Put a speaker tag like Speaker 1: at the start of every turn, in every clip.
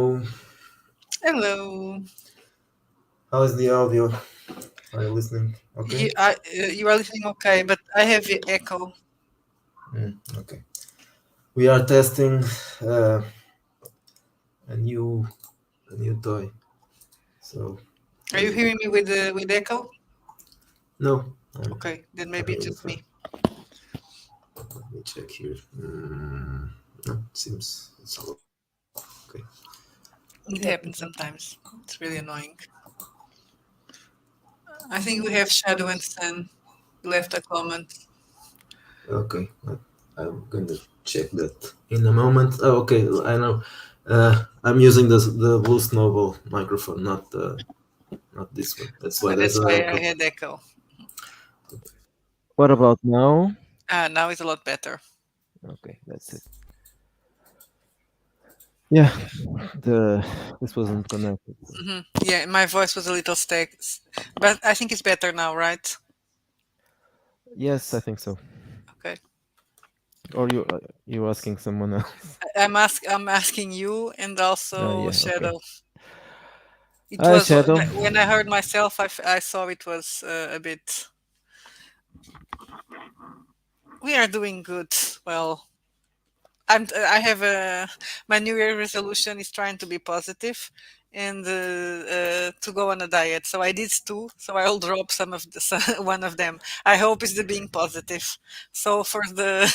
Speaker 1: Hello.
Speaker 2: Hello.
Speaker 1: How is the audio? Are you listening? Okay.
Speaker 2: You are listening okay, but I have the echo.
Speaker 1: Okay. We are testing uh, a new toy. So
Speaker 2: Are you
Speaker 1: we
Speaker 2: hearing me with echo?
Speaker 1: no. I'm
Speaker 2: Okay, then maybe it's
Speaker 1: having the
Speaker 2: just
Speaker 1: fun.
Speaker 2: me.
Speaker 1: Let me check here. No, seems it's all okay.
Speaker 2: It happens sometimes. It's really annoying. I think we have Shadow and Sun left a comment.
Speaker 1: Okay. I'm gonna check that in a moment. Oh, okay. I know. I'm using the Blue Snowball microphone, not this one. That's why there's
Speaker 2: That's
Speaker 1: an
Speaker 2: why I
Speaker 1: echo.
Speaker 2: had echo.
Speaker 3: What about now?
Speaker 2: Now it's a lot better.
Speaker 3: Okay, that's it. Yeah, this wasn't connected. So.
Speaker 2: Yeah, my voice was a little stuck, but I think it's better now, right?
Speaker 3: Yes, I think so.
Speaker 2: Okay.
Speaker 3: Or you asking someone else?
Speaker 2: I'm asking you and also
Speaker 3: Yeah, okay.
Speaker 2: Shadow. It
Speaker 3: Hi,
Speaker 2: was
Speaker 3: Shadow.
Speaker 2: when I heard myself, I saw it was a bit. We are doing good. Well, I have a my New Year resolution is trying to be positive and to go on a diet. So I did two. So I'll drop some of one of them. I hope it's the being positive. So for the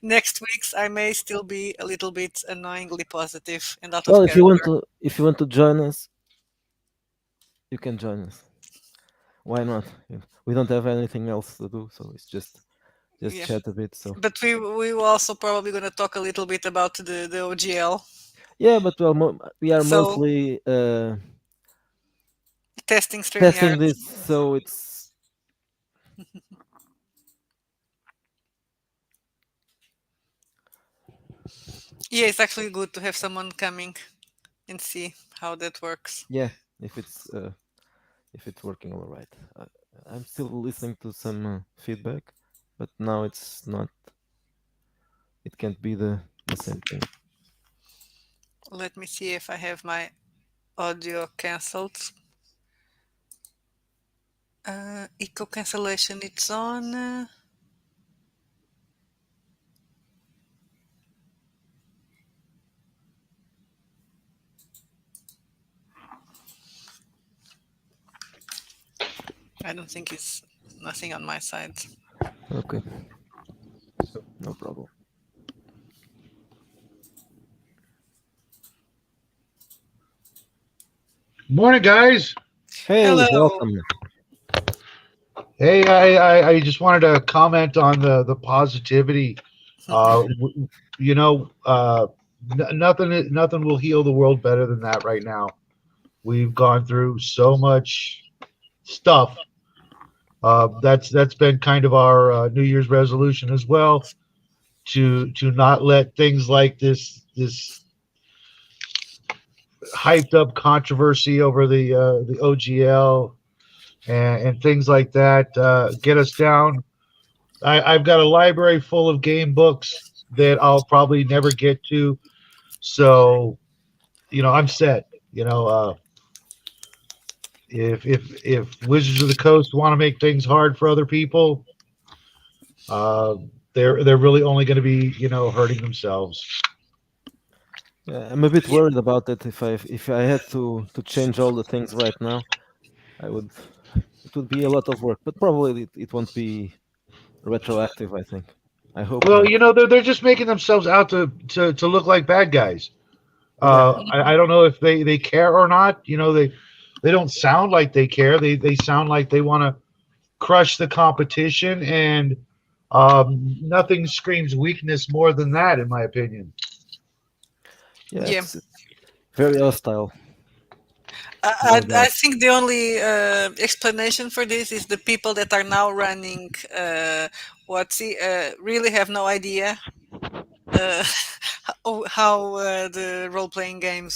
Speaker 2: next weeks, I may still be a little bit annoyingly positive and out of
Speaker 3: Well,
Speaker 2: character.
Speaker 3: if you want to join us, you can join us. Why not? We don't have anything else to do, so it's just
Speaker 2: Yeah,
Speaker 3: chat a bit. So
Speaker 2: but we were also probably going to talk a little bit about the OGL.
Speaker 3: yeah, but well, we are
Speaker 2: So
Speaker 3: mostly
Speaker 2: testing
Speaker 3: testing
Speaker 2: Streamyards.
Speaker 3: this, so it's
Speaker 2: Yeah, it's actually good to have someone coming and see how that works.
Speaker 3: yeah, if it's working all right. I'm still listening to some feedback, but now it's not. It can't be the same thing.
Speaker 2: Let me see if I have my audio cancelled. Echo cancellation, it's on. I don't think it's nothing on my side.
Speaker 3: Okay, no problem.
Speaker 4: Morning, guys.
Speaker 3: Hey,
Speaker 2: Hello.
Speaker 3: welcome.
Speaker 4: Hey, I just wanted to comment on the positivity. You know, nothing will heal the world better than that right now. We've gone through so much stuff. That's been kind of our New Year's resolution as well to not let things like this hyped up controversy over the OGL and things like that get us down. I've got a library full of game books that I'll probably never get to. So, I'm set. If Wizards of the Coast want to make things hard for other people, uh, they're really only going to be hurting themselves.
Speaker 3: Yeah, I'm a bit
Speaker 2: Yeah,
Speaker 3: worried about it. If I had to change all the things right now, I would. It would be a lot of work, but probably it won't be retroactive. I think. I hope
Speaker 4: Well,
Speaker 3: not.
Speaker 4: they're just making themselves out to look like bad guys.
Speaker 3: Yeah,
Speaker 4: I don't know if they care or not. They don't sound like they care. They sound like they want to crush the competition, and nothing screams weakness more than that, in my opinion.
Speaker 3: yeah,
Speaker 2: yeah.
Speaker 3: it's very hostile.
Speaker 2: I,
Speaker 3: No
Speaker 2: I
Speaker 3: doubt.
Speaker 2: think the only explanation for this is the people that are now running really have no idea uh, how the role playing game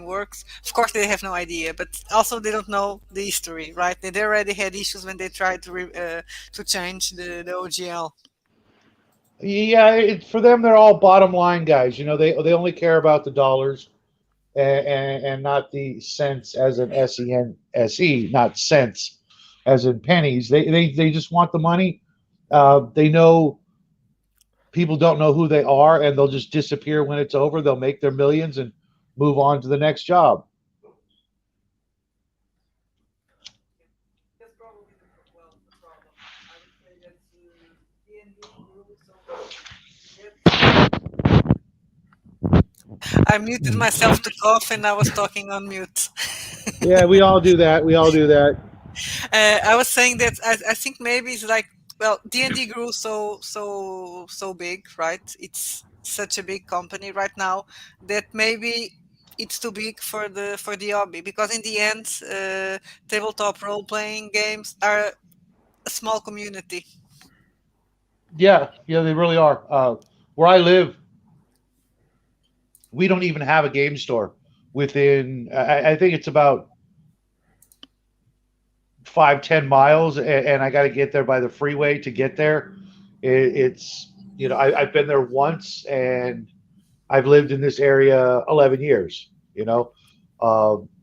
Speaker 2: works. Of course, they have no idea, but also they don't know the history, right? They already had issues when they tried to change the OGL.
Speaker 4: Yeah, for them, they're all bottom line guys. They only care about the dollars. and not the cents as in SENSE, not cents as in pennies. They just want the money. They know people don't know who they are, and they'll just disappear when it's over. They'll make their millions and move on to the next job.
Speaker 2: I muted myself to cough and I was talking on mute.
Speaker 4: Yeah, we all do that. We all do that.
Speaker 2: I was saying that I think maybe it's like, well, D&D grew so big, right? It's such a big company right now that maybe it's too big for the hobby, because in the end, tabletop role playing games are a small community.
Speaker 4: Yeah, yeah, they really are. Where I live, we don't even have a game store within. I think it's about 5-10 miles, and I got to get there by the freeway to get there. It's I've been there once, and I've lived in this area 11 years.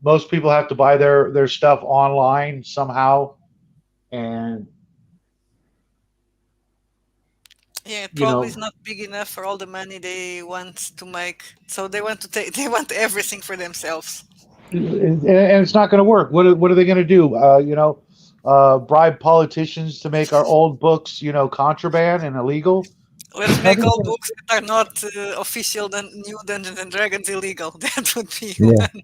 Speaker 4: Most people have to buy their stuff online somehow, and
Speaker 2: Yeah, it
Speaker 4: you
Speaker 2: probably
Speaker 4: know
Speaker 2: is not big enough for all the money they want to make. So they want to take they want everything for themselves.
Speaker 4: and it's not going to work. What are they going to do? Bribe politicians to make our old books, contraband and illegal.
Speaker 2: Let's make
Speaker 4: Nothing's
Speaker 2: all
Speaker 4: going to.
Speaker 2: books that are not official new Dungeons and Dragons illegal. That would be
Speaker 3: Yeah.
Speaker 2: one.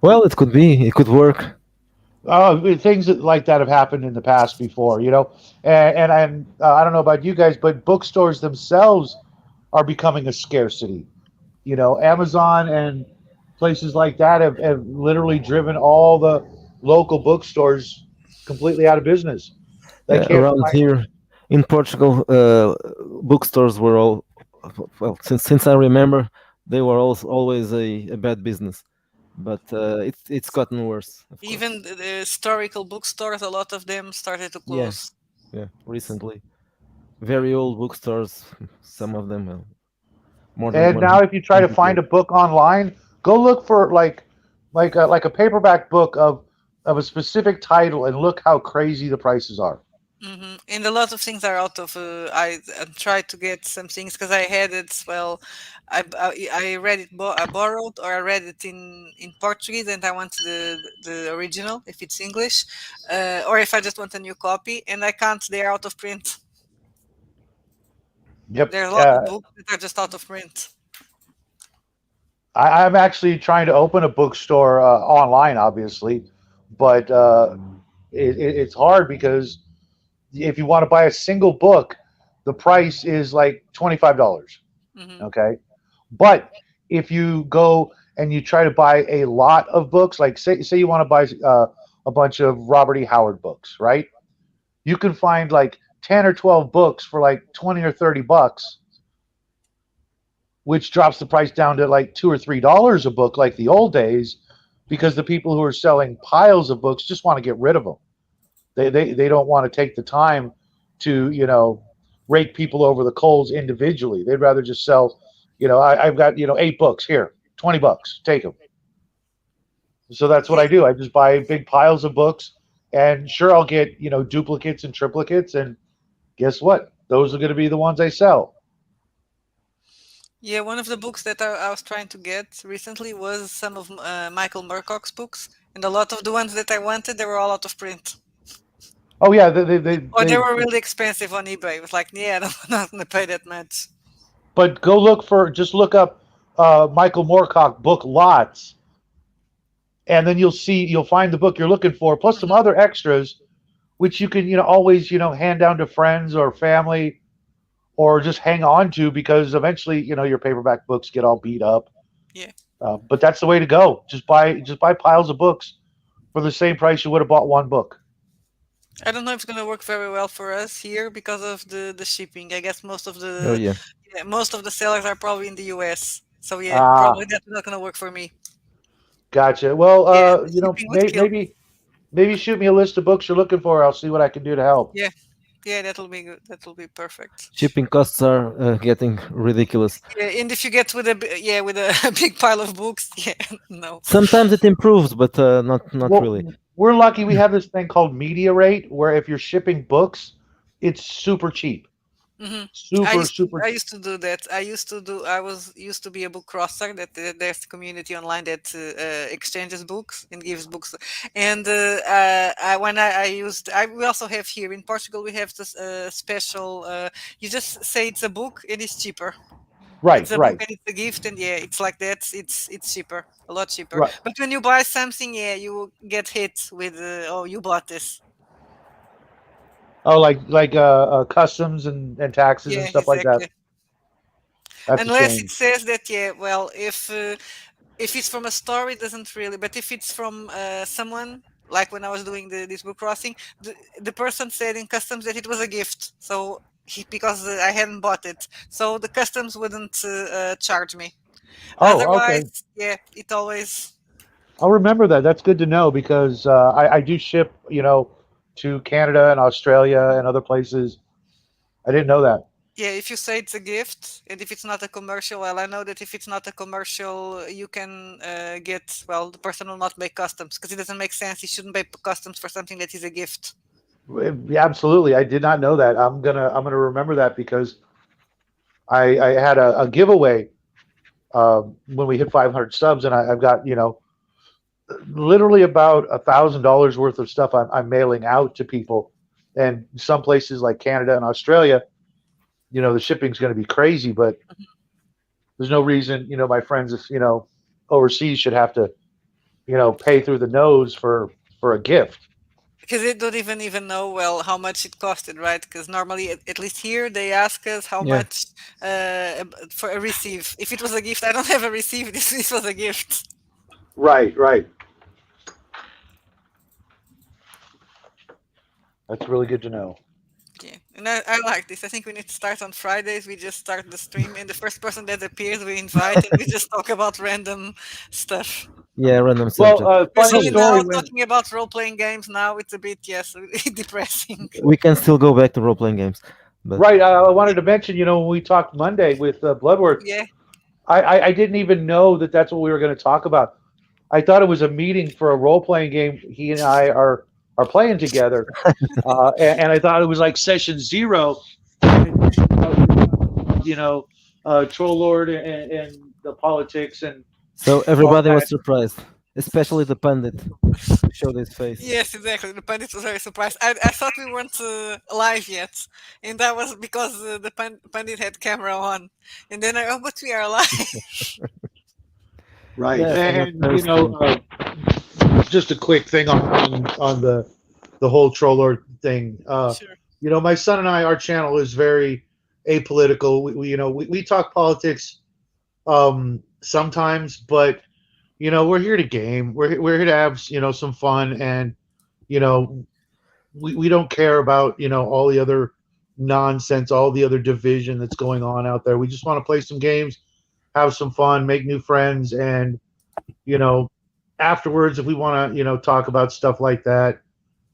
Speaker 3: Well, it could be. It could work.
Speaker 4: Things like that have happened in the past before, and I don't know about you guys, but bookstores themselves are becoming a scarcity. Amazon and places like that have literally driven all the local bookstores completely out of business. They
Speaker 3: Yeah,
Speaker 4: can't
Speaker 3: around
Speaker 4: find.
Speaker 3: here in Portugal, bookstores were all well since I remember they were always a bad business, but it's gotten worse, of course.
Speaker 2: Even the historical bookstores, a lot of them started to
Speaker 3: Yeah,
Speaker 2: close.
Speaker 3: yeah. Recently, very old bookstores, some of them more than
Speaker 4: And now, if you try to
Speaker 3: 100
Speaker 4: find
Speaker 3: years.
Speaker 4: a book online, go look for like a paperback book of a specific title, and look how crazy the prices are.
Speaker 2: And a lot of things are out of. I tried to get some things because I had it. Well, I read it. I borrowed, or I read it in Portuguese, and I want the original if it's English, or if I just want a new copy, and I can't. They're out of print.
Speaker 4: Yep.
Speaker 2: There are a lot of books that are just out of print.
Speaker 4: I'm actually trying to open a bookstore online, obviously, but it's hard because if you want to buy a single book, the price is like $25.
Speaker 2: hmm
Speaker 4: Okay, but if you go and you try to buy a lot of books, like say you want to buy a bunch of Robert E. Howard books, right? You can find like 10 or 12 books for like 20 or 30 bucks, which drops the price down to like $2 or $3 a book, like the old days, because the people who are selling piles of books just want to get rid of them. They don't want to take the time to rake people over the coals individually. They'd rather just sell. I've got 8 books here, $20, take them. So that's what
Speaker 2: Yeah,
Speaker 4: I do. I just buy big piles of books, and sure, I'll get duplicates and triplicates, and guess what? Those are going to be the ones I sell.
Speaker 2: yeah. One of the books that I was trying to get recently was some of Michael Moorcock's books, and a lot of the ones that I wanted, they were all out of print.
Speaker 4: Oh yeah, they,
Speaker 2: Or they
Speaker 4: they
Speaker 2: were really expensive on eBay. It was like, yeah, I'm not gonna pay that much.
Speaker 4: but go just look up Michael Moorcock book lots, and then you'll find the book you're looking for, plus some
Speaker 2: Mhm.
Speaker 4: other extras, which you can always hand down to friends or family, or just hang on to, because eventually your paperback books get all beat up.
Speaker 2: Yeah,
Speaker 4: But that's the way to go. Just buy piles of books for the same price you would have bought one book.
Speaker 2: I don't know if it's gonna work very well for us here because of the shipping. I guess
Speaker 3: Oh yeah,
Speaker 2: most of the sellers are probably in the US. So yeah,
Speaker 4: Ah,
Speaker 2: probably that's not gonna work for me.
Speaker 4: gotcha. Well,
Speaker 2: Yeah, the shipping would kill me.
Speaker 4: maybe shoot me a list of books you're looking for. I'll see what I can do to help.
Speaker 2: Yeah, Yeah, that'll be good. That'll be perfect.
Speaker 3: Shipping costs are getting ridiculous.
Speaker 2: Yeah, and if you get with yeah, with a big pile of books, yeah, no.
Speaker 3: Sometimes it improves, but not
Speaker 4: Well,
Speaker 3: really.
Speaker 4: we're lucky we have this thing called Media Rate, where if you're shipping books, it's super cheap.
Speaker 2: hmm
Speaker 4: Super, super.
Speaker 2: I used to do that. I was used to be a book crosser. There's a community online that exchanges books and gives books. And I used, we also have here in Portugal. We have this special. You just say it's a book and it's cheaper.
Speaker 4: Right,
Speaker 2: It's a book
Speaker 4: right,
Speaker 2: and it's a gift, and yeah, it's like that. It's cheaper, a lot cheaper.
Speaker 4: right.
Speaker 2: But when you buy something, yeah, you get hit with oh, you bought this.
Speaker 4: Oh, customs and taxes and
Speaker 2: Yeah,
Speaker 4: stuff like that.
Speaker 2: exactly.
Speaker 4: That's a
Speaker 2: Unless it
Speaker 4: shame.
Speaker 2: says that, yeah, well, if it's from a story, it doesn't really. But if it's from someone, like when I was doing this book crossing, the person said in customs that it was a gift. So because I hadn't bought it, so the customs wouldn't charge me.
Speaker 4: Oh, okay.
Speaker 2: Otherwise, yeah, it always.
Speaker 4: I'll remember that. That's good to know because I do ship, to Canada and Australia and other places. I didn't know that.
Speaker 2: Yeah, if you say it's a gift, and if it's not a commercial, well, I know that if it's not a commercial, you can get, well, the person will not make customs because it doesn't make sense. You shouldn't pay customs for something that is a gift.
Speaker 4: Yeah, absolutely. I did not know that. I'm gonna remember that because I had a giveaway when we hit 500 subs, and I've got literally about $1,000 worth of stuff I'm mailing out to people, and some places like Canada and Australia, the shipping's going to be crazy, but there's no reason my friends overseas should have to pay through the nose for a gift.
Speaker 2: Because they don't even know, well, how much it costed, right? Because normally, at least here, they ask us how
Speaker 3: Yeah.
Speaker 2: much for a receive. If it was a gift, I don't have a receive. This was a gift.
Speaker 4: Right, right. That's really good to know.
Speaker 2: Yeah, and I like this. I think we need to start on Fridays. We just start the stream, and the first person that appears, we invite, and we just talk about random stuff.
Speaker 3: Yeah, random
Speaker 4: Well,
Speaker 3: subject.
Speaker 4: funny
Speaker 2: Especially
Speaker 3: So
Speaker 4: story
Speaker 2: now,
Speaker 4: when
Speaker 2: talking about role playing games, now it's a bit, yes, depressing.
Speaker 3: we can still go back to role playing games, but
Speaker 4: right. I wanted to mention, when we talked Monday with Bloodworth,
Speaker 2: Yeah,
Speaker 4: I didn't even know that that's what we were going to talk about. I thought it was a meeting for a role playing game he and I are playing together, and I thought it was like session zero, you know, Troll Lord and the politics and
Speaker 3: so
Speaker 4: all
Speaker 3: everybody
Speaker 4: that.
Speaker 3: was surprised, especially the pundit who showed his face.
Speaker 2: yes, exactly. The pundit was very surprised. I thought we weren't live yet, and that was because the pundit had camera on, and then oh, but we are live.
Speaker 4: Right,
Speaker 3: Yeah, and at
Speaker 4: and
Speaker 3: first,
Speaker 4: just a quick thing on the whole Troll Lord thing.
Speaker 2: Sure.
Speaker 4: My son and I, our channel is very apolitical. We talk politics sometimes, but we're here to game. We're here to have some fun, and you know we don't care about all the other nonsense, all the other division that's going on out there. We just want to play some games, have some fun, make new friends, and you know afterwards, if we want to talk about stuff like that,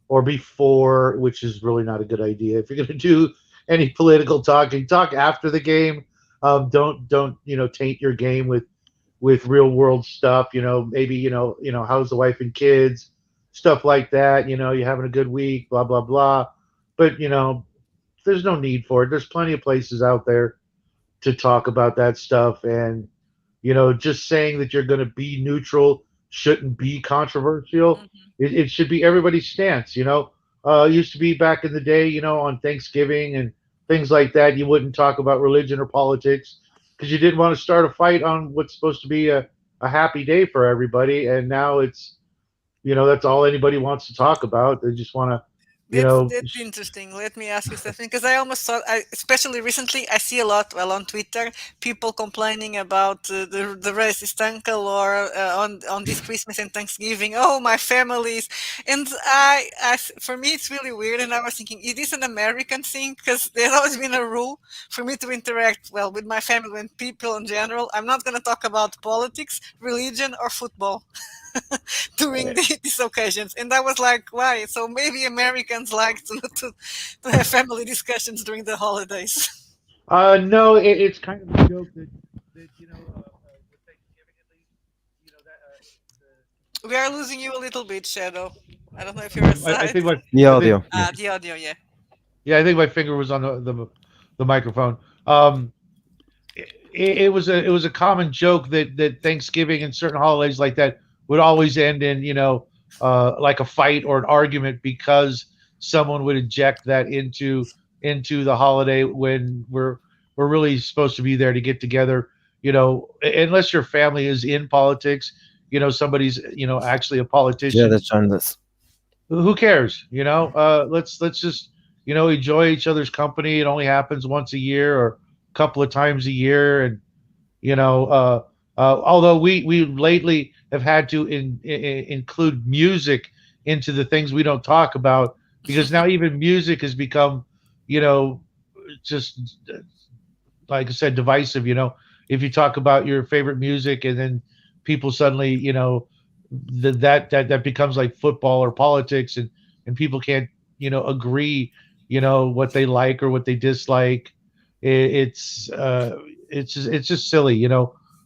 Speaker 4: or before, which is really not a good idea. If you're going to do any political talking, talk after the game. Don't taint your game with real world stuff. Maybe how's the wife and kids, stuff like that. You having a good week, blah blah blah. But there's no need for it. There's plenty of places out there to talk about that stuff, and just saying that you're going to be neutral shouldn't be controversial.
Speaker 2: Mhm.
Speaker 4: It should be everybody's stance. It used to be back in the day, on Thanksgiving and things like that, you wouldn't talk about religion or politics because you didn't want to start a fight on what's supposed to be a happy day for everybody. And now it's, that's all anybody wants to talk about. They just want to, you know,
Speaker 2: That's interesting. Let me ask you something because I almost thought, especially recently, I see a lot, well, on Twitter, people complaining about the racist uncle or on this Christmas and Thanksgiving. Oh, my families, and for me, it's really weird. And I was thinking, is this an American thing? Because there's always been a rule for me to interact well with my family and people in general. I'm not going to talk about politics, religion, or football. during these occasions. And I was like, why? So maybe Americans like to have family discussions during the holidays.
Speaker 4: No, it's kind of a joke that with Thanksgiving at least, that
Speaker 2: We are losing you a little bit, Shadow. I don't know if you're
Speaker 4: I
Speaker 2: aside.
Speaker 4: think my
Speaker 3: The
Speaker 4: I think
Speaker 3: audio. Yeah.
Speaker 2: The audio, yeah.
Speaker 4: yeah, I think my finger was on the microphone. It was a common joke that Thanksgiving and certain holidays like that would always end in like a fight or an argument because someone would inject that into the holiday when we're really supposed to be there to get together. Unless your family is in politics, somebody's actually a
Speaker 3: Yeah,
Speaker 4: politician.
Speaker 3: that's joined.
Speaker 4: Who cares? Let's just enjoy each other's company. It only happens once a year or a couple of times a year, and although we lately have had to include music into the things we don't talk about because now even music has become you know just like I said, divisive. If you talk about your favorite music and then people suddenly, that becomes like football or politics, and people can't, agree, what they like or what they dislike. It's just silly.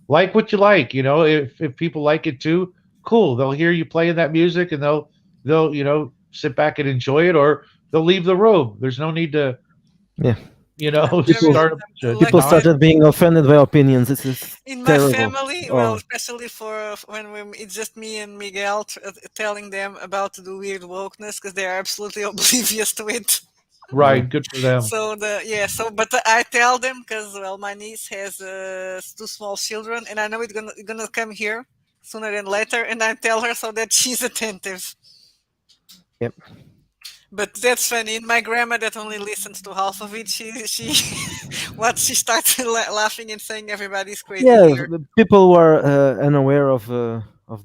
Speaker 4: Like what you like. If people like it too, cool. They'll hear you playing that music and they'll sit back and enjoy it, or they'll leave the room. There's no need to
Speaker 3: Yeah. People
Speaker 4: start a bunch of
Speaker 3: people
Speaker 2: Lucky
Speaker 3: started being offended by opinions. This is
Speaker 2: in my
Speaker 3: terrible.
Speaker 2: family, well,
Speaker 3: Oh,
Speaker 2: especially for when it's just me and Miguel telling them about the weird wokeness because they are absolutely oblivious to it.
Speaker 3: yeah.
Speaker 4: Right, good for them.
Speaker 2: So but I tell them because well, my niece has two small children, and I know it's gonna come here sooner than later, and I tell her so that she's attentive.
Speaker 3: Yep.
Speaker 2: But that's funny. My grandma that only listens to half of it, she what she starts laughing and saying everybody's crazy
Speaker 3: Yeah,
Speaker 2: here.
Speaker 3: the people were unaware of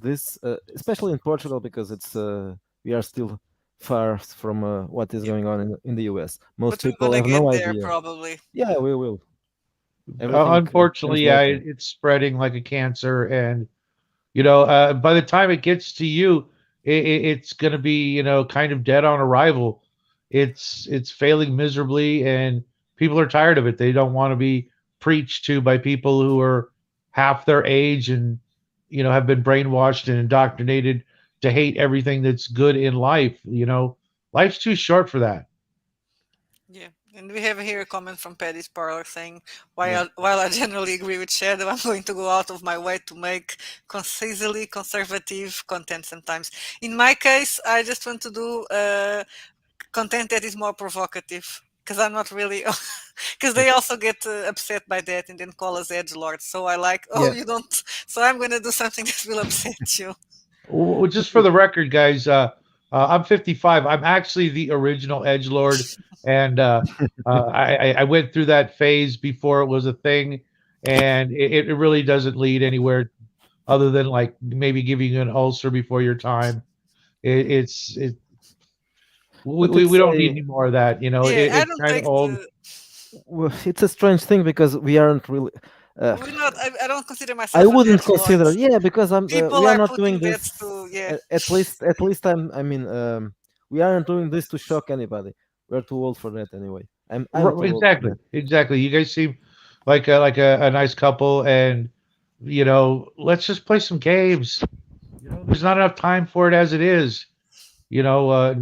Speaker 3: this, especially in Portugal, because it's we are still far from what is
Speaker 2: Yeah,
Speaker 3: going on in the US. Most
Speaker 2: but we're
Speaker 3: people
Speaker 2: gonna
Speaker 3: have
Speaker 2: get
Speaker 3: no
Speaker 2: there
Speaker 3: idea.
Speaker 2: probably.
Speaker 3: Yeah, we will. Everything comes
Speaker 4: Unfortunately, yeah,
Speaker 3: later.
Speaker 4: it's spreading like a cancer, and by the time it gets to you, it's going to be kind of dead on arrival. It's failing miserably, and people are tired of it. They don't want to be preached to by people who are half their age and have been brainwashed and indoctrinated to hate everything that's good in life. Life's too short for that.
Speaker 2: Yeah, and we have here a comment from Paddy's Parlor saying,
Speaker 4: Yeah.
Speaker 2: while I generally agree with Shadow, I'm going to go out of my way to make concisely conservative content sometimes. In my case, I just want to do content that is more provocative because I'm not really, because they also get upset by that and then call us edgelords. So I like, oh,
Speaker 3: Yeah.
Speaker 2: you don't, so I'm going to do something that will upset you.
Speaker 4: Well, just for the record, guys, I'm 55. I'm actually the original edge lord, and I went through that phase before it was a thing, and it really doesn't lead anywhere other than like maybe giving you an ulcer before your time. It we,
Speaker 3: But
Speaker 4: we
Speaker 3: it's
Speaker 4: we don't need
Speaker 3: a
Speaker 4: any more of that.
Speaker 2: Yeah, I
Speaker 4: It's
Speaker 2: don't
Speaker 4: kind of
Speaker 2: take
Speaker 4: old.
Speaker 3: it's a strange thing because we aren't really. Uh,
Speaker 2: we're not, I don't consider
Speaker 3: I
Speaker 2: myself an
Speaker 3: wouldn't
Speaker 2: edgelord.
Speaker 3: consider, yeah, because
Speaker 2: People
Speaker 3: we are
Speaker 2: are
Speaker 3: not doing
Speaker 2: putting that
Speaker 3: this.
Speaker 2: to, yeah.
Speaker 3: At least I mean, we aren't doing this to shock anybody. We're too old for that anyway. I'm too old for
Speaker 4: Exactly,
Speaker 3: that.
Speaker 4: exactly. You guys seem like a nice couple, and let's just play some games. There's not enough time for it as it is. Now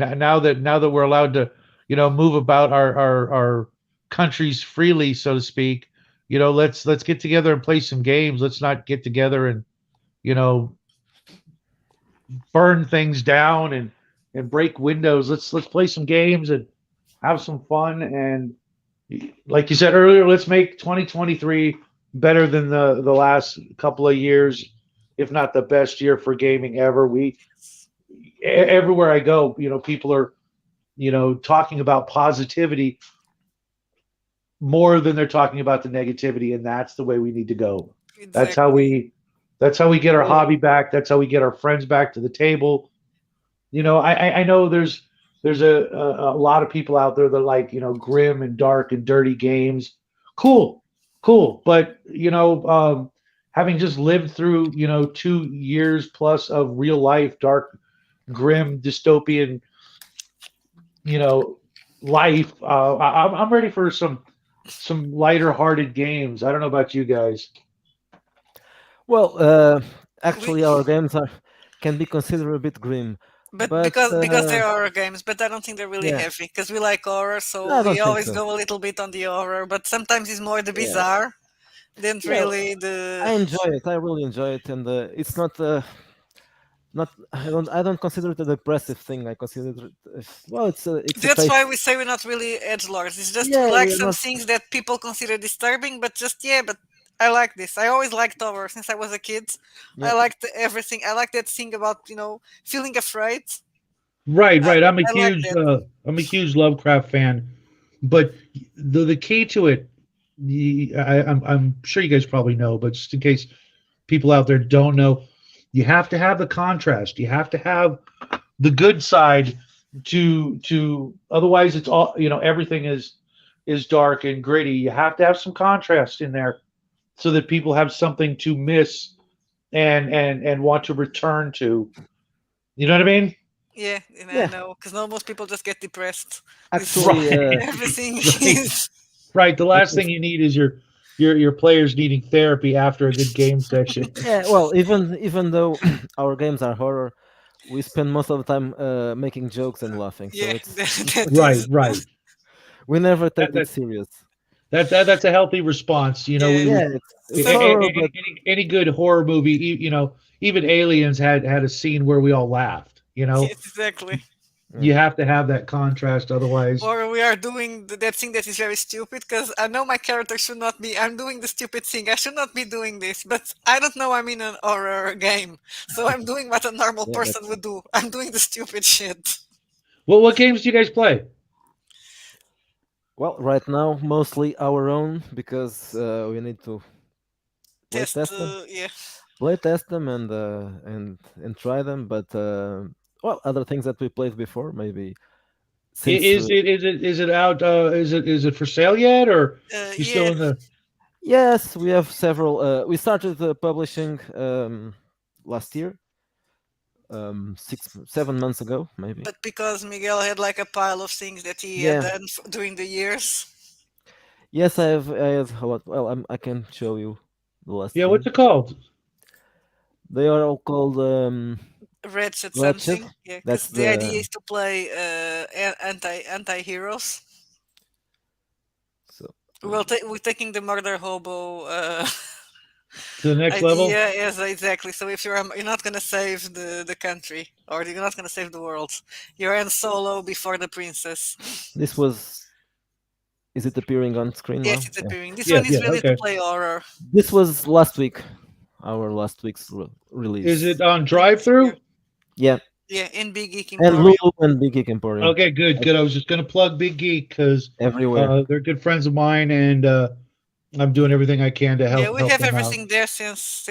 Speaker 4: that we're allowed to, move about our countries freely, so to speak. Let's get together and play some games. Let's not get together and you know burn things down and break windows. Let's play some games and have some fun. And like you said earlier, let's make 2023 better than the last couple of years, if not the best year for gaming ever. Everywhere I go, people are talking about positivity more than they're talking about the negativity, and that's the way we need to go. That's how
Speaker 2: Exactly.
Speaker 4: we that's how we get our
Speaker 3: Well,
Speaker 4: hobby back. That's how we get our friends back to the table. I know there's a lot of people out there that like grim and dark and dirty games. Cool, cool, but having just lived through 2 years plus of real life, dark, grim, dystopian, you know, life. I'm ready for some lighter hearted games. I don't know about you guys.
Speaker 3: Well,
Speaker 2: We,
Speaker 3: actually, our games are can be considered a bit grim,
Speaker 2: but
Speaker 3: but
Speaker 2: because they're horror games, but I don't think they're really
Speaker 3: yeah,
Speaker 2: heavy because we like horror,
Speaker 3: no,
Speaker 2: so
Speaker 3: I
Speaker 2: we
Speaker 3: don't think
Speaker 2: always
Speaker 3: so.
Speaker 2: go a little bit on the horror. But sometimes it's more the
Speaker 3: Yeah,
Speaker 2: bizarre than
Speaker 3: yeah,
Speaker 2: really the.
Speaker 3: I enjoy it. I really enjoy it, and it's not. I don't consider it a depressive thing. I consider it well. It's a
Speaker 2: That's
Speaker 3: taste.
Speaker 2: why we say we're not really edge lords. It's just we
Speaker 3: Yeah,
Speaker 2: like
Speaker 3: we are
Speaker 2: some
Speaker 3: not.
Speaker 2: things that people consider disturbing, but just yeah, but I like this. I always liked horror since I was a kid. I
Speaker 3: Yeah,
Speaker 2: liked everything. I like that thing about feeling afraid.
Speaker 4: Right,
Speaker 2: I,
Speaker 4: right.
Speaker 2: I like that.
Speaker 4: I'm a huge Lovecraft fan, but the key to it, I'm sure you guys probably know, but just in case people out there don't know, you have to have the contrast. You have to have the good side to otherwise it's all everything is dark and gritty. You have to have some contrast in there so that people have something to miss and want to return to. You know what I mean?
Speaker 2: Yeah, and I
Speaker 3: yeah.
Speaker 2: know because most people just get depressed. This
Speaker 3: Actually,
Speaker 4: Right,
Speaker 2: everything
Speaker 4: right,
Speaker 2: is.
Speaker 4: right. The
Speaker 3: it
Speaker 4: last thing
Speaker 3: was
Speaker 4: you need is your players needing therapy after a good game session.
Speaker 3: yeah. Well, even though our games are horror, we spend most of the time making jokes and laughing. So
Speaker 2: Yeah,
Speaker 3: it's
Speaker 2: that
Speaker 4: Right,
Speaker 2: is.
Speaker 4: right.
Speaker 3: we never
Speaker 4: That,
Speaker 3: take it
Speaker 4: that
Speaker 3: serious.
Speaker 4: that's a healthy response.
Speaker 2: Yeah.
Speaker 3: Yeah, it's
Speaker 2: Some
Speaker 3: horror, but
Speaker 4: Any good horror movie, even Aliens had a scene where we all laughed.
Speaker 2: yes, exactly.
Speaker 3: yeah.
Speaker 4: You have to have that contrast, otherwise.
Speaker 2: Or we are doing that thing that is very stupid because I know my character should not be. I'm doing the stupid thing. I should not be doing this, but I don't know I'm in an horror game, so I'm doing what a normal
Speaker 3: Yeah,
Speaker 2: person
Speaker 3: that's
Speaker 2: would do. I'm doing the stupid shit.
Speaker 4: What games do you guys play?
Speaker 3: well. Right now, mostly our own because we need to play
Speaker 2: Test,
Speaker 3: test them,
Speaker 2: yeah.
Speaker 3: and try them. But well, other things that we played before, maybe since
Speaker 4: Is it out? Is it for sale yet, or you still
Speaker 2: Yeah,
Speaker 4: in the?
Speaker 3: yes, we have several. We started publishing last year, 6 7 months ago, maybe.
Speaker 2: but because Miguel had like a pile of things that he had
Speaker 3: Yeah.
Speaker 2: done during the years.
Speaker 3: Yes, I have a lot. Well, I can show you the last
Speaker 4: Yeah, what's
Speaker 3: thing.
Speaker 4: it called?
Speaker 3: They are all called
Speaker 2: Wretched
Speaker 3: Wretched.
Speaker 2: something, yeah, because
Speaker 3: That's
Speaker 2: the idea
Speaker 3: the
Speaker 2: is to play anti heroes.
Speaker 3: so
Speaker 2: We're taking the murder hobo
Speaker 4: To the next level?
Speaker 2: idea. Yes, exactly. So if you're not gonna save the country or you're not gonna save the world, you're in solo before the princess.
Speaker 3: this was. Is it appearing on screen
Speaker 2: Yes,
Speaker 3: now?
Speaker 2: it's
Speaker 3: Yeah.
Speaker 2: appearing. This
Speaker 4: Yeah,
Speaker 2: one is
Speaker 4: yeah,
Speaker 2: really to
Speaker 4: okay.
Speaker 2: play horror.
Speaker 3: This was last week. Our last week's
Speaker 4: Is
Speaker 3: release.
Speaker 4: it on
Speaker 2: Yeah,
Speaker 4: drive
Speaker 2: it's here.
Speaker 4: through?
Speaker 3: Yeah,
Speaker 2: Yeah, in Big Geek
Speaker 3: and
Speaker 2: Emporium.
Speaker 3: Lulu and Big Geek Emporium
Speaker 4: Okay, good, good. I was just gonna plug Big Geek because
Speaker 3: everywhere.
Speaker 4: they're good friends of mine, and I'm doing everything I can to
Speaker 2: Yeah,
Speaker 4: help
Speaker 2: we
Speaker 4: help
Speaker 2: have
Speaker 4: them out.
Speaker 2: everything there since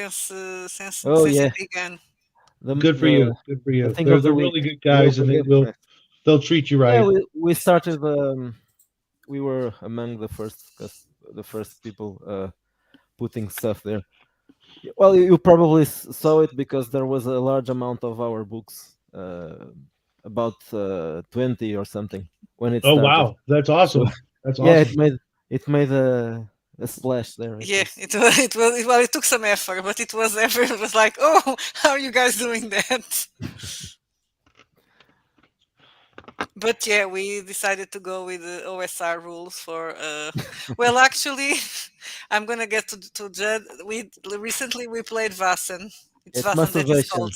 Speaker 3: Oh
Speaker 2: it
Speaker 3: yeah,
Speaker 2: began.
Speaker 3: the
Speaker 4: Good for
Speaker 3: the
Speaker 4: you. Good for
Speaker 3: the
Speaker 4: you.
Speaker 3: thing
Speaker 4: They're
Speaker 3: of the
Speaker 4: they're
Speaker 3: week.
Speaker 4: really good
Speaker 3: The
Speaker 4: guys, and
Speaker 3: opening.
Speaker 4: they'll treat you
Speaker 3: Yeah,
Speaker 4: right.
Speaker 3: we started. We were among the first people putting stuff there. Well, you probably saw it because there was a large amount of our books, about 20 or something when it
Speaker 4: Oh
Speaker 3: started.
Speaker 4: wow, that's
Speaker 3: So
Speaker 4: awesome. That's
Speaker 3: yeah,
Speaker 4: awesome.
Speaker 3: it made a splash there. It
Speaker 2: Yeah,
Speaker 3: was
Speaker 2: it was well. It took some effort, but it was ever. It was like, oh, how are you guys doing that? But yeah, we decided to go with the OSR rules for. Well, actually, I'm gonna get to Jed. We recently we played Vasen. It's
Speaker 3: it's
Speaker 2: Vasen that is
Speaker 3: masturbation.
Speaker 2: called.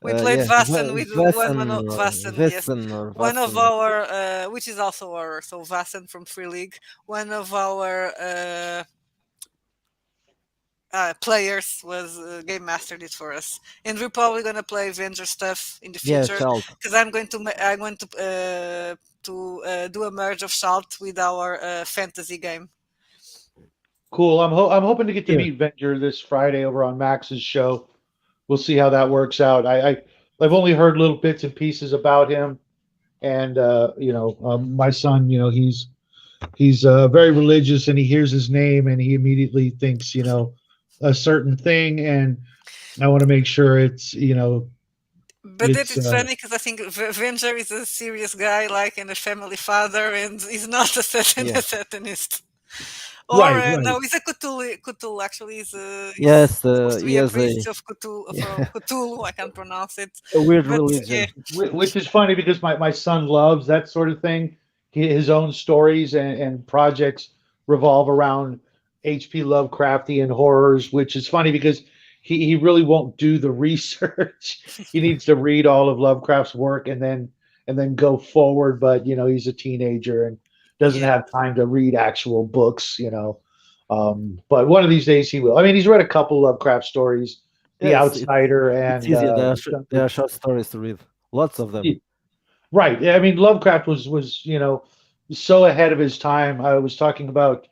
Speaker 2: We played
Speaker 3: Yeah,
Speaker 2: Vasen with one
Speaker 3: Vasen
Speaker 2: of
Speaker 3: or
Speaker 2: Vasen. Yes,
Speaker 3: Vesen or
Speaker 2: one of
Speaker 3: Vasen.
Speaker 2: our which is also our so Vasen from Free League. One of our players was game mastered it for us, and we're probably gonna play Avenger stuff in the
Speaker 3: Yeah,
Speaker 2: future
Speaker 3: child.
Speaker 2: because I'm going to do a merge of Salt with our fantasy game.
Speaker 4: Cool. I'm hoping to get to
Speaker 3: Here,
Speaker 4: meet Venger this Friday over on Max's show. We'll see how that works out. I've only heard little bits and pieces about him, and my son, he's very religious, and he hears his name and he immediately thinks, a certain thing, and I want to make sure
Speaker 2: But that
Speaker 4: it's
Speaker 2: is funny because I think Venger is a serious guy, like, and a family father, and he's not a,
Speaker 3: Yeah.
Speaker 2: a Satanist. Or
Speaker 4: right, right.
Speaker 2: no, he's a Cthulhu. Cthulhu actually is
Speaker 3: Yes,
Speaker 2: supposed to
Speaker 3: he
Speaker 2: be a
Speaker 3: has
Speaker 2: priest of Cthulhu, from Cthulhu. I can't pronounce it,
Speaker 3: a weird
Speaker 2: but yeah,
Speaker 3: religion.
Speaker 4: Which is funny because my son loves that sort of thing. His own stories and projects revolve around H.P. Lovecraftian horrors, which is funny because he really won't do the research. He needs to read all of Lovecraft's work and then go forward. But he's a teenager and doesn't
Speaker 2: yeah,
Speaker 4: have time to read actual books. But one of these days he will. I mean, he's read a couple Lovecraft stories,
Speaker 3: Yeah,
Speaker 4: The Outsider
Speaker 3: it's
Speaker 4: and
Speaker 3: easier. There
Speaker 4: Jungle.
Speaker 3: are short stories to read. Lots of them.
Speaker 4: Right. I mean, Lovecraft was so ahead of his time. I was talking about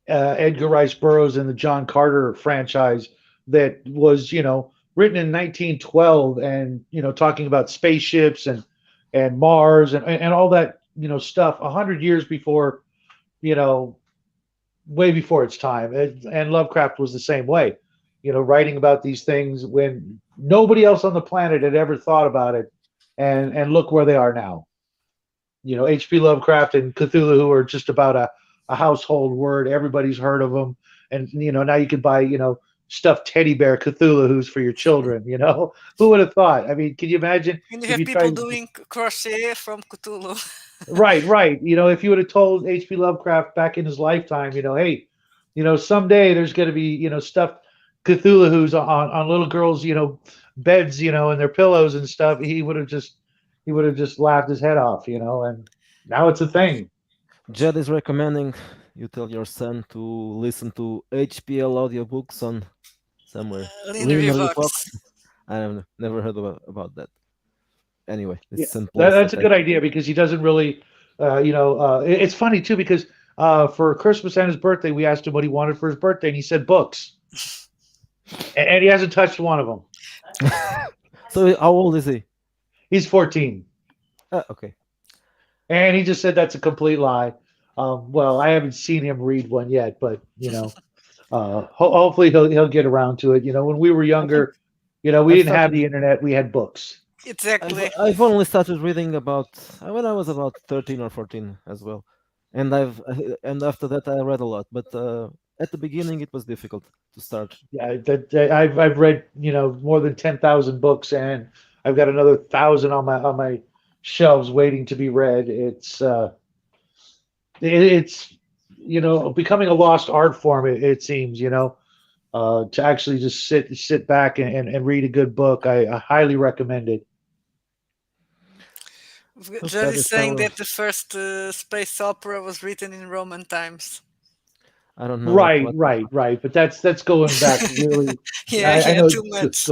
Speaker 4: Edgar Rice Burroughs and the John Carter franchise that was written in 1912, and talking about spaceships and Mars and all that stuff 100 years before, you know way before its time. And Lovecraft was the same way, writing about these things when nobody else on the planet had ever thought about it, and look where they are now. H.P. Lovecraft and Cthulhu, who are just about a household word. Everybody's heard of them, and now you could buy stuffed teddy bear Cthulhu's for your children. Who would have thought? I mean, can you imagine
Speaker 2: and you
Speaker 4: if
Speaker 2: have
Speaker 4: you
Speaker 2: people
Speaker 4: tried?
Speaker 2: doing crochet from Cthulhu.
Speaker 4: Right, right. If you would have told H.P. Lovecraft back in his lifetime, hey, someday there's going to be stuffed Cthulhu's on little girls, beds, and their pillows and stuff, he would have just laughed his head off, and now it's a thing.
Speaker 3: Jed is recommending you tell your son to listen to HPL audiobooks on somewhere.
Speaker 2: Linear
Speaker 3: Linearly
Speaker 2: Vox.
Speaker 3: Fox. I have never heard about that. Anyway,
Speaker 4: Yeah,
Speaker 3: it's some place
Speaker 4: that's
Speaker 3: that
Speaker 4: a
Speaker 3: I
Speaker 4: good idea because he doesn't really, it's funny too because for Christmas and his birthday, we asked him what he wanted for his birthday, and he said books, and he hasn't touched one of them.
Speaker 3: So how old is he?
Speaker 4: He's 14,
Speaker 3: Okay.
Speaker 4: and he just said that's a complete lie. Well, I haven't seen him read one yet, but hopefully he'll get around to it. When we were
Speaker 3: I think
Speaker 4: younger, we
Speaker 3: I've
Speaker 4: didn't have
Speaker 3: started.
Speaker 4: the internet; we had books.
Speaker 2: Exactly.
Speaker 3: I've only started reading about when I was about 13 or 14 as well, and and after that I read a lot. But at the beginning it was difficult to start.
Speaker 4: Yeah, I've read more than 10,000 books, and I've got another 1,000 on my shelves waiting to be read. It's becoming a lost art form. It seems to actually just sit back and read a good book. I highly recommend it.
Speaker 3: So
Speaker 2: Judd
Speaker 3: that
Speaker 2: is
Speaker 3: is
Speaker 2: saying
Speaker 3: our.
Speaker 2: that the first space opera was written in Roman times.
Speaker 3: I don't know
Speaker 4: Right,
Speaker 3: what
Speaker 4: right, right. But that's going back really.
Speaker 2: Yeah,
Speaker 4: I
Speaker 2: yeah,
Speaker 4: know.
Speaker 2: too much.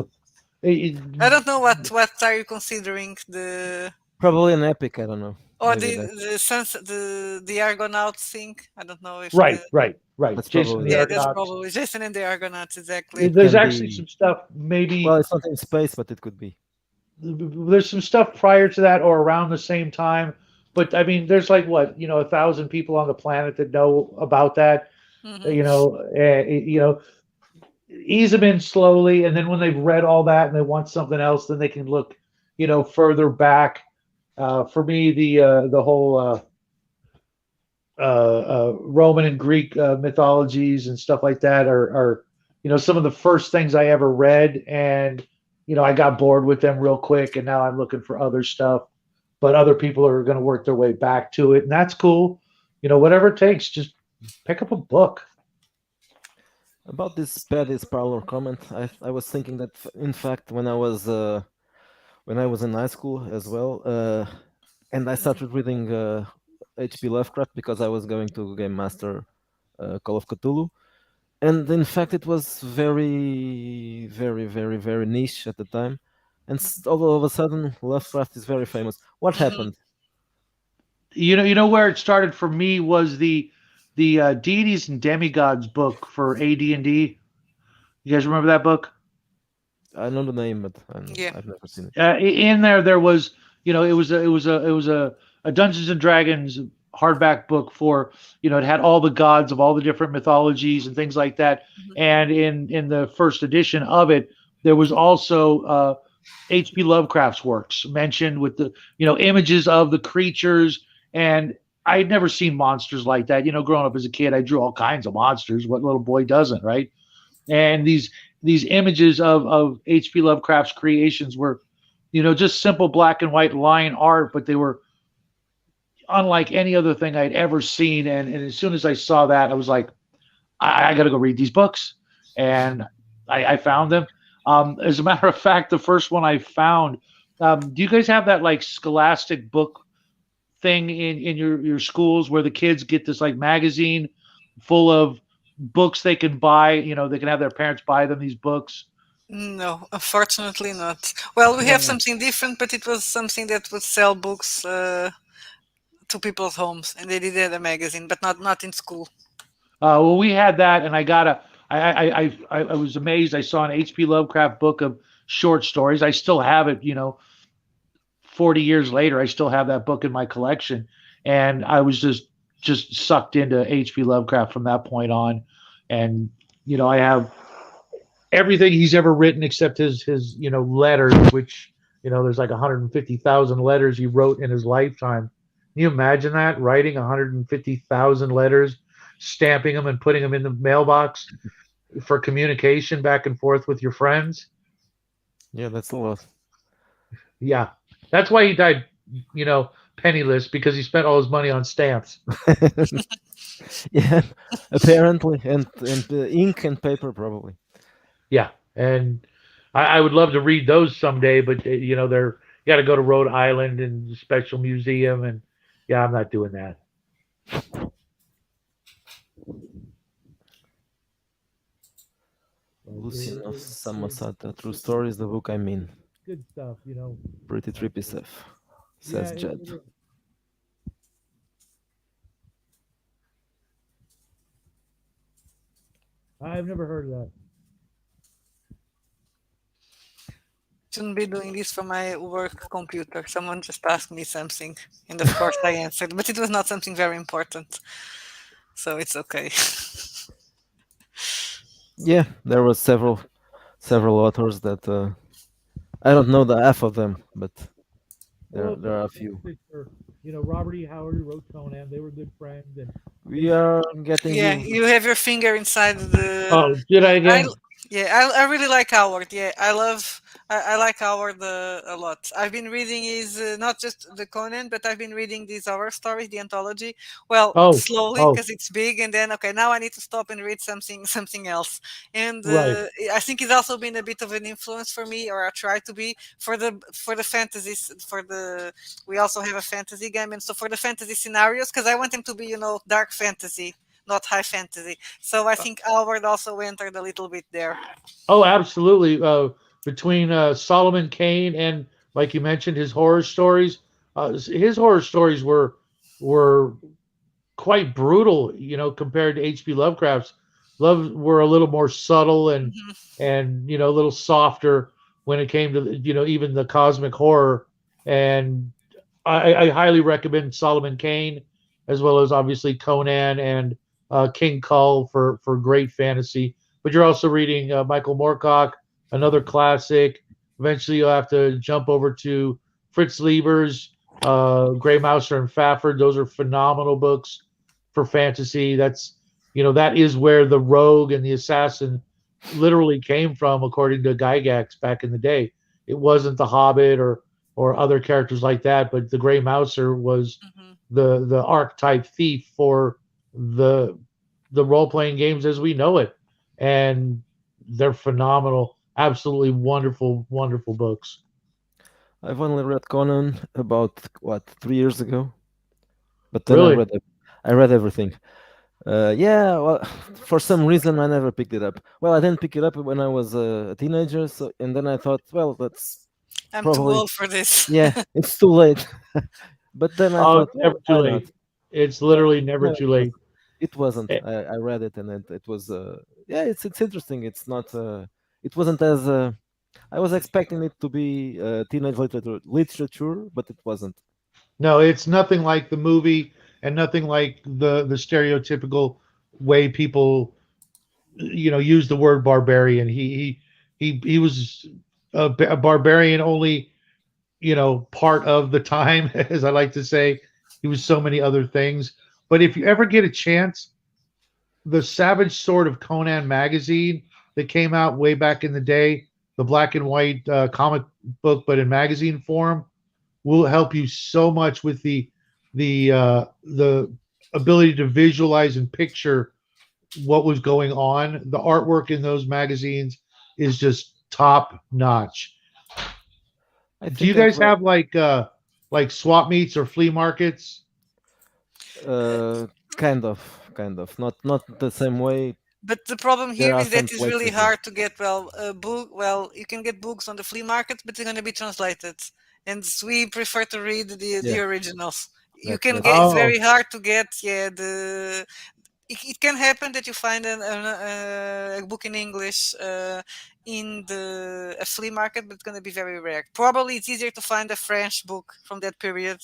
Speaker 4: It,
Speaker 2: I don't know what are you considering, the
Speaker 3: probably an epic. I don't know.
Speaker 2: or
Speaker 3: Maybe that.
Speaker 2: the Argonauts thing. I don't know if
Speaker 4: right,
Speaker 2: the
Speaker 4: right, right.
Speaker 3: That's
Speaker 4: Jason and
Speaker 3: probably
Speaker 4: the
Speaker 3: it.
Speaker 2: yeah, that's
Speaker 4: Argonauts.
Speaker 2: probably Jason and the Argonauts, exactly.
Speaker 3: It
Speaker 4: There's
Speaker 3: can
Speaker 4: actually
Speaker 3: be.
Speaker 4: some stuff.
Speaker 3: Well,
Speaker 4: Maybe
Speaker 3: it's not in space, but it could be.
Speaker 4: there's some stuff prior to that or around the same time. But I mean, there's like what 1,000 people on the planet that know about that.
Speaker 2: Hmm.
Speaker 4: Ease them in slowly, and then when they've read all that and they want something else, then they can look, further back. For me, the whole Roman and Greek mythologies and stuff like that are some of the first things I ever read, and I got bored with them real quick, and now I'm looking for other stuff. But other people are going to work their way back to it, and that's cool. Whatever it takes, just pick up a book.
Speaker 3: About this Paddy's parlor comment, I was thinking that in fact when I was in high school as well, and I started reading H.P. Lovecraft because I was going to Game Master Call of Cthulhu, and in fact it was very, very, very, very niche at the time, and all of a sudden Lovecraft is very famous. What
Speaker 2: Hmm.
Speaker 3: happened?
Speaker 4: You know where it started for me was the deities and demigods book for AD&D. You guys remember that book?
Speaker 3: I know the name, but
Speaker 2: Yeah.
Speaker 3: I've never seen it.
Speaker 4: In there was it was a Dungeons and Dragons hardback book for, it had all the gods of all the different mythologies and things like that.
Speaker 2: Mhm.
Speaker 4: And in the first edition of it, there was also H.P. Lovecraft's works mentioned with the images of the creatures. And I had never seen monsters like that. Growing up as a kid, I drew all kinds of monsters. What little boy doesn't, right? And these images of H.P. Lovecraft's creations were, just simple black and white line art, but they were unlike any other thing I'd ever seen. And as soon as I saw that, I was like, I got to go read these books, and I found them. As a matter of fact, the first one I found. Do you guys have that like Scholastic book thing in your schools where the kids get this like magazine full of books they can buy? They can have their parents buy them these books.
Speaker 2: No, unfortunately not. Well, we have
Speaker 4: No.
Speaker 2: something different, but it was something that would sell books to people's homes, and they did have a magazine, but not in school.
Speaker 4: Well, we had that, and I got a. I was amazed. I saw an H.P. Lovecraft book of short stories. I still have it. 40 years later, I still have that book in my collection, and I was just sucked into H.P. Lovecraft from that point on. And I have everything he's ever written except his letters, which there's like 150,000 letters he wrote in his lifetime. Can you imagine that, writing 150,000 letters, stamping them and putting them in the mailbox for communication back and forth with your friends?
Speaker 3: Yeah, that's a lot.
Speaker 4: Yeah, that's why he died, penniless, because he spent all his money on stamps.
Speaker 3: Yeah, apparently, and ink and paper probably.
Speaker 4: Yeah, and I would love to read those someday, but they're you got to go to Rhode Island and special museum, and yeah, I'm not doing that.
Speaker 3: Lucian of Samosata, True Stories, the book I mean.
Speaker 4: Good stuff,
Speaker 3: Pretty trippy stuff, says Jed.
Speaker 4: I've never heard of that.
Speaker 2: Shouldn't be doing this from my work computer. Someone just asked me something, and of course I answered, but it was not something very important, so it's okay.
Speaker 3: Yeah, there was several authors that I don't know the half of them, but there are a few.
Speaker 4: Robert E. Howard who wrote Conan. They were good friends. And
Speaker 3: We are getting
Speaker 2: Yeah,
Speaker 3: you.
Speaker 2: you have your finger inside the.
Speaker 4: oh, did I
Speaker 2: I
Speaker 4: again?
Speaker 2: I really like Howard. Yeah, I like Howard a lot. I've been reading his not just the Conan, but I've been reading these horror stories, the anthology. Well,
Speaker 4: Oh,
Speaker 2: slowly
Speaker 4: oh,
Speaker 2: because it's big, and then okay, now I need to stop and read something else. And
Speaker 4: right.
Speaker 2: I think it's also been a bit of an influence for me, or I try to be for the fantasies. We also have a fantasy game, and so for the fantasy scenarios, because I want them to be dark fantasy, not high fantasy. So I think Howard also entered a little bit there.
Speaker 4: Oh, absolutely. Between Solomon Kane and, like you mentioned, his horror stories were quite brutal. Compared to H.P. Lovecraft's. Love were a little more subtle
Speaker 2: Mhm.
Speaker 4: and a little softer when it came to even the cosmic horror. And I highly recommend Solomon Kane, as well as obviously Conan and King Kull for great fantasy. But you're also reading Michael Moorcock, another classic. Eventually, you'll have to jump over to Fritz Lieber's Grey Mouser and Fafford. Those are phenomenal books for fantasy. That is where the rogue and the assassin literally came from, according to Gygax back in the day. It wasn't the Hobbit or other characters like that, but the Grey Mouser was
Speaker 2: Mhm.
Speaker 4: the archetype thief for the role playing games as we know it, and they're phenomenal, absolutely wonderful, wonderful books.
Speaker 3: I've only read Conan about what 3 years ago, but then
Speaker 4: Really?
Speaker 3: I read everything. Yeah, well, for some reason I never picked it up. Well, I didn't pick it up when I was a teenager, so and then I thought, well, that's
Speaker 2: I'm too
Speaker 3: probably
Speaker 2: old for this.
Speaker 3: yeah, it's too late. But then I
Speaker 4: Oh,
Speaker 3: thought,
Speaker 4: it's
Speaker 3: well,
Speaker 4: never too
Speaker 3: why not?
Speaker 4: late. It's
Speaker 3: No,
Speaker 4: literally never
Speaker 3: no, it
Speaker 4: too late.
Speaker 3: wasn't. It wasn't.
Speaker 4: Eh,
Speaker 3: I read it and it was yeah, it's interesting. It's not it wasn't as I was expecting it to be teenage literature, but it wasn't.
Speaker 4: No, it's nothing like the movie. and nothing like the stereotypical way people use the word barbarian. He was a barbarian only part of the time, as I like to say. He was so many other things. But if you ever get a chance, the Savage Sword of Conan magazine that came out way back in the day, the black and white comic book, but in magazine form, will help you so much with the ability to visualize and picture what was going on. The artwork in those magazines is just top notch.
Speaker 3: I
Speaker 4: Do you
Speaker 3: think I've
Speaker 4: guys
Speaker 3: read
Speaker 4: have like swap meets or flea markets?
Speaker 3: uh, kind of, not the same way.
Speaker 2: But the problem
Speaker 3: There
Speaker 2: here
Speaker 3: are
Speaker 2: is that
Speaker 3: some
Speaker 2: it's really
Speaker 3: places. Yeah,
Speaker 2: hard to get a book. Well, you can get books on the flea market, but they're going to be translated, and we prefer to read
Speaker 3: yeah,
Speaker 2: the originals. You can
Speaker 3: that's
Speaker 2: get. It's
Speaker 3: true.
Speaker 4: Oh,
Speaker 2: very hard to get. Yeah, it can happen that you find a book in English in a flea market, but it's going to be very rare. Probably it's easier to find a French book from that period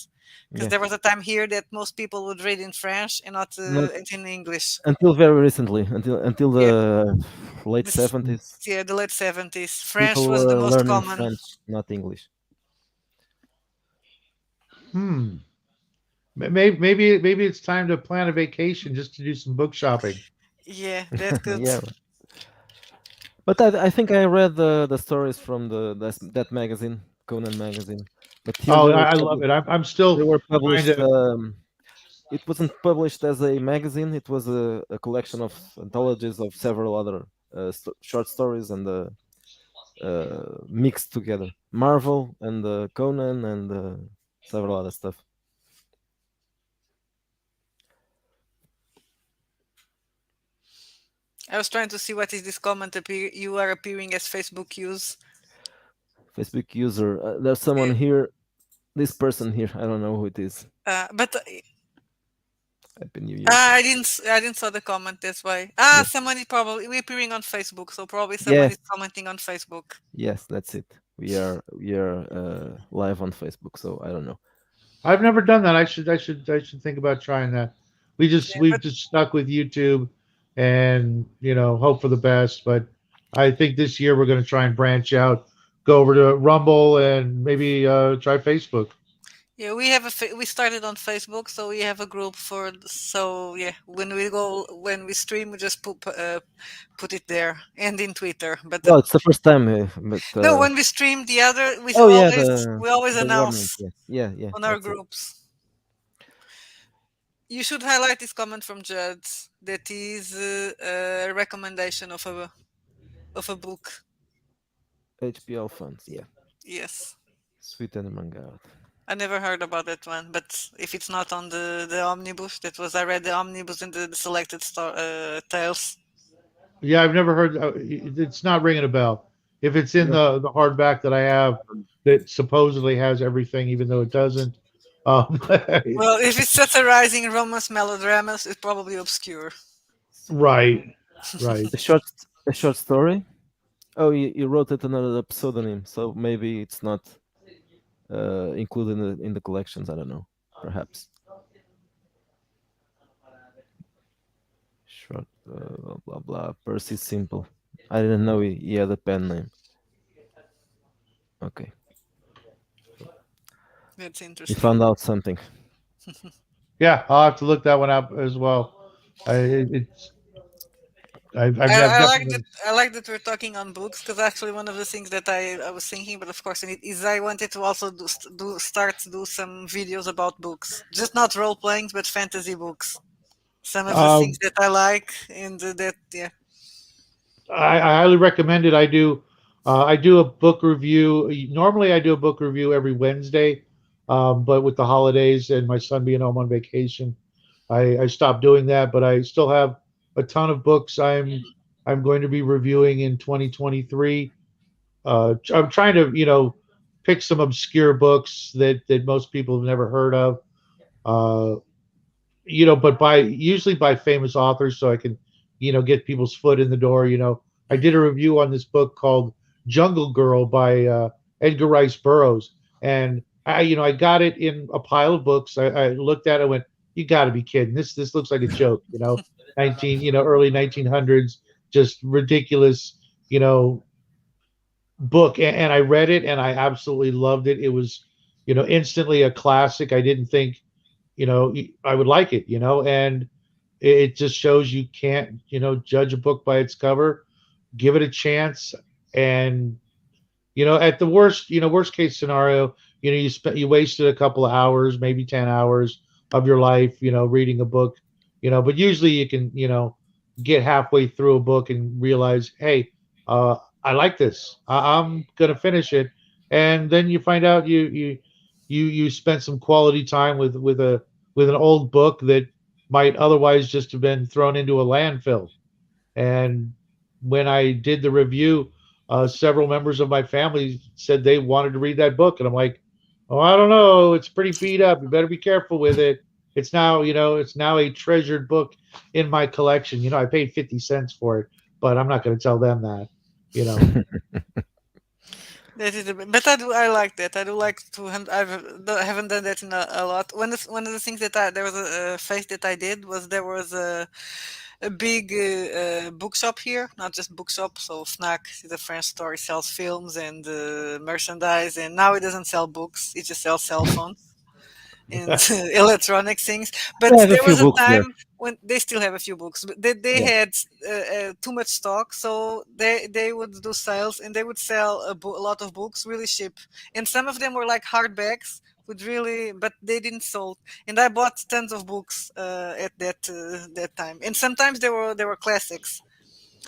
Speaker 2: because
Speaker 3: Yeah,
Speaker 2: there was a time here that most people would read in French and not
Speaker 3: not
Speaker 2: in English.
Speaker 3: until very recently, until
Speaker 2: Yeah,
Speaker 3: the late
Speaker 2: this,
Speaker 3: 70s,
Speaker 2: yeah, the late 70s. French
Speaker 3: people
Speaker 2: was the
Speaker 3: were
Speaker 2: most
Speaker 3: learning
Speaker 2: common.
Speaker 3: French, not English.
Speaker 4: hmm. Maybe it's time to plan a vacation just to do some book shopping.
Speaker 2: Yeah, that could.
Speaker 3: Yeah, but I think I read the stories from that magazine, Conan magazine. But here
Speaker 4: Oh, I love it. I'm
Speaker 3: they
Speaker 4: still
Speaker 3: were
Speaker 4: trying
Speaker 3: published.
Speaker 4: to.
Speaker 3: It wasn't published as a magazine. It was a collection of anthologies of several other short stories and mixed together. Marvel and Conan and several other stuff.
Speaker 2: I was trying to see what is this comment appear. You are appearing as Facebook use.
Speaker 3: Facebook user. There's someone here. This person here. I don't know who it is.
Speaker 2: But
Speaker 3: Happy New Year.
Speaker 2: I didn't saw the comment. That's why.
Speaker 3: Yeah.
Speaker 2: Someone is probably we're appearing on Facebook, so probably someone
Speaker 3: Yes,
Speaker 2: is commenting on Facebook.
Speaker 3: yes, that's it. We are live on Facebook, so I don't know.
Speaker 4: I've never done that. I should think about trying that.
Speaker 2: Yeah,
Speaker 4: We've
Speaker 2: but
Speaker 4: just stuck with YouTube, and hope for the best. But I think this year we're going to try and branch out, go over to Rumble, and maybe try Facebook.
Speaker 2: yeah, we have we started on Facebook, so we have a group for. So yeah, when we stream, we just put it there and in Twitter. But
Speaker 3: Well, it's the first time, but
Speaker 2: no, when we stream the other,
Speaker 3: oh yeah,
Speaker 2: we always
Speaker 3: the warning.
Speaker 2: announce
Speaker 3: Yes, yeah, yeah,
Speaker 2: on our
Speaker 3: that's it.
Speaker 2: groups. You should highlight this comment from Judd. That is a recommendation of a book.
Speaker 3: HPL funds, yeah,
Speaker 2: Yes.
Speaker 3: Sweet and Manga.
Speaker 2: I never heard about that one, but if it's not on the omnibus, I read the omnibus and the selected tales.
Speaker 4: Yeah, I've never heard. It's not ringing a bell. If it's in
Speaker 3: Yeah.
Speaker 4: the hardback that I have, that supposedly has everything, even though it doesn't.
Speaker 2: Well, if it's satirizing romance melodramas, it's probably obscure.
Speaker 4: right, right.
Speaker 3: A short, a short story. Oh, you wrote it under a pseudonym, so maybe it's not included in the collections. I don't know. Perhaps. Short, blah blah blah. Percy Simple. I didn't know he had a pen name. Okay,
Speaker 2: That's
Speaker 3: he
Speaker 2: interesting.
Speaker 3: found out something.
Speaker 4: Yeah, I'll have to look that one up as well. It's I've
Speaker 2: I like
Speaker 4: definitely.
Speaker 2: that. I like that we're talking on books because actually one of the things that I was thinking, but of course, is I wanted to also start to do some videos about books, just not role playing, but fantasy books. Some of the things
Speaker 4: Um,
Speaker 2: that I like and that yeah.
Speaker 4: I highly recommend it. I do a book review. Normally, I do a book review every Wednesday, but with the holidays and my son being home on vacation, I stopped doing that. But I still have a ton of books I'm going to be reviewing in 2023. I'm trying to pick some obscure books that most people have never heard of. Uh, but by usually by famous authors, so I can, get people's foot in the door. I did a review on this book called Jungle Girl by Edgar Rice Burroughs, and I got it in a pile of books. I looked at it, and went, You got to be kidding. This looks like a joke. early 1900s, just ridiculous. You know, book, and I read it and I absolutely loved it. It was, instantly a classic. I didn't think, I would like it. And it just shows you can't, judge a book by its cover. Give it a chance, and at the worst, worst case scenario, you wasted a couple of hours, maybe 10 hours of your life, reading a book, but usually you can, get halfway through a book and realize, hey, I like this. I'm gonna finish it, and then you find out you spent some quality time with an old book that might otherwise just have been thrown into a landfill. And when I did the review, several members of my family said they wanted to read that book, and I'm like, oh, I don't know, it's pretty beat up. You better be careful with it. It's now a treasured book in my collection. I paid 50 cents for it, but I'm not going to tell them that. You know,
Speaker 2: That is, but I like that. I do like to. I haven't done that in a lot. One of the things that there was a phase that I did was there was a big bookshop here, not just bookshop. So Fnac is a French store. It sells films and merchandise, and now it doesn't sell books. It just sells cell phones and electronic things.
Speaker 3: I
Speaker 2: But
Speaker 3: have a
Speaker 2: there
Speaker 3: few
Speaker 2: was a
Speaker 3: books there.
Speaker 2: time when they still have a few books, but they
Speaker 3: Yeah.
Speaker 2: had too much stock, so they would do sales and they would sell a lot of books really cheap. And some of them were like hardbacks, would really, but they didn't sold. And I bought tons of books at that time. And sometimes they were classics.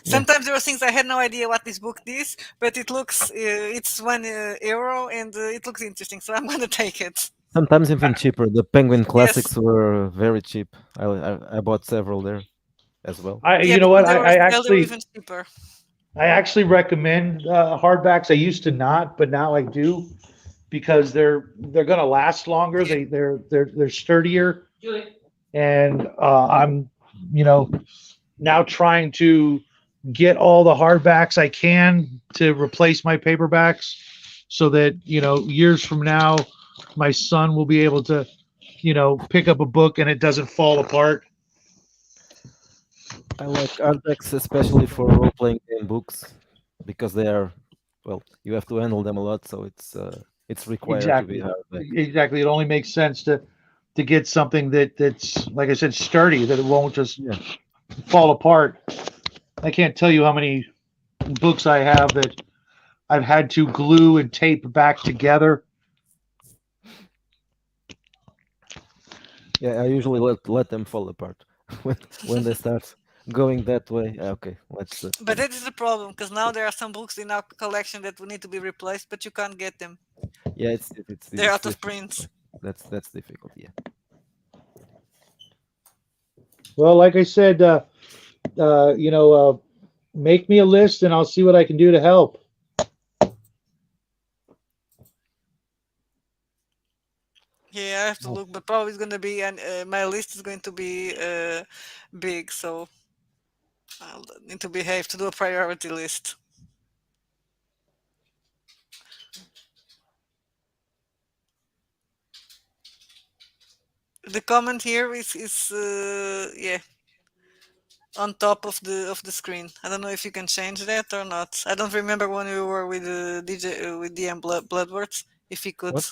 Speaker 3: Yeah.
Speaker 2: Sometimes there were things I had no idea what this book is, but it looks it's €1 and it looks interesting, so I'm gonna take it.
Speaker 3: Sometimes even cheaper. The Penguin
Speaker 2: Yes.
Speaker 3: classics were very cheap. I bought several there as well.
Speaker 4: I
Speaker 2: Yeah,
Speaker 4: you know
Speaker 2: but
Speaker 4: what
Speaker 2: when they were
Speaker 4: I
Speaker 2: even cheaper.
Speaker 4: actually recommend hardbacks. I used to not, but now I do because they're going to last longer. They're sturdier, and I'm you know now trying to get all the hardbacks I can to replace my paperbacks, so that years from now my son will be able to pick up a book and it doesn't fall apart.
Speaker 3: I like artbacks especially for role playing game books because they are, well, you have to handle them a lot, so it's required to be
Speaker 4: Exactly.
Speaker 3: hardback.
Speaker 4: Exactly. It only makes sense to get something that's, like I said, sturdy, that it won't just
Speaker 3: Yeah.
Speaker 4: fall apart. I can't tell you how many books I have that I've had to glue and tape back together.
Speaker 3: Yeah, I usually let them fall apart when they start going that way. Okay, let's
Speaker 2: But that is the problem because now there are some books in our collection that will need to be replaced, but you can't get them.
Speaker 3: yeah, it's
Speaker 2: They're
Speaker 3: it's
Speaker 2: out of
Speaker 3: difficult.
Speaker 2: print.
Speaker 3: That's difficult. Yeah.
Speaker 4: Well, like I said, make me a list and I'll see what I can do to help.
Speaker 2: Yeah, I have to look, but probably it's gonna be, and my list is going to be big, so I'll need to behave to do a priority list. The comment here is yeah, on top of the screen. I don't know if you can change that or not. I don't remember when we were with DJ with DM Bloodworth. If he could,
Speaker 3: What?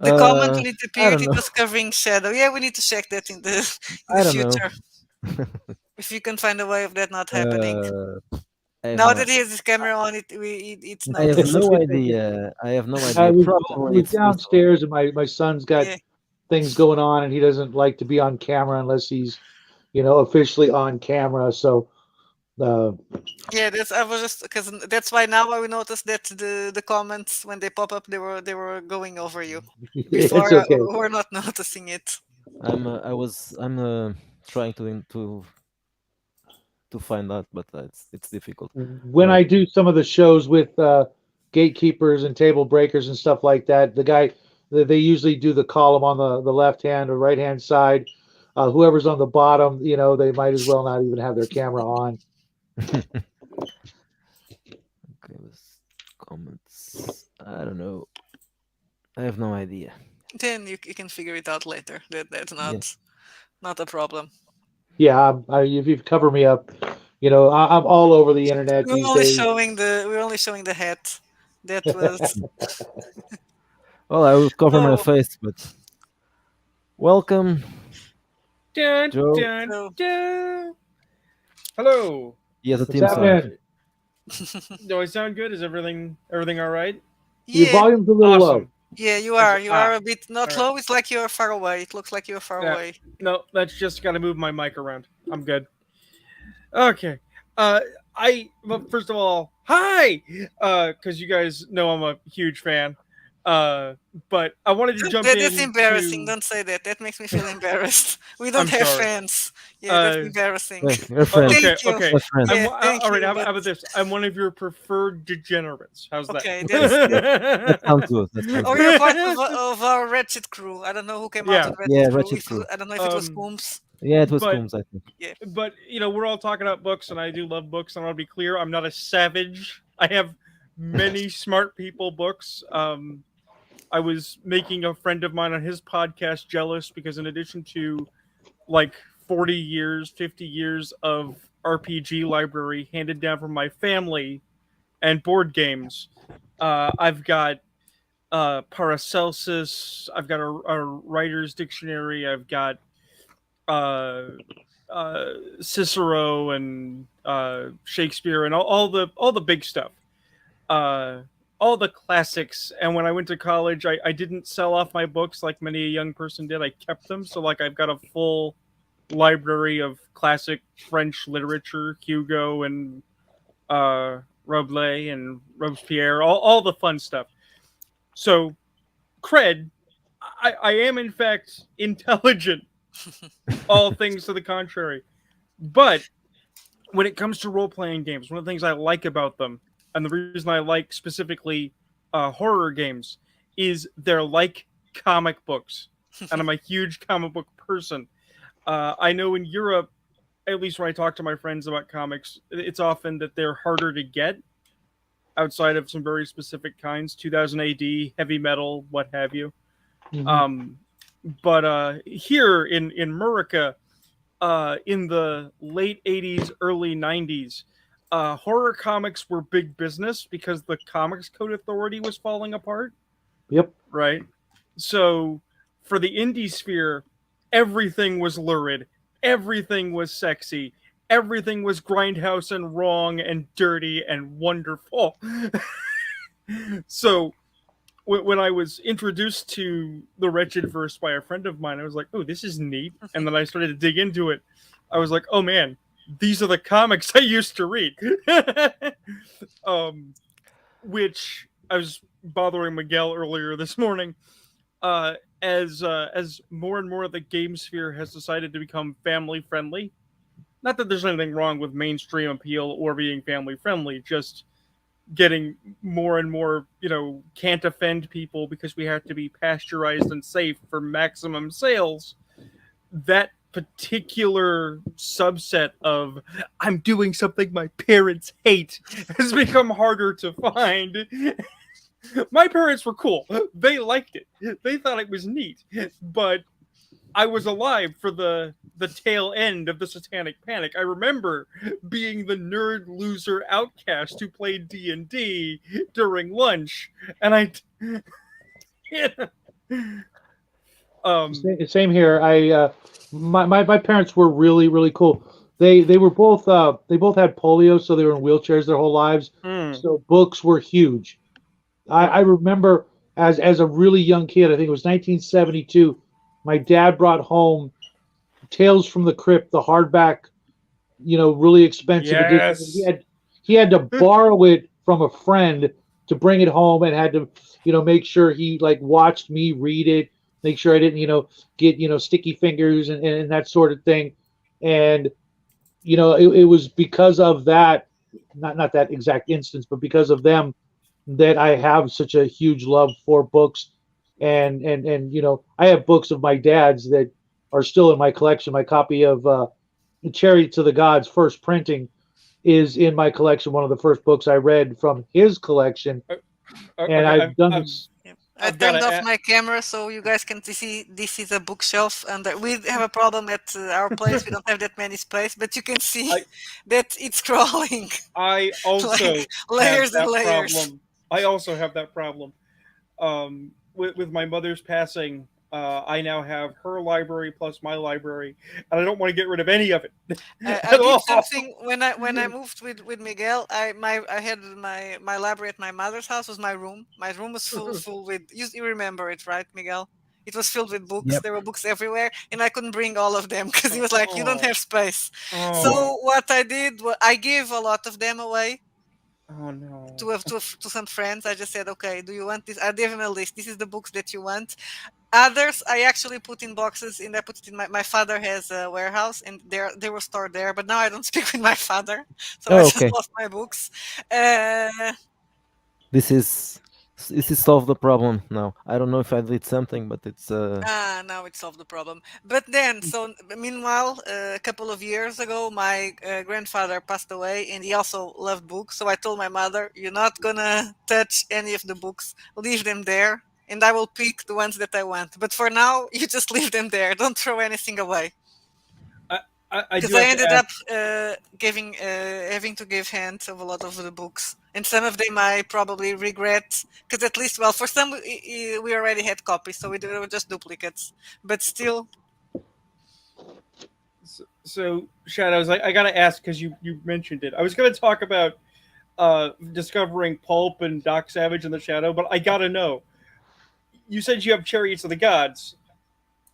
Speaker 2: the comment when it
Speaker 3: I
Speaker 2: appeared,
Speaker 3: don't
Speaker 2: it
Speaker 3: know.
Speaker 2: was covering shadow. Yeah, we need to check that in the in the
Speaker 3: I don't know.
Speaker 2: future. If you can find a way of that not happening.
Speaker 3: uh, I have
Speaker 2: Now
Speaker 3: no.
Speaker 2: that he has his camera on, it's
Speaker 3: I have
Speaker 2: noticed.
Speaker 3: no idea. I have no
Speaker 4: I
Speaker 3: idea.
Speaker 4: was I
Speaker 3: Probably
Speaker 4: was
Speaker 3: it's too slow.
Speaker 4: downstairs and my son's got
Speaker 2: Yeah,
Speaker 4: things going on and he doesn't like to be on camera unless he's officially on camera. So uh,
Speaker 2: yeah. That's I was just because that's why now I will notice that the comments when they pop up they were going over you.
Speaker 4: it's
Speaker 2: Before
Speaker 4: okay.
Speaker 2: we were not noticing it.
Speaker 3: I'm trying to find out, but it's difficult.
Speaker 4: When
Speaker 3: Like
Speaker 4: I do some of the shows with gatekeepers and table breakers and stuff like that, they usually do the column on the left hand or right hand side. Whoever's on the bottom, they might as well not even have their camera on.
Speaker 3: okay, let's comments. I don't know. I have no idea.
Speaker 2: Then you can figure it out later. That's
Speaker 3: Yeah.
Speaker 2: not Not a problem.
Speaker 4: Yeah, if you cover me up, I'm all over the internet
Speaker 2: We're
Speaker 4: these
Speaker 2: only
Speaker 4: days.
Speaker 2: showing the hat. That was
Speaker 3: Well, I will cover my
Speaker 2: no.
Speaker 3: face, but welcome,
Speaker 5: Dun,
Speaker 3: Joe.
Speaker 5: dun,
Speaker 2: So
Speaker 5: dun. Hello.
Speaker 3: He has a
Speaker 4: What's
Speaker 3: theme song.
Speaker 4: happening?
Speaker 5: Do I sound good? Is everything all right?
Speaker 4: Your
Speaker 2: yeah,
Speaker 4: volume's a little low.
Speaker 5: Awesome.
Speaker 2: yeah, you
Speaker 5: That's
Speaker 2: are. You are a bit
Speaker 5: all
Speaker 2: not
Speaker 5: right.
Speaker 2: low. It's like you're far away. It looks like you're far
Speaker 5: Yeah.
Speaker 2: away.
Speaker 5: No, that's just got to move my mic around. I'm good. Okay. Uh, well, first of all, hi. Because you guys know I'm a huge fan. Uh, but I wanted to jump
Speaker 2: That's
Speaker 5: in
Speaker 2: embarrassing.
Speaker 5: to.
Speaker 2: Don't say that. That makes me feel embarrassed. We don't
Speaker 5: I'm
Speaker 2: have
Speaker 5: sorry.
Speaker 2: fans. Yeah, that's
Speaker 5: Uh,
Speaker 2: embarrassing.
Speaker 3: Hey, we're friends.
Speaker 5: Okay,
Speaker 2: Thank you.
Speaker 5: okay.
Speaker 3: We're friends.
Speaker 2: Yeah,
Speaker 5: All
Speaker 2: thank
Speaker 5: right.
Speaker 2: you.
Speaker 5: How
Speaker 2: But
Speaker 5: about this? I'm one of your preferred degenerates. How's
Speaker 2: okay,
Speaker 3: That
Speaker 5: that?
Speaker 3: sounds good. That sounds
Speaker 2: or
Speaker 3: good.
Speaker 2: you're part of our wretched crew. I don't know who came out
Speaker 5: Yeah.
Speaker 2: with
Speaker 3: Yeah,
Speaker 2: wretched crew.
Speaker 3: Wretched Crew.
Speaker 2: I don't know if it was
Speaker 5: Um,
Speaker 2: Coombs.
Speaker 3: Yeah, it was
Speaker 5: but
Speaker 3: Coombs, I think.
Speaker 2: Yeah.
Speaker 5: but we're all talking about books, and I do love books. And I want to be clear, I'm not a savage. I have many smart people books. I was making a friend of mine on his podcast jealous because in addition to like 40 years, 50 years of RPG library handed down from my family and board games, I've got Paracelsus. I've got a writer's dictionary. I've got uh, Cicero and Shakespeare and all the big stuff, uh, all the classics. And when I went to college, I didn't sell off my books like many a young person did. I kept them, so like I've got a full library of classic French literature, Hugo and Rabelais and Robespierre, all the fun stuff. So, cred, I am in fact intelligent, all things to the contrary. But when it comes to role playing games, one of the things I like about them, and the reason I like specifically horror games, is they're like comic books. And I'm a huge comic book person. I know in Europe, at least when I talk to my friends about comics, it's often that they're harder to get outside of some very specific kinds, 2000 AD, heavy metal, what have you.
Speaker 4: Mhm.
Speaker 5: But here in Murica, in the late 80s, early 90s, horror comics were big business because the Comics Code Authority was falling apart,
Speaker 4: Yep.
Speaker 5: right? So for the indie sphere, everything was lurid, everything was sexy, everything was grindhouse and wrong and dirty and wonderful. So when I was introduced to the Wretched verse by a friend of mine, I was like, "Oh, this is neat." And then I started to dig into it. I was like, "Oh man, these are the comics I used to read." Which I was bothering Miguel earlier this morning. As more and more of the game sphere has decided to become family friendly. Not that there's anything wrong with mainstream appeal or being family friendly, just getting more and more, can't offend people because we have to be pasteurized and safe for maximum sales. That particular subset of I'm doing something my parents hate has become harder to find. My parents were cool. They liked it. They thought it was neat. But I was alive for the tail end of the Satanic Panic. I remember being the nerd loser outcast who played D&D during lunch, and I.
Speaker 4: Same here. My parents were really cool. They were both they both had polio, so they were in wheelchairs their whole lives. So books were huge. I remember as a really young kid, I think it was 1972, my dad brought home Tales from the Crypt, the hardback, really expensive edition.
Speaker 5: Yes.
Speaker 4: He had to borrow it from a friend to bring it home, and had to, make sure he like watched me read it, make sure I didn't, get sticky fingers and that sort of thing. And it was because of that, not that exact instance, but because of them, that I have such a huge love for books. And I have books of my dad's that are still in my collection. My copy of Chariots to the Gods first printing is in my collection, one of the first books I read from his collection. And
Speaker 5: Okay,
Speaker 4: I've done this.
Speaker 2: I
Speaker 5: I've got
Speaker 2: turned off
Speaker 5: to.
Speaker 2: my camera so you guys can see this is a bookshelf, and we have a problem at our place. We don't have that many space, but you can see
Speaker 5: I
Speaker 2: that it's crawling
Speaker 5: I also
Speaker 2: like
Speaker 5: have
Speaker 2: layers and
Speaker 5: that
Speaker 2: layers.
Speaker 5: problem. I also have that problem. With my mother's passing, I now have her library plus my library, and I don't want to get rid of any of it
Speaker 2: I
Speaker 5: at
Speaker 2: did
Speaker 5: all.
Speaker 2: something when I moved with Miguel. I had my library at my mother's house was my room. My room was full with you remember it, right, Miguel? It was filled with books.
Speaker 3: Yep.
Speaker 2: There were books everywhere, and I couldn't bring all of them because he was like, "You don't
Speaker 5: Oh,
Speaker 2: have space." So
Speaker 5: oh,
Speaker 2: what I did was I gave a lot of them away
Speaker 5: oh no.
Speaker 2: to some friends. I just said, "Okay, do you want this?" I gave him a list. This is the books that you want. Others I actually put in boxes and I put it in my father has a warehouse and they were stored there, but now I don't speak with my father, so I
Speaker 3: Oh,
Speaker 2: just
Speaker 3: okay.
Speaker 2: lost my books. Uh,
Speaker 3: This is solved the problem now. I don't know if I did something, but it's
Speaker 2: now it solved the problem. But then, so meanwhile, a couple of years ago, my grandfather passed away, and he also loved books. So I told my mother, "You're not gonna touch any of the books. Leave them there, and I will pick the ones that I want. But for now, you just leave them there. Don't throw anything away."
Speaker 5: I
Speaker 2: Because
Speaker 5: do
Speaker 2: I
Speaker 5: have to
Speaker 2: ended
Speaker 5: ask.
Speaker 2: up having to give hands of a lot of the books, and some of them I probably regret. Because at least, well, for some we already had copies, so they were just duplicates. But still,
Speaker 5: So Shadows, I gotta ask because you mentioned it. I was gonna talk about discovering Pulp and Doc Savage in the Shadow, but I gotta know. You said you have Chariots of the Gods.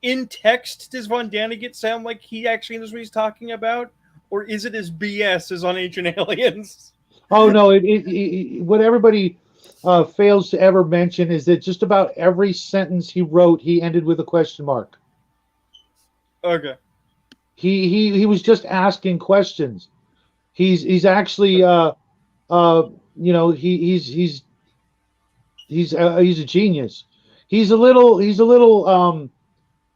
Speaker 5: In text, does Von Daniget sound like he actually knows what he's talking about, or is it as BS as on Ancient Aliens?
Speaker 4: Oh no! What everybody fails to ever mention is that just about every sentence he wrote, he ended with a question mark.
Speaker 5: Okay.
Speaker 4: He was just asking questions. He's actually he's a genius. He's a little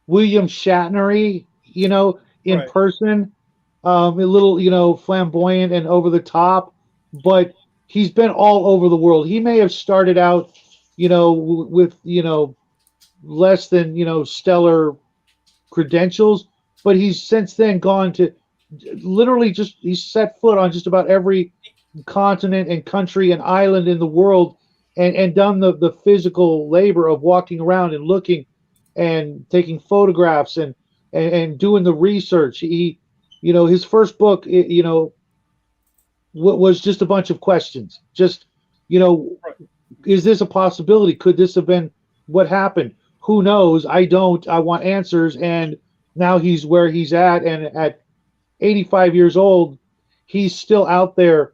Speaker 4: William Shatnery, in
Speaker 5: Right.
Speaker 4: person, a little flamboyant and over the top, but he's been all over the world. He may have started out, with less than stellar credentials, but he's since then gone to literally just he's set foot on just about every continent and country and island in the world and done the physical labor of walking around and looking and taking photographs and doing the research. His first book, was just a bunch of questions. Just, you know,
Speaker 5: Right.
Speaker 4: is this a possibility? Could this have been what happened? Who knows? I don't. I want answers. And now he's where he's at. And at 85 years old, he's still out there,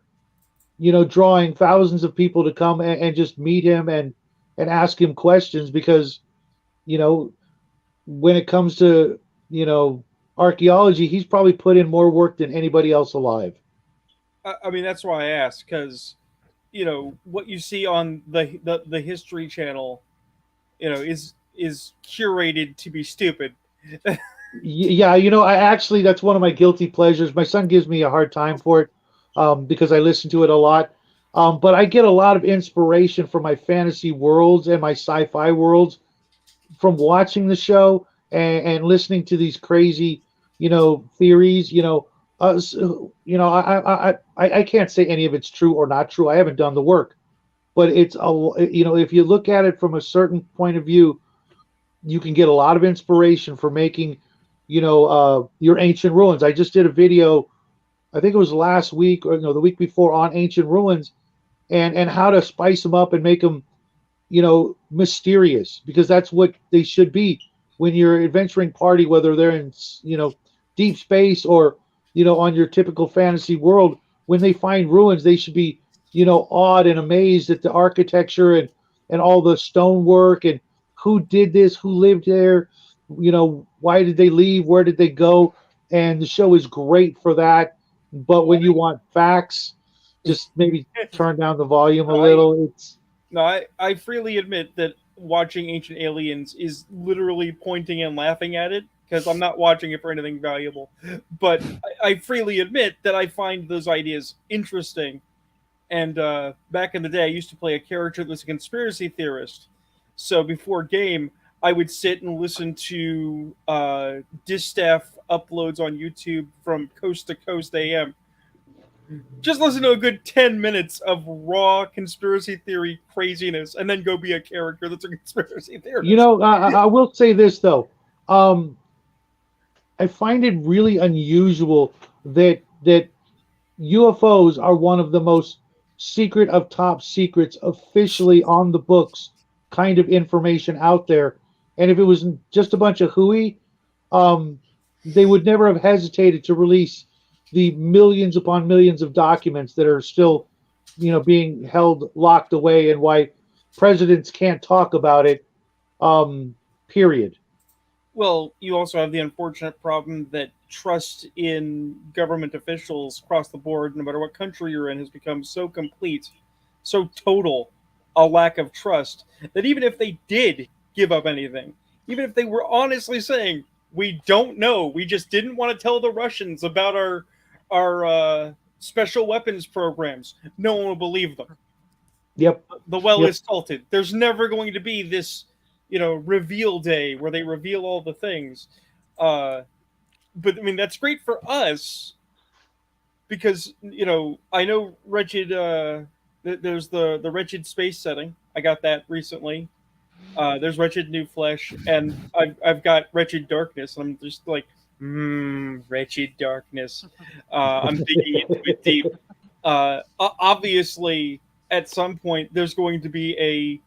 Speaker 4: drawing thousands of people to come and just meet him and ask him questions because, you know, when it comes to, archaeology, he's probably put in more work than anybody else alive.
Speaker 5: I mean, that's why I asked because what you see on the History Channel, is curated to be stupid.
Speaker 4: Yeah, I actually that's one of my guilty pleasures. My son gives me a hard time for it because I listen to it a lot. But I get a lot of inspiration from my fantasy worlds and my sci-fi worlds from watching the show and listening to these crazy, theories. I can't say any of it's true or not true. I haven't done the work, but if you look at it from a certain point of view, you can get a lot of inspiration for making, your ancient ruins. I just did a video, I think it was last week or no, the week before on ancient ruins and how to spice them up and make them, mysterious because that's what they should be when you're adventuring party, whether they're in, deep space or, on your typical fantasy world. When they find ruins, they should be, awed and amazed at the architecture and all the stonework and who did this, who lived there, why did they leave, where did they go, and the show is great for that. But when you want facts, just maybe turn down the volume a
Speaker 5: I
Speaker 4: little. It's
Speaker 5: no, I freely admit that watching Ancient Aliens is literally pointing and laughing at it because I'm not watching it for anything valuable. But I freely admit that I find those ideas interesting. And back in the day, I used to play a character that was a conspiracy theorist. So before game, I would sit and listen to distaff uploads on YouTube from Coast to Coast AM. Just listen to a good 10 minutes of raw conspiracy theory craziness and then go be a character that's a conspiracy theorist.
Speaker 4: You know, I will say this though. Um, I find it really unusual that UFOs are one of the most secret of top secrets, officially on the books kind of information out there. And if it was just a bunch of hooey, um, they would never have hesitated to release the millions upon millions of documents that are still, being held locked away, and why presidents can't talk about it. Period.
Speaker 5: Well, you also have the unfortunate problem that trust in government officials across the board, no matter what country you're in, has become so complete, so total, a lack of trust, that even if they did give up anything, even if they were honestly saying, we don't know, we just didn't want to tell the Russians about our special weapons programs, no one will believe them.
Speaker 4: Yep.
Speaker 5: The well
Speaker 4: Yep.
Speaker 5: is salted. There's never going to be this, reveal day where they reveal all the things. But I mean, that's great for us because I know Wretched. There's the Wretched space setting. I got that recently. There's Wretched New Flesh, and I've got Wretched Darkness. I'm just like, Wretched Darkness. I'm digging into it deep. Obviously, at some point, there's going to be a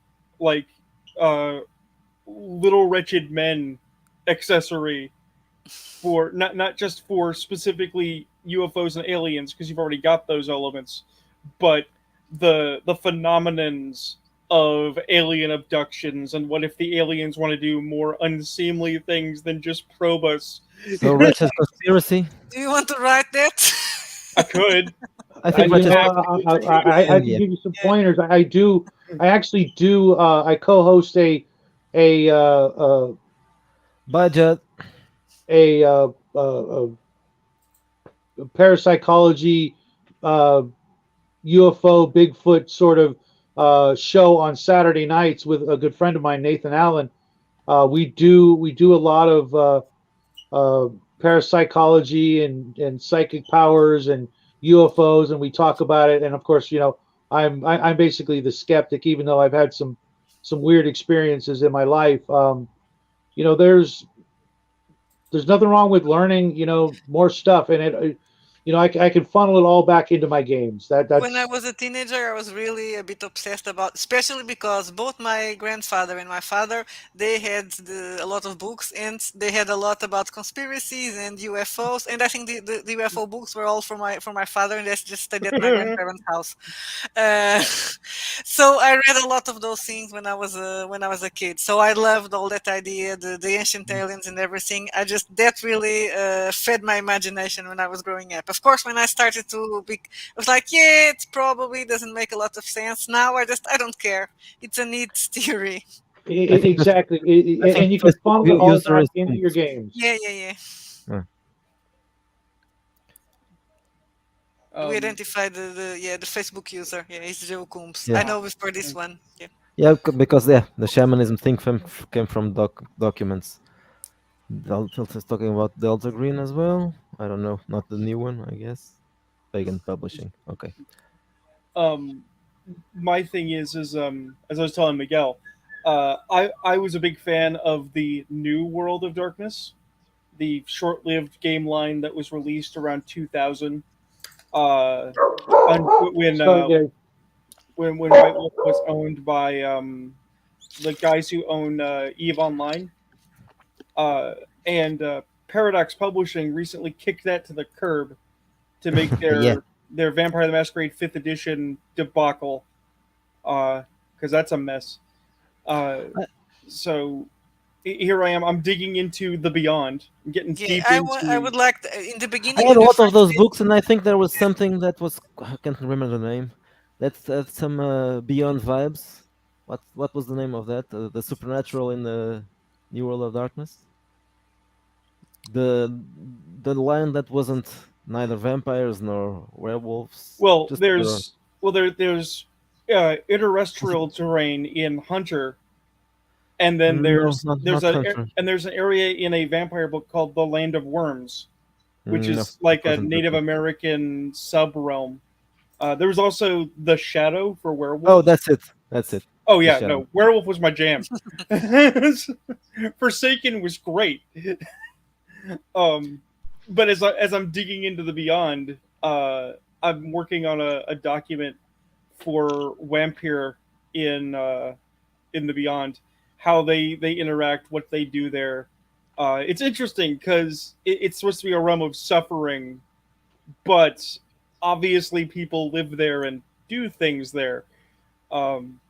Speaker 5: Little Wretched Men accessory for not just for specifically UFOs and aliens, because you've already got those elements, but the phenomenons of alien abductions, and what if the aliens want to do more unseemly things than just probe us.
Speaker 3: So Wretched Conspiracy.
Speaker 2: Do you want to write that?
Speaker 5: I could.
Speaker 3: I think
Speaker 4: You
Speaker 3: Wretched
Speaker 4: know, I can give you some pointers. I do. I actually do. I co-host a
Speaker 3: budget.
Speaker 4: a parapsychology, UFO, Bigfoot sort of show on Saturday nights with a good friend of mine, Nathan Allen. We do a lot of parapsychology and psychic powers and UFOs, and we talk about it. And of course, I'm basically the skeptic, even though I've had some weird experiences in my life. There's nothing wrong with learning, more stuff, and I can funnel it all back into my games.
Speaker 2: When I
Speaker 4: That's
Speaker 2: was a teenager, I was really a bit obsessed about, especially because both my grandfather and my father, they had a lot of books, and they had a lot about conspiracies and UFOs. And I think the UFO books were all from my father, and that's just stayed at my grandparents' house. Uh, so I read a lot of those things when I was a kid. So I loved all that idea, the ancient aliens and everything. That really fed my imagination when I was growing up. Of course, when I started to be, I was like, yeah, it probably doesn't make a lot of sense. Now I don't care. It's a neat theory.
Speaker 3: I think the
Speaker 4: exactly,
Speaker 3: I think
Speaker 4: and you can
Speaker 3: Facebook
Speaker 4: funnel it all
Speaker 3: user
Speaker 4: back
Speaker 3: is
Speaker 4: into your games.
Speaker 2: Yeah, yeah, yeah. We
Speaker 5: Um,
Speaker 2: identified the Facebook user. Yeah, it's Joe Coombs.
Speaker 3: Yeah.
Speaker 2: I know before this one. Yeah.
Speaker 3: Yeah, because the shamanism thing came from documents. Delta's talking about Delta Green as well. I don't know, not the new one, I guess. Pagan Publishing. Okay.
Speaker 5: my thing is as I was telling Miguel, I was a big fan of the New World of Darkness, the short-lived game line that was released around 2000. When
Speaker 4: So yeah,
Speaker 5: when White Wolf was owned by the guys who own Eve Online, and Paradox Publishing recently kicked that to the curb to make
Speaker 3: Yeah.
Speaker 5: their Vampire the Masquerade 5th edition debacle, because that's a mess. So here I am. I'm digging into the Beyond. I'm getting
Speaker 2: Yeah,
Speaker 5: deep
Speaker 2: I
Speaker 5: into.
Speaker 2: would like in the
Speaker 3: I
Speaker 2: beginning.
Speaker 3: had a
Speaker 2: when you
Speaker 3: lot of
Speaker 2: first
Speaker 3: those
Speaker 2: did-
Speaker 3: books, and I think there was something that was, I can't remember the name. That's some Beyond vibes. What was the name of that? The supernatural in the New World of Darkness. The the line that wasn't neither vampires nor werewolves.
Speaker 5: Well,
Speaker 3: just
Speaker 5: there's interrestrial terrain in Hunter And then
Speaker 3: No,
Speaker 5: there's
Speaker 3: not Hunter.
Speaker 5: an area in a vampire book called The Land of Worms, which
Speaker 3: No,
Speaker 5: is like a
Speaker 3: wasn't that
Speaker 5: Native
Speaker 3: one.
Speaker 5: American sub realm. There was also The Shadow for werewolves.
Speaker 3: Oh, that's it. That's it.
Speaker 5: Oh
Speaker 3: The
Speaker 5: yeah,
Speaker 3: Shadow.
Speaker 5: no, werewolf was my jam. Forsaken was great. But as I'm digging into the beyond, I'm working on a document for Vampire in the beyond, how they interact, what they do there. It's interesting because it's supposed to be a realm of suffering, but obviously people live there and do things there. Um,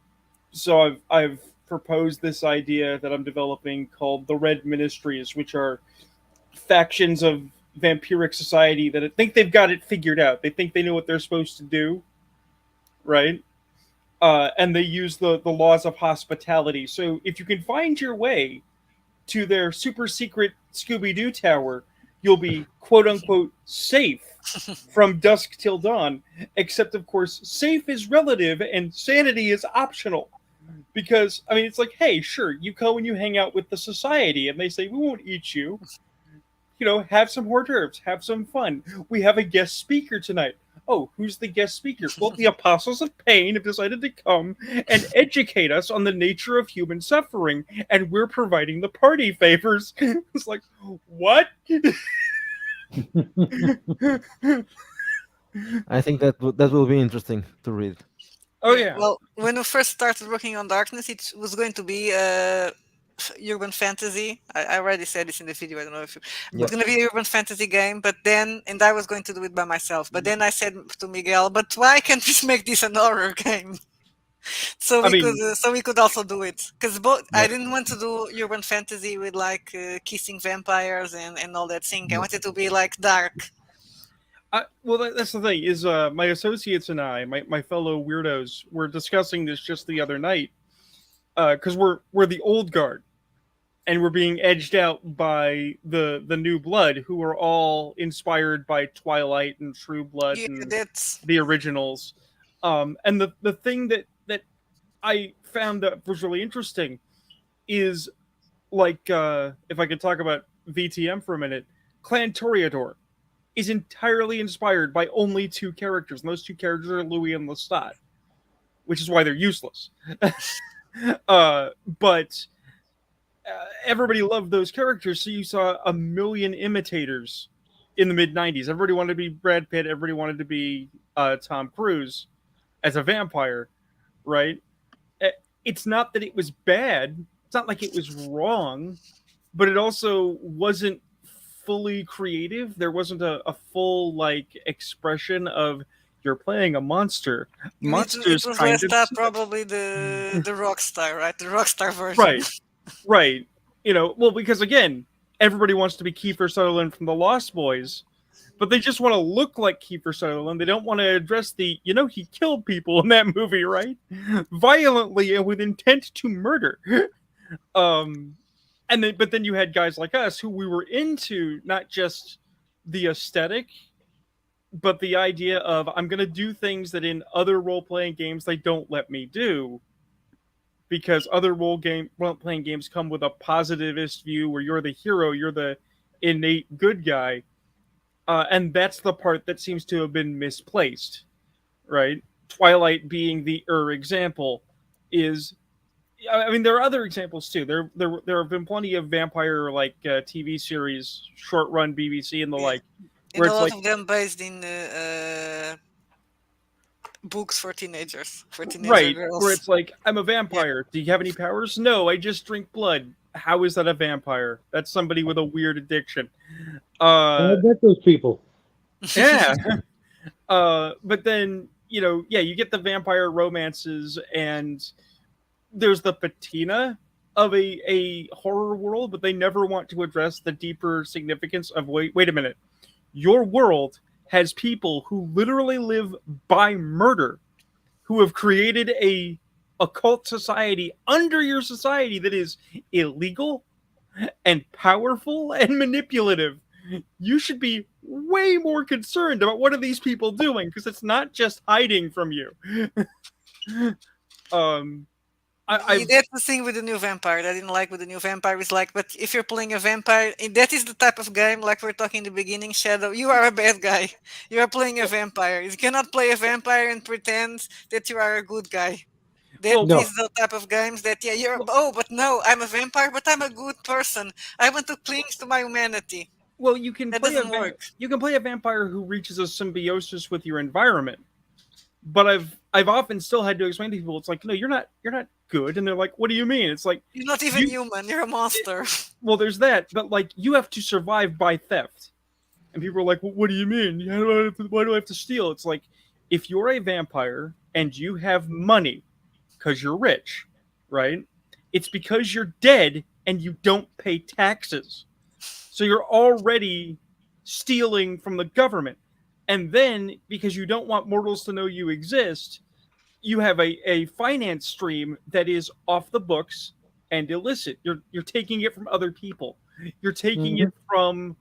Speaker 5: so I've proposed this idea that I'm developing called the Red Ministries, which are factions of vampiric society that think they've got it figured out. They think they know what they're supposed to do, right? And they use the laws of hospitality. So if you can find your way to their super secret Scooby Doo tower, you'll be quote unquote safe from dusk till dawn. Except, of course, safe is relative and sanity is optional. Because, I mean, it's like, hey, sure, you go and you hang out with the society, and they say, we won't eat you. You know, have some hors d'oeuvres, have some fun. We have a guest speaker tonight. Oh, who's the guest speaker? Well, the Apostles of Pain have decided to come and educate us on the nature of human suffering, and we're providing the party favors. It's like, what?
Speaker 3: I think that that will be interesting to read.
Speaker 5: Oh, yeah.
Speaker 2: Well, when we first started working on Darkness, it was going to be urban fantasy. I already said this in the video. I don't know if it was going to be an urban fantasy game, but then, and I was going to do it by myself. But then I said to Miguel, "But why can't we make this an horror game?" So we could also do it because I didn't want to do urban fantasy with like kissing vampires and all that thing. I wanted to be like dark.
Speaker 5: Well, that's the thing is my associates and I, my fellow weirdos, were discussing this just the other night because we're the old guard and we're being edged out by the new blood, who are all inspired by Twilight and True Blood and the originals. And the thing that I found that was really interesting is like if I could talk about VTM for a minute, Clan Toreador is entirely inspired by only two characters, and those two characters are Louis and Lestat, which is why they're useless. But everybody loved those characters, so you saw a million imitators in the mid-90s. Everybody wanted to be Brad Pitt, everybody wanted to be Tom Cruise as a vampire, right? It's not that it was bad, it's not like it was wrong, but it also wasn't fully creative. There wasn't a full like expression of you're playing a monster. Monsters
Speaker 2: it was
Speaker 5: kind of
Speaker 2: probably the Rockstar, right? The Rockstar version.
Speaker 5: Right. You know, well, because again, everybody wants to be Kiefer Sutherland from the Lost Boys, but they just want to look like Kiefer Sutherland. They don't want to address the, he killed people in that movie, right? Violently and with intent to murder. But then you had guys like us who we were into not just the aesthetic, but the idea of I'm going to do things that in other role-playing games they don't let me do, because other role-playing games come with a positivist view where you're the hero, you're the innate good guy, and that's the part that seems to have been misplaced, right? Twilight being the example is. I mean, there are other examples too. There have been plenty of vampire TV series, short run BBC and the like,
Speaker 2: where a lot of them based in books for teenagers, girls.
Speaker 5: Where it's like, I'm a vampire. Do you have any powers? No, I just drink blood. How is that a vampire? That's somebody with a weird addiction.
Speaker 4: I bet those people.
Speaker 5: Yeah. But then you get the vampire romances and. There's the patina of a horror world, but they never want to address the deeper significance of wait a minute. Your world has people who literally live by murder, who have created a occult society under your society that is illegal and powerful and manipulative. You should be way more concerned about what are these people doing, because it's not just hiding from you. I've
Speaker 2: That's the thing with the new vampire that I didn't like. With the new vampire is like, but if you're playing a vampire, that is the type of game like we're talking in the beginning. Shadow, you are a bad guy. You are playing a vampire. You cannot play a vampire and pretend that you are a good guy. That
Speaker 5: well,
Speaker 2: is
Speaker 4: No.
Speaker 2: the type of games that you're.
Speaker 5: well,
Speaker 2: Oh, but no, I'm a vampire, but I'm a good person. I want to cling to my humanity.
Speaker 5: well, you can
Speaker 2: That
Speaker 5: play
Speaker 2: doesn't work.
Speaker 5: you can play a vampire who reaches a symbiosis with your environment. But I've often still had to explain to people, it's like, no, you're not good, and they're like, what do you mean? It's like
Speaker 2: You're not even
Speaker 5: you
Speaker 2: human. You're a monster.
Speaker 5: well, there's that, but like you have to survive by theft. And people are like, well, what do you mean? Why do I have to steal? It's like, if you're a vampire and you have money because you're rich, right? It's because you're dead and you don't pay taxes. So you're already stealing from the government. And then, because you don't want mortals to know you exist, you have a finance stream that is off the books and illicit. You're taking it from other people. You're taking it from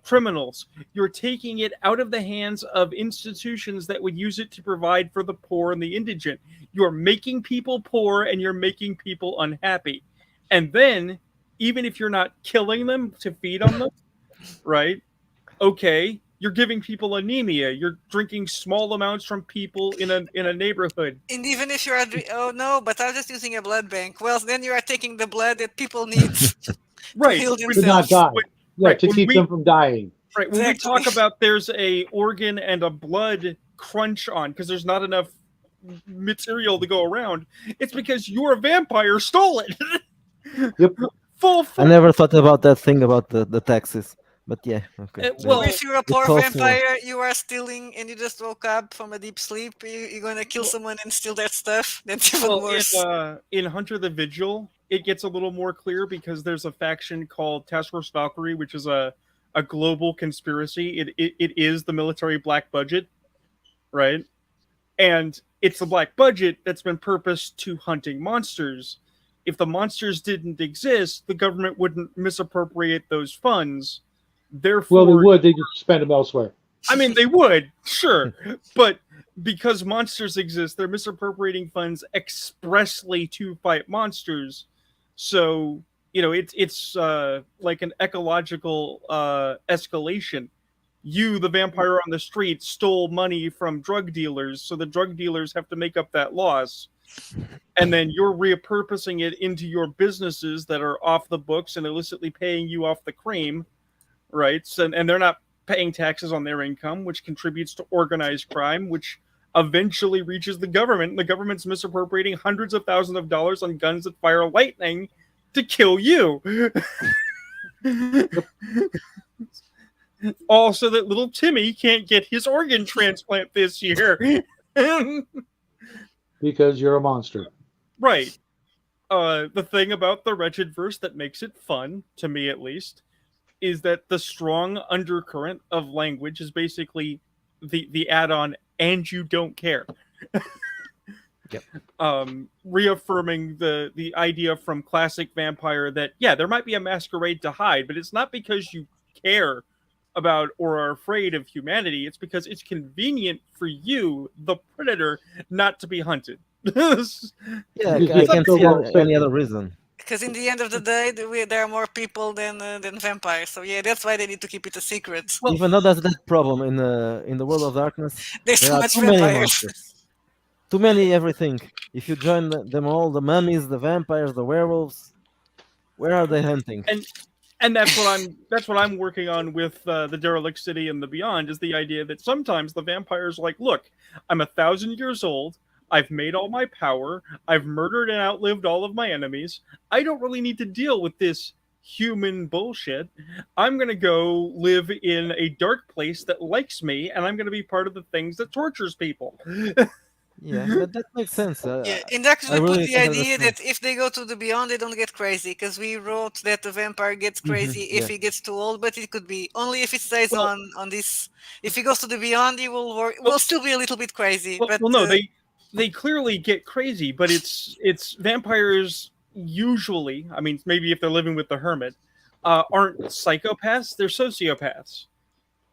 Speaker 5: criminals. You're taking it out of the hands of institutions that would use it to provide for the poor and the indigent. You're making people poor and you're making people unhappy. And then, even if you're not killing them to feed on them, right? Okay, you're giving people anemia. You're drinking small amounts from people in a neighborhood.
Speaker 2: And even if you're, oh no, but I'm just using a blood bank. Well, then you are taking the blood that people need to
Speaker 5: Right.
Speaker 2: heal
Speaker 4: To not
Speaker 2: themselves.
Speaker 4: die. Yeah,
Speaker 5: Right,
Speaker 4: to
Speaker 5: when
Speaker 4: keep
Speaker 5: we-
Speaker 4: them from dying.
Speaker 5: Right. When we
Speaker 2: Exactly.
Speaker 5: talk about there's a organ and a blood crunch on because there's not enough material to go around, it's because your vampire stole it.
Speaker 4: Yep.
Speaker 5: Full.
Speaker 3: I never thought about that thing about the taxes, but yeah, okay.
Speaker 5: Well,
Speaker 2: If you're a poor
Speaker 3: also-
Speaker 2: vampire, you are stealing and you just woke up from a deep sleep, you're gonna kill someone and steal their stuff. That's even
Speaker 5: Well,
Speaker 2: worse.
Speaker 5: in Hunter the Vigil, it gets a little more clear because there's a faction called Task Force Valkyrie, which is a global conspiracy. It is the military black budget, right? And it's the black budget that's been purposed to hunting monsters. If the monsters didn't exist, the government wouldn't misappropriate those funds. Therefore,
Speaker 4: Well, they would. They just spend them elsewhere.
Speaker 5: I mean, they would, sure, but because monsters exist, they're misappropriating funds expressly to fight monsters. So it's like an ecological escalation. You, the vampire on the street, stole money from drug dealers, so the drug dealers have to make up that loss. And then you're repurposing it into your businesses that are off the books and illicitly paying you off the cream, right? So, and they're not paying taxes on their income, which contributes to organized crime, which eventually reaches the government. The government's misappropriating hundreds of thousands of dollars on guns that fire lightning to kill you. All so that little Timmy can't get his organ transplant this year.
Speaker 4: Because you're a monster.
Speaker 5: Right. The thing about the Wretched verse that makes it fun, to me at least, is that the strong undercurrent of language is basically the add-on, and you don't care.
Speaker 3: Yep.
Speaker 5: Reaffirming the idea from classic vampire that, yeah, there might be a masquerade to hide, but it's not because you care about or are afraid of humanity. It's because it's convenient for you, the predator, not to be hunted.
Speaker 3: Yeah,
Speaker 4: You
Speaker 3: I
Speaker 4: get
Speaker 3: can't
Speaker 4: so
Speaker 3: see
Speaker 4: well
Speaker 3: any other reason.
Speaker 2: Because in the end of the day, there are more people than vampires. So yeah, that's why they need to keep it a secret.
Speaker 3: Even though there's that problem in the World of Darkness,
Speaker 2: There's
Speaker 3: there
Speaker 2: too
Speaker 3: are
Speaker 2: much
Speaker 3: too many
Speaker 2: vampires.
Speaker 3: monsters. Too many everything. If you join them all, the mummies, the vampires, the werewolves, where are they hunting?
Speaker 5: And that's what I'm working on with the Derelict City and the Beyond, is the idea that sometimes the vampires are like, look, I'm 1,000 years old. I've made all my power. I've murdered and outlived all of my enemies. I don't really need to deal with this human bullshit. I'm going to go live in a dark place that likes me, and I'm going to be part of the things that tortures people.
Speaker 3: Yeah, that makes sense.
Speaker 2: Yeah, and actually
Speaker 3: I
Speaker 2: put
Speaker 3: really
Speaker 2: the
Speaker 3: can
Speaker 2: idea
Speaker 3: understand.
Speaker 2: that if they go to the beyond, they don't get crazy. Because we wrote that the vampire gets crazy if
Speaker 3: yeah.
Speaker 2: he gets too old, but it could be only if it stays
Speaker 5: Well-
Speaker 2: on this. If he goes to the beyond, he will still be a little bit crazy.
Speaker 5: Well,
Speaker 2: but
Speaker 5: no, they clearly get crazy, but it's vampires usually. I mean, maybe if they're living with the hermit, aren't psychopaths. They're sociopaths.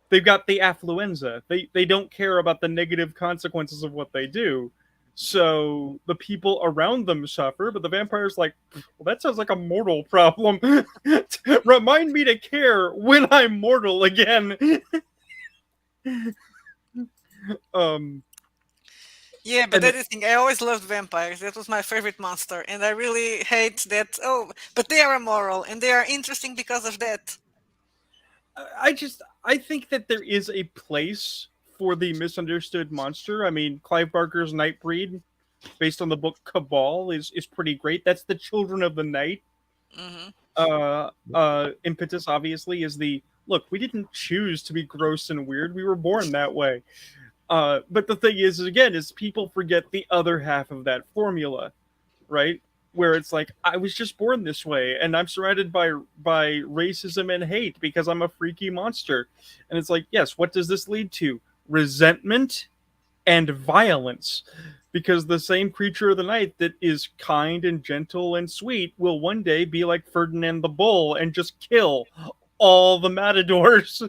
Speaker 5: They've got the affluenza. They don't care about the negative consequences of what they do. So the people around them suffer, but the vampire's like, well, that sounds like a mortal problem. Remind me to care when I'm mortal again. um,
Speaker 2: Yeah, but
Speaker 5: and
Speaker 2: that is the thing. I always loved vampires. That was my favorite monster, and I really hate that. Oh, but they are immoral, and they are interesting because of that.
Speaker 5: I think that there is a place for the misunderstood monster. I mean, Clive Barker's Nightbreed, based on the book Cabal, is pretty great. That's the Children of the Night.
Speaker 2: Hmm.
Speaker 5: Impetus obviously is the look. We didn't choose to be gross and weird. We were born that way. But the thing is again, is people forget the other half of that formula, right? Where it's like I was just born this way, and I'm surrounded by racism and hate because I'm a freaky monster. And it's like, yes, what does this lead to? Resentment and violence. Because the same creature of the night that is kind and gentle and sweet will one day be like Ferdinand the Bull and just kill all the matadors.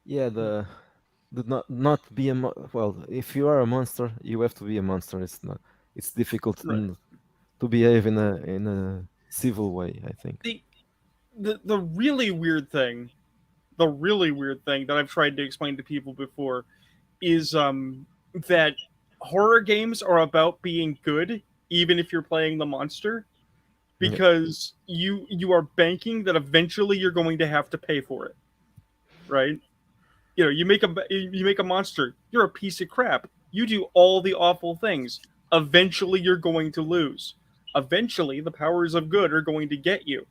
Speaker 3: Yeah, the not be a well. If you are a monster, you have to be a monster. It's not. It's difficult
Speaker 5: Right.
Speaker 3: to behave in a civil way, I think.
Speaker 5: the, the really weird thing that I've tried to explain to people before is that horror games are about being good even if you're playing the monster,
Speaker 3: Yeah.
Speaker 5: because you are banking that eventually you're going to have to pay for it, right? You know, you make a monster, you're a piece of crap, you do all the awful things, eventually you're going to lose, eventually the powers of good are going to get you,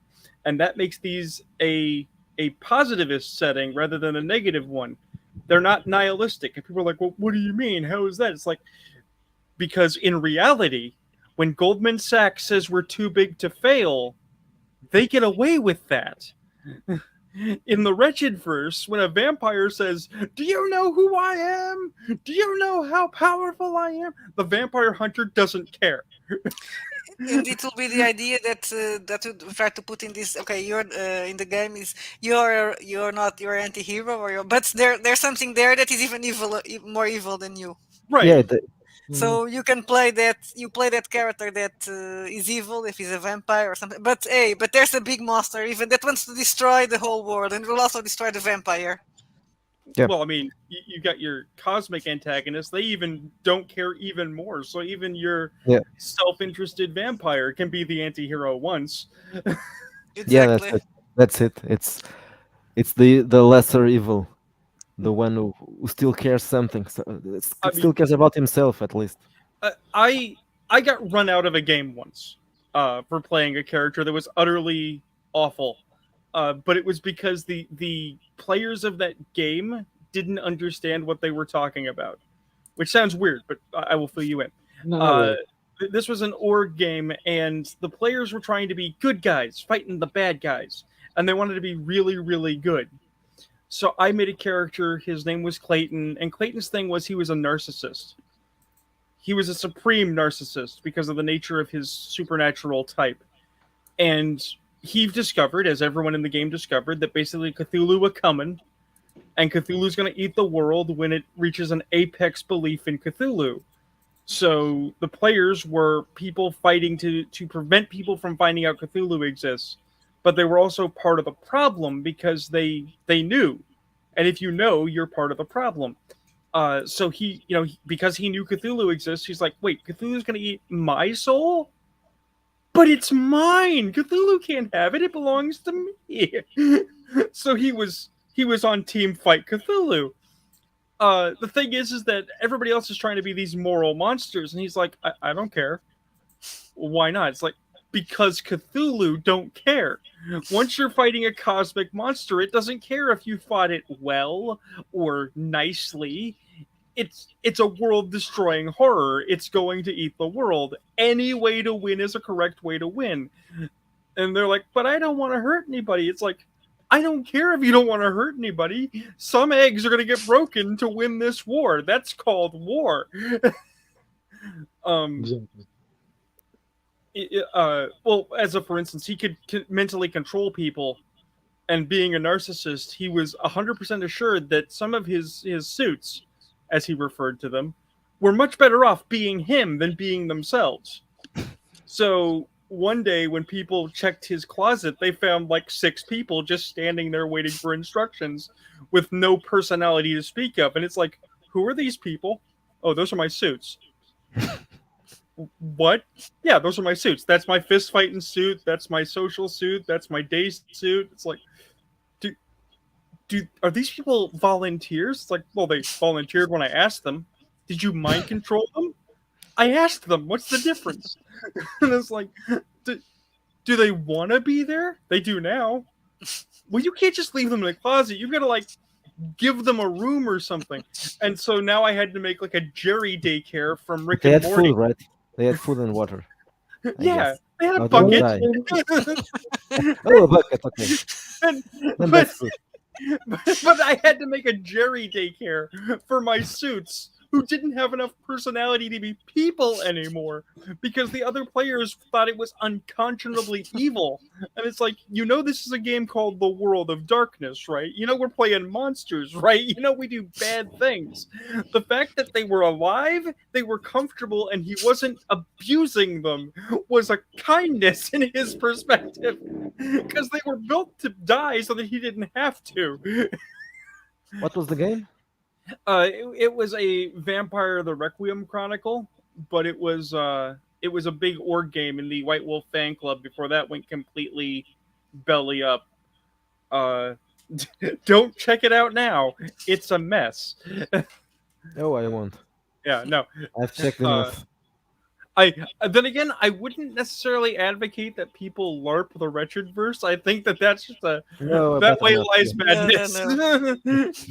Speaker 5: and that makes these a positivist setting rather than a negative one. They're not nihilistic, and people are like, well, what do you mean, how is that? It's like, because in reality, when Goldman Sachs says we're too big to fail, they get away with that. In the Wretched verse, when a vampire says, "Do you know who I am? Do you know how powerful I am?" the vampire hunter doesn't care.
Speaker 2: And it will be the idea that that you try to put in this. Okay, you're in the game is you're not your anti-hero, or but there's something there that is even evil, more evil than you.
Speaker 5: Right.
Speaker 3: Yeah,
Speaker 2: So you can play that. You play that character that is evil if he's a vampire or something. But hey, but there's a big monster even that wants to destroy the whole world and will also destroy the vampire.
Speaker 3: Yeah.
Speaker 5: Well, I mean, you got your cosmic antagonists. They even don't care even more. So even your
Speaker 3: Yeah.
Speaker 5: self-interested vampire can be the anti-hero once.
Speaker 3: Yeah,
Speaker 2: Exactly.
Speaker 3: that's it. It's the lesser evil, the one who still cares something. So
Speaker 5: I
Speaker 3: still
Speaker 5: mean,
Speaker 3: cares about himself at least.
Speaker 5: I got run out of a game once for playing a character that was utterly awful. But it was because the players of that game didn't understand what they were talking about, which sounds weird, but I will fill you in. Uh, this was an org game, and the players were trying to be good guys, fighting the bad guys, and they wanted to be really, really good. So I made a character. His name was Clayton, and Clayton's thing was he was a narcissist. He was a supreme narcissist because of the nature of his supernatural type. And he discovered, as everyone in the game discovered, that basically Cthulhu was coming, and Cthulhu's going to eat the world when it reaches an apex belief in Cthulhu. So the players were people fighting to prevent people from finding out Cthulhu exists, but they were also part of the problem because they knew, and if you know, you're part of the problem. So he, you know, because he knew Cthulhu exists, he's like, wait, Cthulhu's going to eat my soul? But it's mine. Cthulhu can't have it. It belongs to me. So he was on Team Fight Cthulhu. The thing is that everybody else is trying to be these moral monsters, and he's like, I don't care. Why not? It's like, because Cthulhu don't care. Once you're fighting a cosmic monster, it doesn't care if you fought it well or nicely. It's a world destroying horror. It's going to eat the world. Any way to win is a correct way to win. And they're like, but I don't want to hurt anybody. It's like, I don't care if you don't want to hurt anybody. Some eggs are going to get broken to win this war. That's called war. Well, as a for instance, he could mentally control people, and being a narcissist, he was 100% assured that some of his suits, as he referred to them, were much better off being him than being themselves. So one day when people checked his closet, they found like 6 people just standing there waiting for instructions with no personality to speak of. And it's like, who are these people? Oh, those are my suits. What? Yeah, those are my suits. That's my fist fighting suit. That's my social suit. That's my day suit. It's like, are these people volunteers? It's like, well, they volunteered when I asked them. Did you mind control them? I asked them. What's the difference? And it's like, do they want to be there? They do now. Well, you can't just leave them in the closet. You've got to like give them a room or something. And so now I had to make like a Jerry daycare from Rick
Speaker 3: They
Speaker 5: and
Speaker 3: had
Speaker 5: Morty.
Speaker 3: food, right? They had food and water. I
Speaker 5: Yeah,
Speaker 3: guess.
Speaker 5: they had a
Speaker 3: Oh, they would
Speaker 5: bucket.
Speaker 3: Oh, a bucket. Okay.
Speaker 5: And-
Speaker 3: Then
Speaker 5: but,
Speaker 3: that's good.
Speaker 5: but I had to make a Jerry daycare for my suits who didn't have enough personality to be people anymore because the other players thought it was unconscionably evil. And it's like, this is a game called The World of Darkness, right? We're playing monsters, right? We do bad things. The fact that they were alive, they were comfortable, and he wasn't abusing them was a kindness in his perspective because they were built to die so that he didn't have to.
Speaker 3: What was the game?
Speaker 5: It was a Vampire the Requiem Chronicle, but it was a big org game in the White Wolf fan club before that went completely belly up. Don't check it out now. It's a mess.
Speaker 3: Oh, I won't.
Speaker 5: Yeah, no.
Speaker 3: I've checked enough.
Speaker 5: Then again, I wouldn't necessarily advocate that people LARP the Wretched verse. I think that's just
Speaker 3: No,
Speaker 5: that
Speaker 3: better
Speaker 5: way
Speaker 3: not.
Speaker 5: lies
Speaker 3: Yeah.
Speaker 5: madness.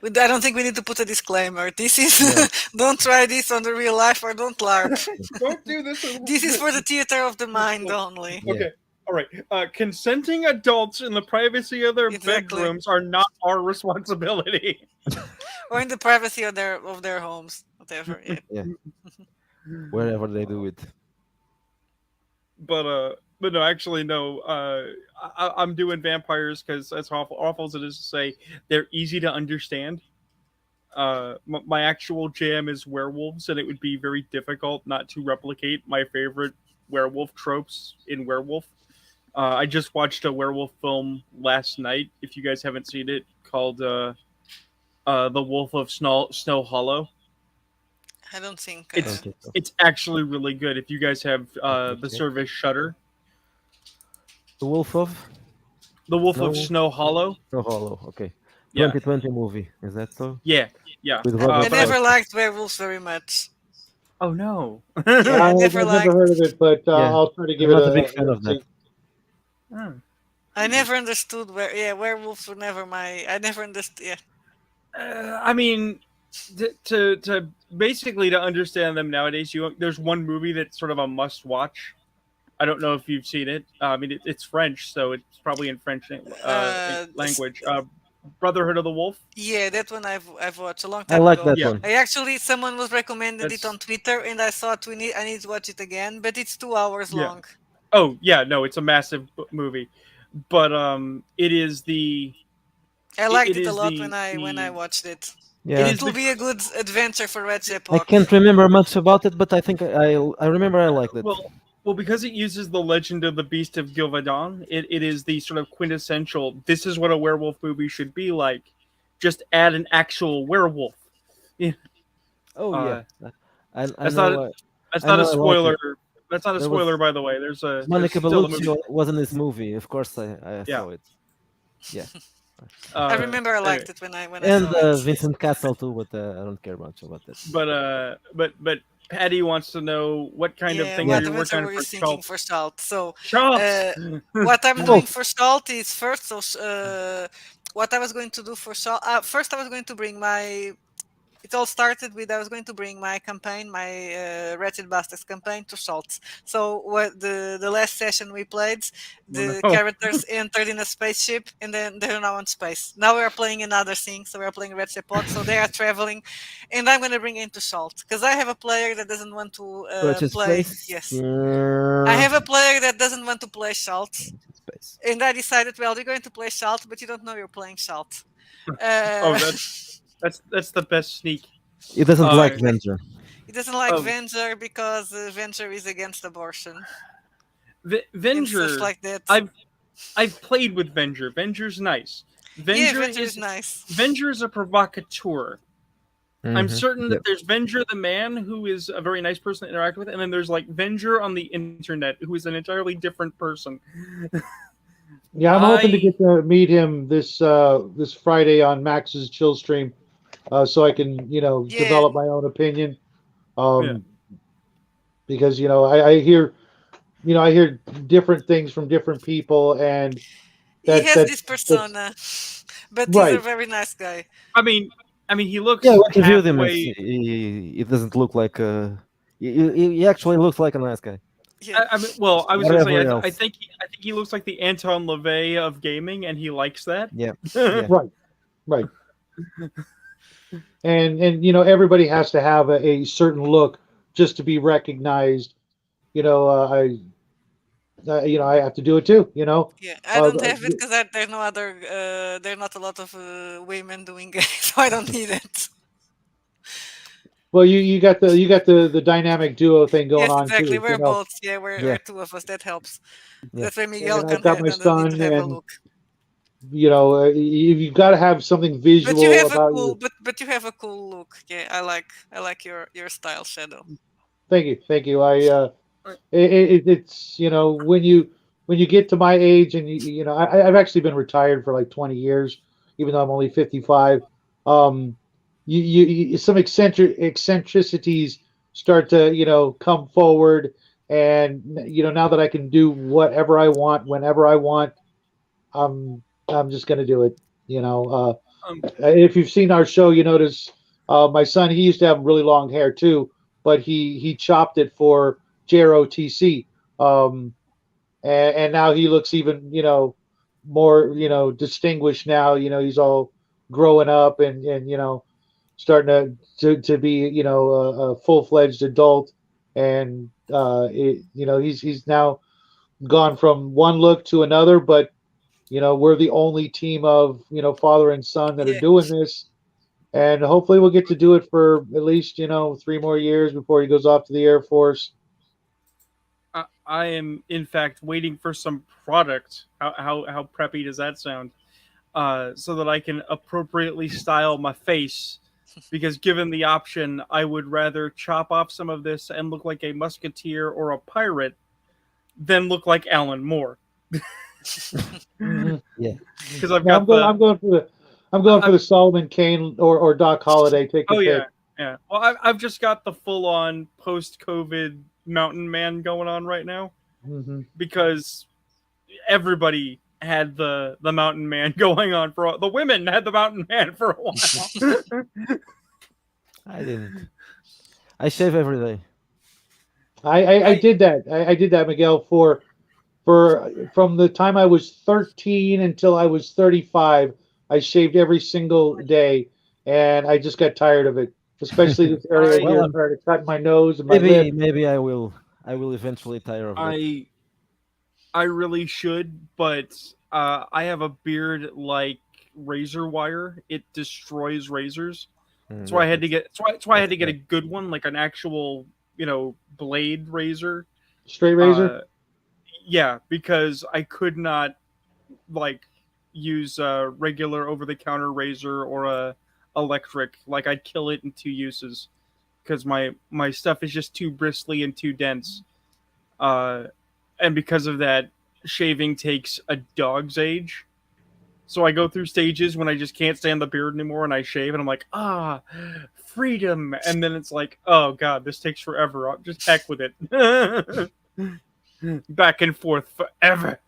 Speaker 2: I don't think we need to put a disclaimer. This is
Speaker 3: No.
Speaker 2: don't try this on the real life or don't LARP.
Speaker 5: Don't do this.
Speaker 2: This is for the theater of the mind only.
Speaker 3: Yeah.
Speaker 5: Okay. All right. Consenting adults in the privacy of their
Speaker 2: Exactly.
Speaker 5: bedrooms are not our responsibility.
Speaker 2: Or in the privacy of their homes. Whatever. Yeah.
Speaker 3: Yeah. Wherever they do it.
Speaker 5: But no, actually no. I'm doing vampires because as awful as it is to say, they're easy to understand. My actual jam is werewolves, and it would be very difficult not to replicate my favorite werewolf tropes in Werewolf. I just watched a werewolf film last night. If you guys haven't seen it, called The Wolf of Snow Hollow.
Speaker 2: I don't think.
Speaker 5: It's actually really good. If you guys have the service Shudder.
Speaker 3: The Wolf of
Speaker 5: Snow Hollow.
Speaker 3: Snow Hollow. Okay.
Speaker 5: Yeah.
Speaker 3: 2020 movie. Is that so?
Speaker 5: Yeah.
Speaker 3: With
Speaker 2: I
Speaker 3: Robert
Speaker 2: never
Speaker 3: Pattinson.
Speaker 2: liked werewolves very much.
Speaker 5: Oh no.
Speaker 2: Yeah, I
Speaker 4: I've
Speaker 2: never liked.
Speaker 4: heard of it, but
Speaker 3: Yeah.
Speaker 4: I'll try to give
Speaker 3: I'm
Speaker 4: it
Speaker 3: not a big fan of that.
Speaker 2: I never understood werewolves were never my. I never understood. Yeah.
Speaker 5: I mean, to basically to understand them nowadays, there's one movie that's sort of a must watch. I don't know if you've seen it. I mean, it's French, so it's probably in French language. Brotherhood of the Wolf.
Speaker 2: Yeah, that one I've watched a long
Speaker 3: I
Speaker 2: time
Speaker 3: like
Speaker 2: ago.
Speaker 3: that
Speaker 5: Yeah.
Speaker 3: one.
Speaker 2: Someone was recommended it on Twitter, and I thought I need to watch it again, but it's 2 hours
Speaker 5: Yeah.
Speaker 2: long.
Speaker 5: Oh yeah, no, it's a massive movie, but it is the.
Speaker 2: I liked
Speaker 5: it
Speaker 2: it a
Speaker 5: is
Speaker 2: lot
Speaker 5: the-
Speaker 2: when I
Speaker 5: the-
Speaker 2: watched it.
Speaker 3: Yeah.
Speaker 2: It will be a good adventure for Red
Speaker 3: I
Speaker 2: Epoch.
Speaker 3: can't remember much about it, but I think I remember I liked it.
Speaker 5: Well, because it uses the legend of the Beast of Gilvadan, it is the sort of quintessential. This is what a werewolf movie should be like. Just add an actual werewolf.
Speaker 3: Oh yeah. I
Speaker 5: That's
Speaker 3: know.
Speaker 5: not- That's
Speaker 3: I
Speaker 5: not
Speaker 3: know,
Speaker 5: a
Speaker 3: I like
Speaker 5: spoiler.
Speaker 3: it.
Speaker 5: That's not a
Speaker 3: There was-
Speaker 5: spoiler, by the way. There's
Speaker 3: Monica
Speaker 5: still a movie.
Speaker 3: Bellucci was in this movie. Of course, I
Speaker 5: Yeah.
Speaker 3: saw it. Yeah.
Speaker 2: I remember I liked
Speaker 5: anyway.
Speaker 2: it when I
Speaker 3: And
Speaker 2: saw it.
Speaker 3: Vincent Castle too, but I don't care much about that.
Speaker 5: But Patty wants to know what kind of thing
Speaker 2: what
Speaker 5: you're
Speaker 2: adventure
Speaker 5: working
Speaker 2: were you
Speaker 5: on
Speaker 2: thinking
Speaker 5: for
Speaker 2: for Salt? So
Speaker 5: Schultz.
Speaker 2: what I'm
Speaker 3: Oh.
Speaker 2: doing for Salt is first. So what I was going to do for Salt. First, I was going to bring my. It all started with I was going to bring my campaign, my Wretched Bastards campaign, to Salt. So what the last session we played, the
Speaker 5: no.
Speaker 2: characters entered in a spaceship, and then they're now in space. Now we are playing another thing, so we are playing Wretched Pod. So they are traveling, and I'm going to bring it into Salt because I have a player that doesn't want to
Speaker 3: Wretched
Speaker 2: play.
Speaker 3: Space?
Speaker 2: Yes,
Speaker 3: Yeah.
Speaker 2: I have a player that doesn't want to play Salt.
Speaker 3: Space.
Speaker 2: And I decided, well, you're going to play Salt, but you don't know you're playing Salt.
Speaker 5: Oh, that's the best sneak.
Speaker 3: He doesn't
Speaker 5: Uh,
Speaker 3: like Venger.
Speaker 2: He doesn't like
Speaker 5: Oh.
Speaker 2: Venger because Venger is against abortion and stuff
Speaker 5: Venger.
Speaker 2: like that.
Speaker 5: I've played with Venger. Venger's nice.
Speaker 2: Yeah,
Speaker 5: Venger
Speaker 2: Venger is nice.
Speaker 5: Venger is a provocateur. I'm
Speaker 3: Mhm.
Speaker 5: certain
Speaker 3: Yep.
Speaker 5: that there's Venger the man, who is a very nice person to interact with, and then there's like Venger on the internet, who is an entirely different person.
Speaker 4: Yeah, I'm hoping to
Speaker 5: I-
Speaker 4: get to meet him this Friday on Max's Chill stream, so I can
Speaker 2: Yeah.
Speaker 4: develop my own opinion.
Speaker 5: Yeah.
Speaker 4: Because I hear I hear different things from different people, and
Speaker 2: He has
Speaker 4: that's
Speaker 2: this persona, but he's a
Speaker 4: right.
Speaker 2: very nice guy.
Speaker 5: I mean, he looks
Speaker 3: Yeah, what reviewed him is
Speaker 5: halfway.
Speaker 3: he doesn't look like he actually looks like a nice guy.
Speaker 2: Yeah.
Speaker 5: I mean, well, I was gonna say,
Speaker 3: Whatever
Speaker 5: I
Speaker 3: else.
Speaker 5: think he looks like the Anton LaVey of gaming, and he likes that.
Speaker 3: Yeah.
Speaker 4: Right. And everybody has to have a certain look just to be recognized. I have to do it too.
Speaker 2: Yeah, I don't have it because there's no other. There are not a lot of women doing it, so I don't need it.
Speaker 4: Well, you got the dynamic duo thing going
Speaker 2: Yes,
Speaker 4: on
Speaker 2: exactly.
Speaker 4: too.
Speaker 2: We're both. Yeah, we're
Speaker 3: Yeah.
Speaker 2: two of us. That helps.
Speaker 3: Yeah.
Speaker 2: That's why Miguel
Speaker 4: And
Speaker 2: can
Speaker 4: I've got
Speaker 2: have,
Speaker 4: my
Speaker 2: doesn't need
Speaker 4: son,
Speaker 2: to have a
Speaker 4: and
Speaker 2: look.
Speaker 4: you've got to have something
Speaker 2: But
Speaker 4: visual
Speaker 2: you have a
Speaker 4: about
Speaker 2: cool.
Speaker 4: you.
Speaker 2: But you have a cool look. Yeah, I like your style, Shadow.
Speaker 4: Thank you. It's when you get to my age, and I've actually been retired for like 20 years, even though I'm only 55. Some eccentricities start to come forward, and now that I can do whatever I want whenever I want, I'm just gonna do it. If you've seen our show, you notice my son, he used to have really long hair too, but he chopped it for JROTC, and now he looks even more distinguished now. He's all growing up, and starting to be a full-fledged adult, and he's now gone from one look to another, but we're the only team of father and son that are
Speaker 2: Yeah.
Speaker 4: doing this, and hopefully we'll get to do it for at least 3 more years before he goes off to the Air Force.
Speaker 5: I am, in fact, waiting for some product. How preppy does that sound? So that I can appropriately style my face. Because given the option, I would rather chop off some of this and look like a musketeer or a pirate than look like Alan Moore.
Speaker 3: Yeah.
Speaker 5: Because I've
Speaker 4: No,
Speaker 5: got
Speaker 4: I'm going for the Solomon Kane or Doc Holliday. Take your pick.
Speaker 5: yeah. Well, I've just got the full-on post-COVID mountain man going on right now
Speaker 4: Mm-hmm.
Speaker 5: because everybody had the mountain man going on the women had the mountain man for a while.
Speaker 3: I didn't. I shave every day.
Speaker 4: I did that. I did that, Miguel, for from the time I was 13 until I was 35. I shaved every single day, and I just got tired of it. Especially this area here, where I cut my nose and my lip.
Speaker 3: Maybe I will eventually tire of it.
Speaker 5: I really should, but I have a beard like razor wire. It destroys razors. That's why I had to get. That's why I had to get a good one, like an actual, blade razor.
Speaker 4: Straight razor.
Speaker 5: Yeah, because I could not use a regular over-the-counter razor or a electric. Like I'd kill it in 2 uses because my stuff is just too bristly and too dense. And because of that, shaving takes a dog's age. So I go through stages when I just can't stand the beard anymore, and I shave, and I'm like, freedom. And then it's like, oh god, this takes forever. I'll just heck with it. Back and forth forever.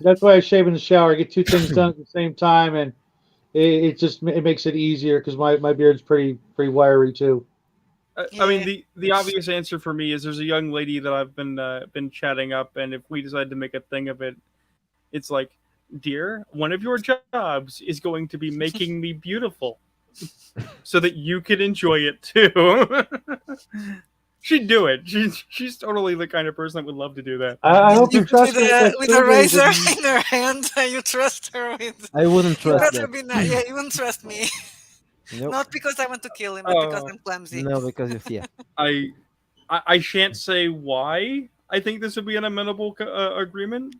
Speaker 4: That's why I shave in the shower. I get 2 things done at the same time, and it makes it easier because my beard's pretty wiry too.
Speaker 5: I mean, the obvious answer for me is there's a young lady that I've been chatting up, and if we decide to make a thing of it, it's like, dear, one of your jobs is going to be making me beautiful, so that you can enjoy it too. She'd do it. She's totally the kind of person that would love to do that.
Speaker 4: I hope you trust her
Speaker 2: with a razor in her hand. You trust her with.
Speaker 3: I wouldn't
Speaker 2: You
Speaker 3: trust
Speaker 2: better
Speaker 3: that.
Speaker 2: be not. Yeah, you wouldn't trust me.
Speaker 3: Nope.
Speaker 2: Not because I want to kill him, but because I'm clumsy.
Speaker 3: No, because yeah.
Speaker 5: I shan't say why I think this would be an amenable agreement.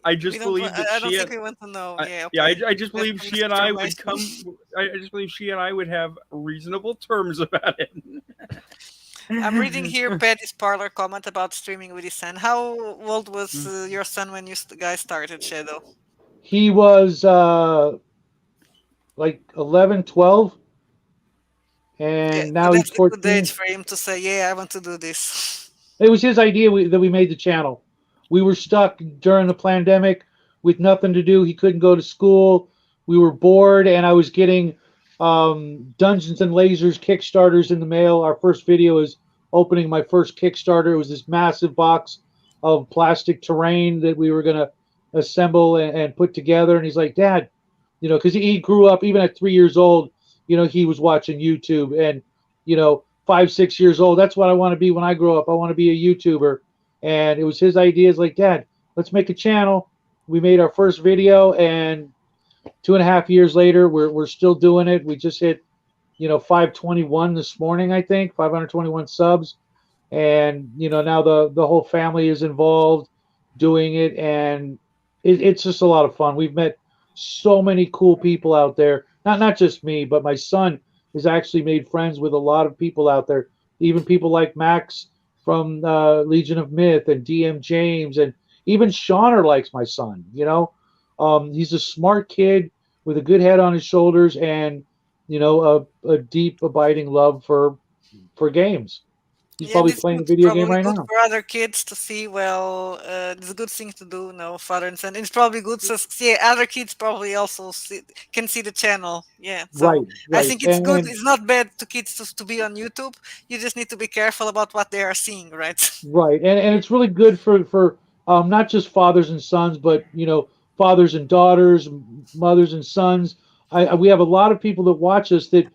Speaker 5: I
Speaker 2: We
Speaker 5: just
Speaker 2: don't.
Speaker 5: believe that
Speaker 2: I don't
Speaker 5: she
Speaker 2: think
Speaker 5: and
Speaker 2: we want to know.
Speaker 5: I,
Speaker 2: Yeah.
Speaker 5: yeah,
Speaker 2: Okay.
Speaker 5: I just
Speaker 2: That's
Speaker 5: believe
Speaker 2: the
Speaker 5: she and I would
Speaker 2: misinformation.
Speaker 5: come. I just believe she and I would have reasonable terms about it.
Speaker 2: I'm reading here Patty's parlor comment about streaming with his son. How old was your son when you guys started Shadow?
Speaker 4: He was like 11, 12,
Speaker 2: Yeah,
Speaker 4: and
Speaker 2: so
Speaker 4: now he's
Speaker 2: that's a good age
Speaker 4: 14.
Speaker 2: for him to say, "Yeah, I want to do this."
Speaker 4: It was his idea that we made the channel. We were stuck during the pandemic with nothing to do. He couldn't go to school. We were bored, and I was getting Dungeons and Lasers Kickstarters in the mail. Our first video is opening my first Kickstarter. It was this massive box of plastic terrain that we were going to assemble and put together. And he's like, Dad, because he grew up, even at 3 years old, he was watching YouTube. And, 5, 6 years old, that's what I want to be when I grow up. I want to be a YouTuber. And it was his idea. Is like, Dad, let's make a channel. We made our first video, and 2.5 years later, we're still doing it. We just hit 521 this morning, I think 521 subs, and now the whole family is involved doing it, and it's just a lot of fun. We've met so many cool people out there. Not just me, but my son has actually made friends with a lot of people out there. Even people like Max from Legion of Myth and DM James, and even Shauner likes my son. He's a smart kid with a good head on his shoulders, and a deep, abiding love for games. He's
Speaker 2: Yeah, and
Speaker 4: probably
Speaker 2: it's
Speaker 4: playing a
Speaker 2: good,
Speaker 4: video game
Speaker 2: probably
Speaker 4: right
Speaker 2: good
Speaker 4: now.
Speaker 2: for other kids to see. Well, it's a good thing to do, father and son. It's probably good to see other kids probably also can see the channel. Yeah, so
Speaker 4: Right,
Speaker 2: I
Speaker 4: right,
Speaker 2: think it's good.
Speaker 4: and
Speaker 2: It's not bad to kids to be on YouTube. You just need to be careful about what they are seeing, right?
Speaker 4: right, and it's really good for not just fathers and sons, but fathers and daughters, mothers and sons. We have a lot of people that watch us that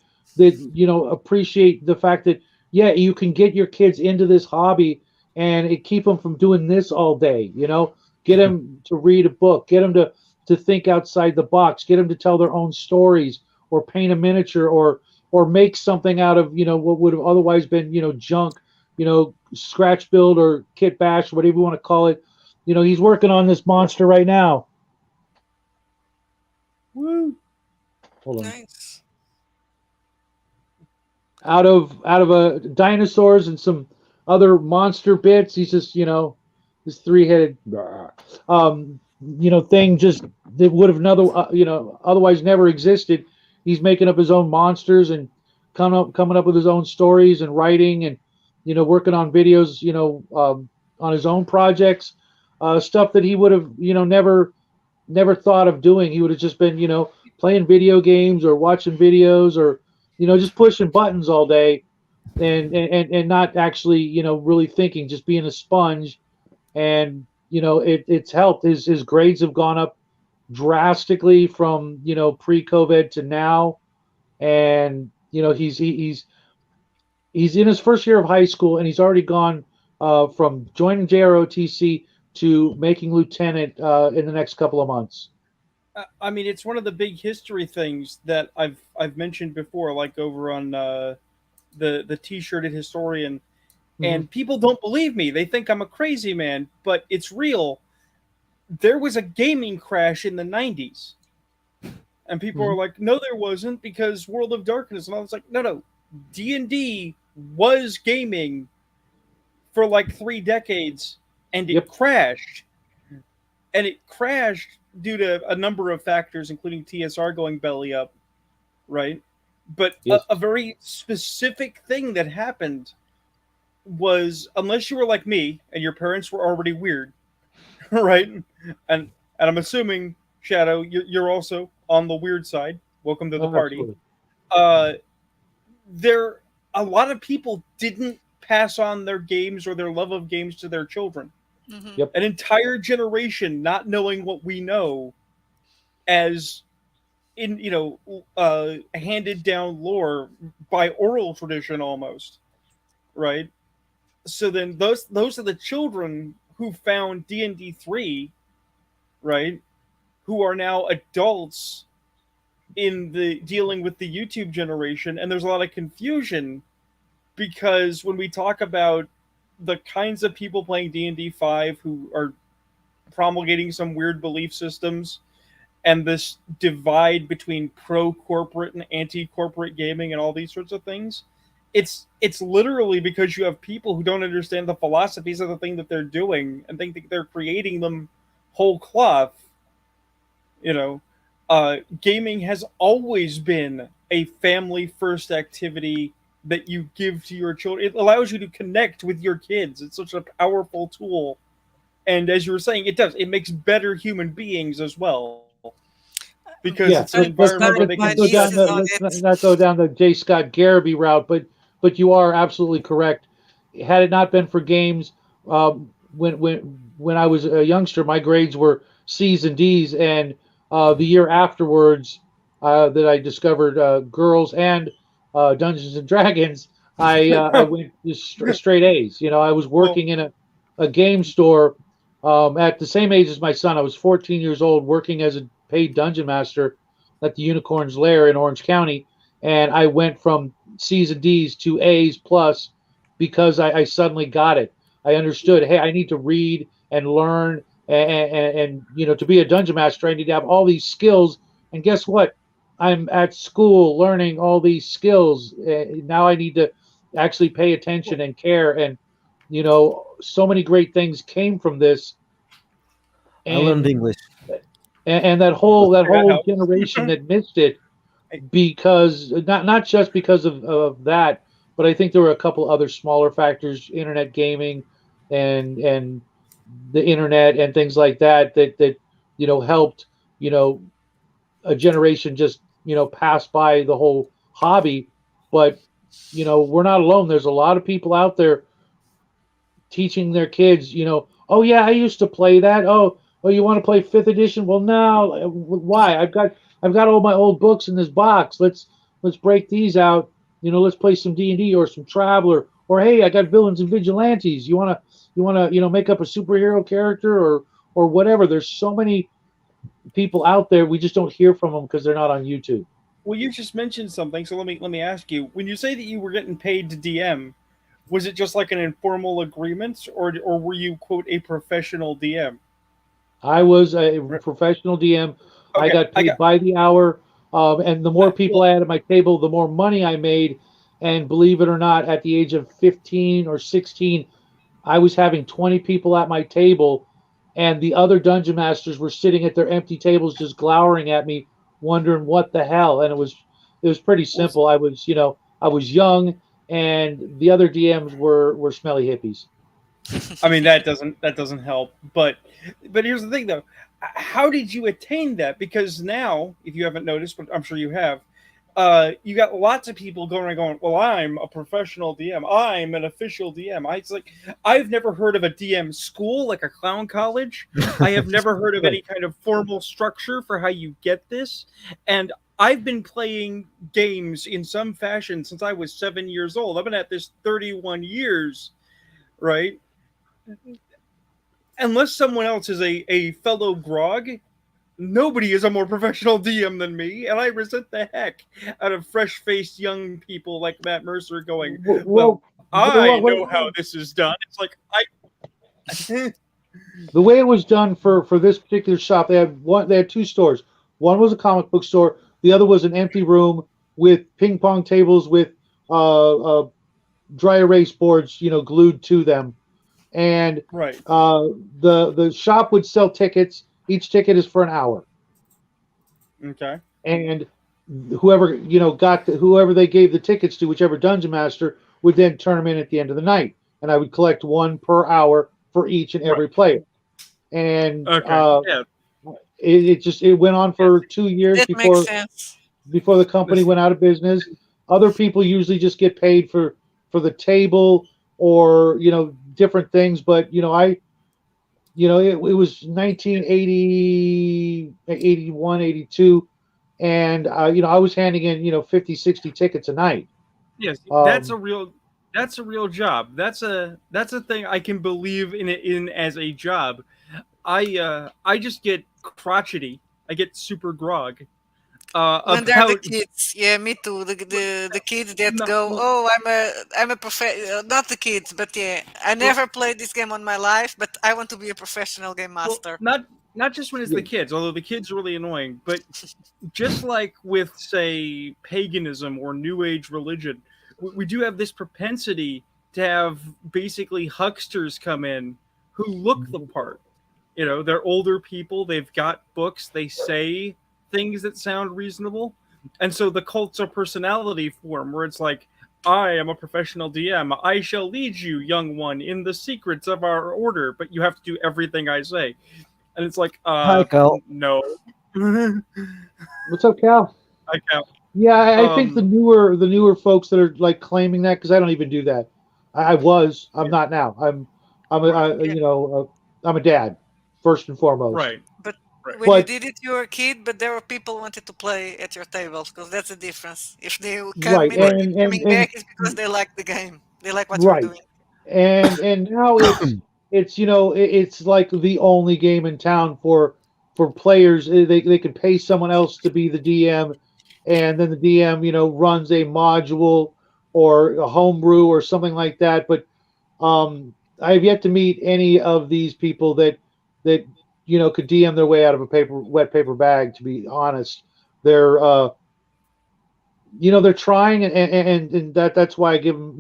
Speaker 4: appreciate the fact that, yeah, you can get your kids into this hobby, and it keep them from doing this all day. Get them to read a book, get them to think outside the box, get them to tell their own stories, or paint a miniature, or make something out of what would have otherwise been junk, scratch build or kit bash, whatever you want to call it. He's working on this monster right now.
Speaker 5: Woo.
Speaker 4: Hold on.
Speaker 2: Nice.
Speaker 4: Out of a dinosaurs and some other monster bits. He's just this three-headed thing just that would have otherwise never existed. He's making up his own monsters and coming up with his own stories and writing, and working on videos on his own projects, stuff that he would have never thought of doing. He would have just been playing video games or watching videos, or just pushing buttons all day, and not actually really thinking, just being a sponge. And it's helped. His grades have gone up drastically from pre-COVID to now. And he's in his first year of high school, and he's already gone from joining JROTC to making lieutenant in the next couple of months.
Speaker 5: I mean, it's one of the big history things that I've mentioned before, like over on the T-shirted historian, and people don't believe me. They think I'm a crazy man, but it's real. There was a gaming crash in the 90s. And people are like, no, there wasn't, because World of Darkness. And I was like, no. D&D was gaming for like 3 decades, and it crashed. And it crashed due to a number of factors, including TSR going belly up, right? But a very specific thing that happened was, unless you were like me and your parents were already weird, right? And I'm assuming, Shadow, you're also on the weird side. Welcome to the party.
Speaker 4: Absolutely.
Speaker 5: A lot of people didn't pass on their games or their love of games to their children.
Speaker 2: Mm-hmm.
Speaker 5: An entire generation not knowing what we know as in handed down lore by oral tradition almost, right? So then those are the children who found D&D 3, right? Who are now adults in the dealing with the YouTube generation, and there's a lot of confusion because when we talk about the kinds of people playing D&D 5 who are promulgating some weird belief systems and this divide between pro corporate and anti corporate gaming and all these sorts of things, it's literally because you have people who don't understand the philosophies of the thing that they're doing and think that they're creating them whole cloth. You know, gaming has always been a family first activity that you give to your children. It allows you to connect with your kids. It's such a powerful tool. And as you were saying, it does. It makes better human beings as well. Because
Speaker 4: Yeah,
Speaker 5: it's an
Speaker 4: let's
Speaker 5: environment where they
Speaker 2: My
Speaker 5: can
Speaker 4: go down
Speaker 2: niece
Speaker 5: set.
Speaker 2: is
Speaker 4: the
Speaker 2: on
Speaker 4: let's
Speaker 2: it.
Speaker 4: not go down the J. Scott Garrity route, but you are absolutely correct. Had it not been for games, when I was a youngster, my grades were C's and D's, and the year afterwards that I discovered girls and Dungeons and Dragons, I went just straight A's. You know, I was
Speaker 5: Well,
Speaker 4: working in a game store at the same age as my son. I was 14 years old, working as a paid dungeon master at the Unicorn's Lair in Orange County, and I went from C's and D's to A's plus because I suddenly got it. I understood. Hey, I need to read and learn, and you know, to be a dungeon master, I need to have all these skills. And guess what? I'm at school learning all these skills. Now I need to actually pay attention and care. And you know, so many great things came from this.
Speaker 3: I learned
Speaker 4: And
Speaker 3: English.
Speaker 4: and that whole
Speaker 5: that helps.
Speaker 4: generation that missed it because not just because of that, but I think there were a couple other smaller factors, internet gaming and the internet and things like that you know helped you know a generation just you know pass by the whole hobby. But you know we're not alone. There's a lot of people out there teaching their kids, you know, oh yeah, I used to play that. Oh, you want to play fifth edition? Well, no. Why? I've got all my old books in this box. Let's break these out. You know, let's play some D&D or some Traveler. Or hey, I got villains and vigilantes. You wanna you know make up a superhero character or whatever. There's so many people out there. We just don't hear from them because they're not on YouTube.
Speaker 5: Well, you just mentioned something, so let me ask you. When you say that you were getting paid to DM, was it just like an informal agreement, or were you quote a professional DM?
Speaker 4: I was a professional DM. I
Speaker 5: Okay,
Speaker 4: got
Speaker 5: I
Speaker 4: paid
Speaker 5: got.
Speaker 4: by the hour, and the more people
Speaker 5: Well,
Speaker 4: I had at my table, the more money I made. And believe it or not, at the age of 15 or 16, I was having 20 people at my table, and the other dungeon masters were sitting at their empty tables, just glowering at me, wondering what the hell. And it was pretty
Speaker 5: well,
Speaker 4: simple. I was young, and the other DMs were smelly hippies.
Speaker 5: I mean that doesn't help. But here's the thing though. How did you attain that? Because now, if you haven't noticed, but I'm sure you have, you got lots of people going, well, I'm a professional DM. I'm an official DM. It's like I've never heard of a DM school, like a clown college. I have never heard of any kind of formal structure for how you get this. And I've been playing games in some fashion since I was 7 years old. I've been at this 31 years, right? Unless someone else is a fellow grog, nobody is a more professional DM than me, and I resent the heck out of fresh faced young people like Matt Mercer going, well,
Speaker 4: Well,
Speaker 5: I know how this is done. It's like I
Speaker 4: the way it was done for this particular shop, they had two stores. One was a comic book store. The other was an empty room with ping pong tables with uh, dry erase boards, you know, glued to them. And
Speaker 5: right.
Speaker 4: the shop would sell tickets. Each ticket is for an hour,
Speaker 5: Okay.
Speaker 4: and whoever you know whoever they gave the tickets to, whichever dungeon master would then turn them in at the end of the night, and I would collect one per hour for each and
Speaker 5: Right.
Speaker 4: every player. And
Speaker 5: Okay. Yeah.
Speaker 4: it went on
Speaker 5: Yeah.
Speaker 4: for 2 years
Speaker 2: That makes
Speaker 4: before
Speaker 2: sense.
Speaker 4: the company
Speaker 5: This,
Speaker 4: went out of business. Other people usually just get paid for the table or you know different things, but you know it was 1980, 81, 82, and you know I was handing in you know 50, 60 tickets a night.
Speaker 5: yes,
Speaker 4: Um,
Speaker 5: that's a real job. That's a thing I can believe in as a job. I just get crotchety. I get super grog.
Speaker 2: When they're the
Speaker 5: about
Speaker 2: kids, yeah, me too. The kids that
Speaker 5: no,
Speaker 2: go,
Speaker 5: well,
Speaker 2: oh, I'm a not the kids, but yeah, I
Speaker 5: well,
Speaker 2: never played this game on my life, but I want to be a professional game
Speaker 5: well,
Speaker 2: master.
Speaker 5: not just when it's the kids, although the kids are really annoying, but just like with say paganism or New Age religion, we do have this propensity to have basically hucksters come in who look the part. You know, they're older people, they've got books, they say things that sound reasonable. And so the cults are personality form where it's like, I am a professional DM. I shall lead you, young one, in the secrets of our order, but you have to do everything I say. And it's like,
Speaker 3: Hi, Cal.
Speaker 5: no. I
Speaker 4: What's up, Cal?
Speaker 5: can't.
Speaker 4: Yeah, I think the
Speaker 5: Um,
Speaker 4: newer folks that are like claiming that, because I don't even do that. I was. I'm
Speaker 5: yeah,
Speaker 4: not now. I'm a,
Speaker 5: right,
Speaker 2: Yeah,
Speaker 4: I'm a dad first and foremost.
Speaker 5: right,
Speaker 2: but
Speaker 5: right.
Speaker 2: when you
Speaker 4: But
Speaker 2: did it, you were a kid, but there were people who wanted to play at your tables because that's the difference. If they come
Speaker 4: right,
Speaker 2: in and
Speaker 5: Right.
Speaker 2: keep coming
Speaker 4: and
Speaker 2: back, it's because they like the game. They like what you're
Speaker 4: right,
Speaker 2: doing.
Speaker 4: and now it's it's like the only game in town for players. They could pay someone else to be the DM, and then the DM runs a module or a homebrew or something like that. But I have yet to meet any of these people that could DM their way out of a wet paper bag. To be honest, they're they're trying, and that's why I give them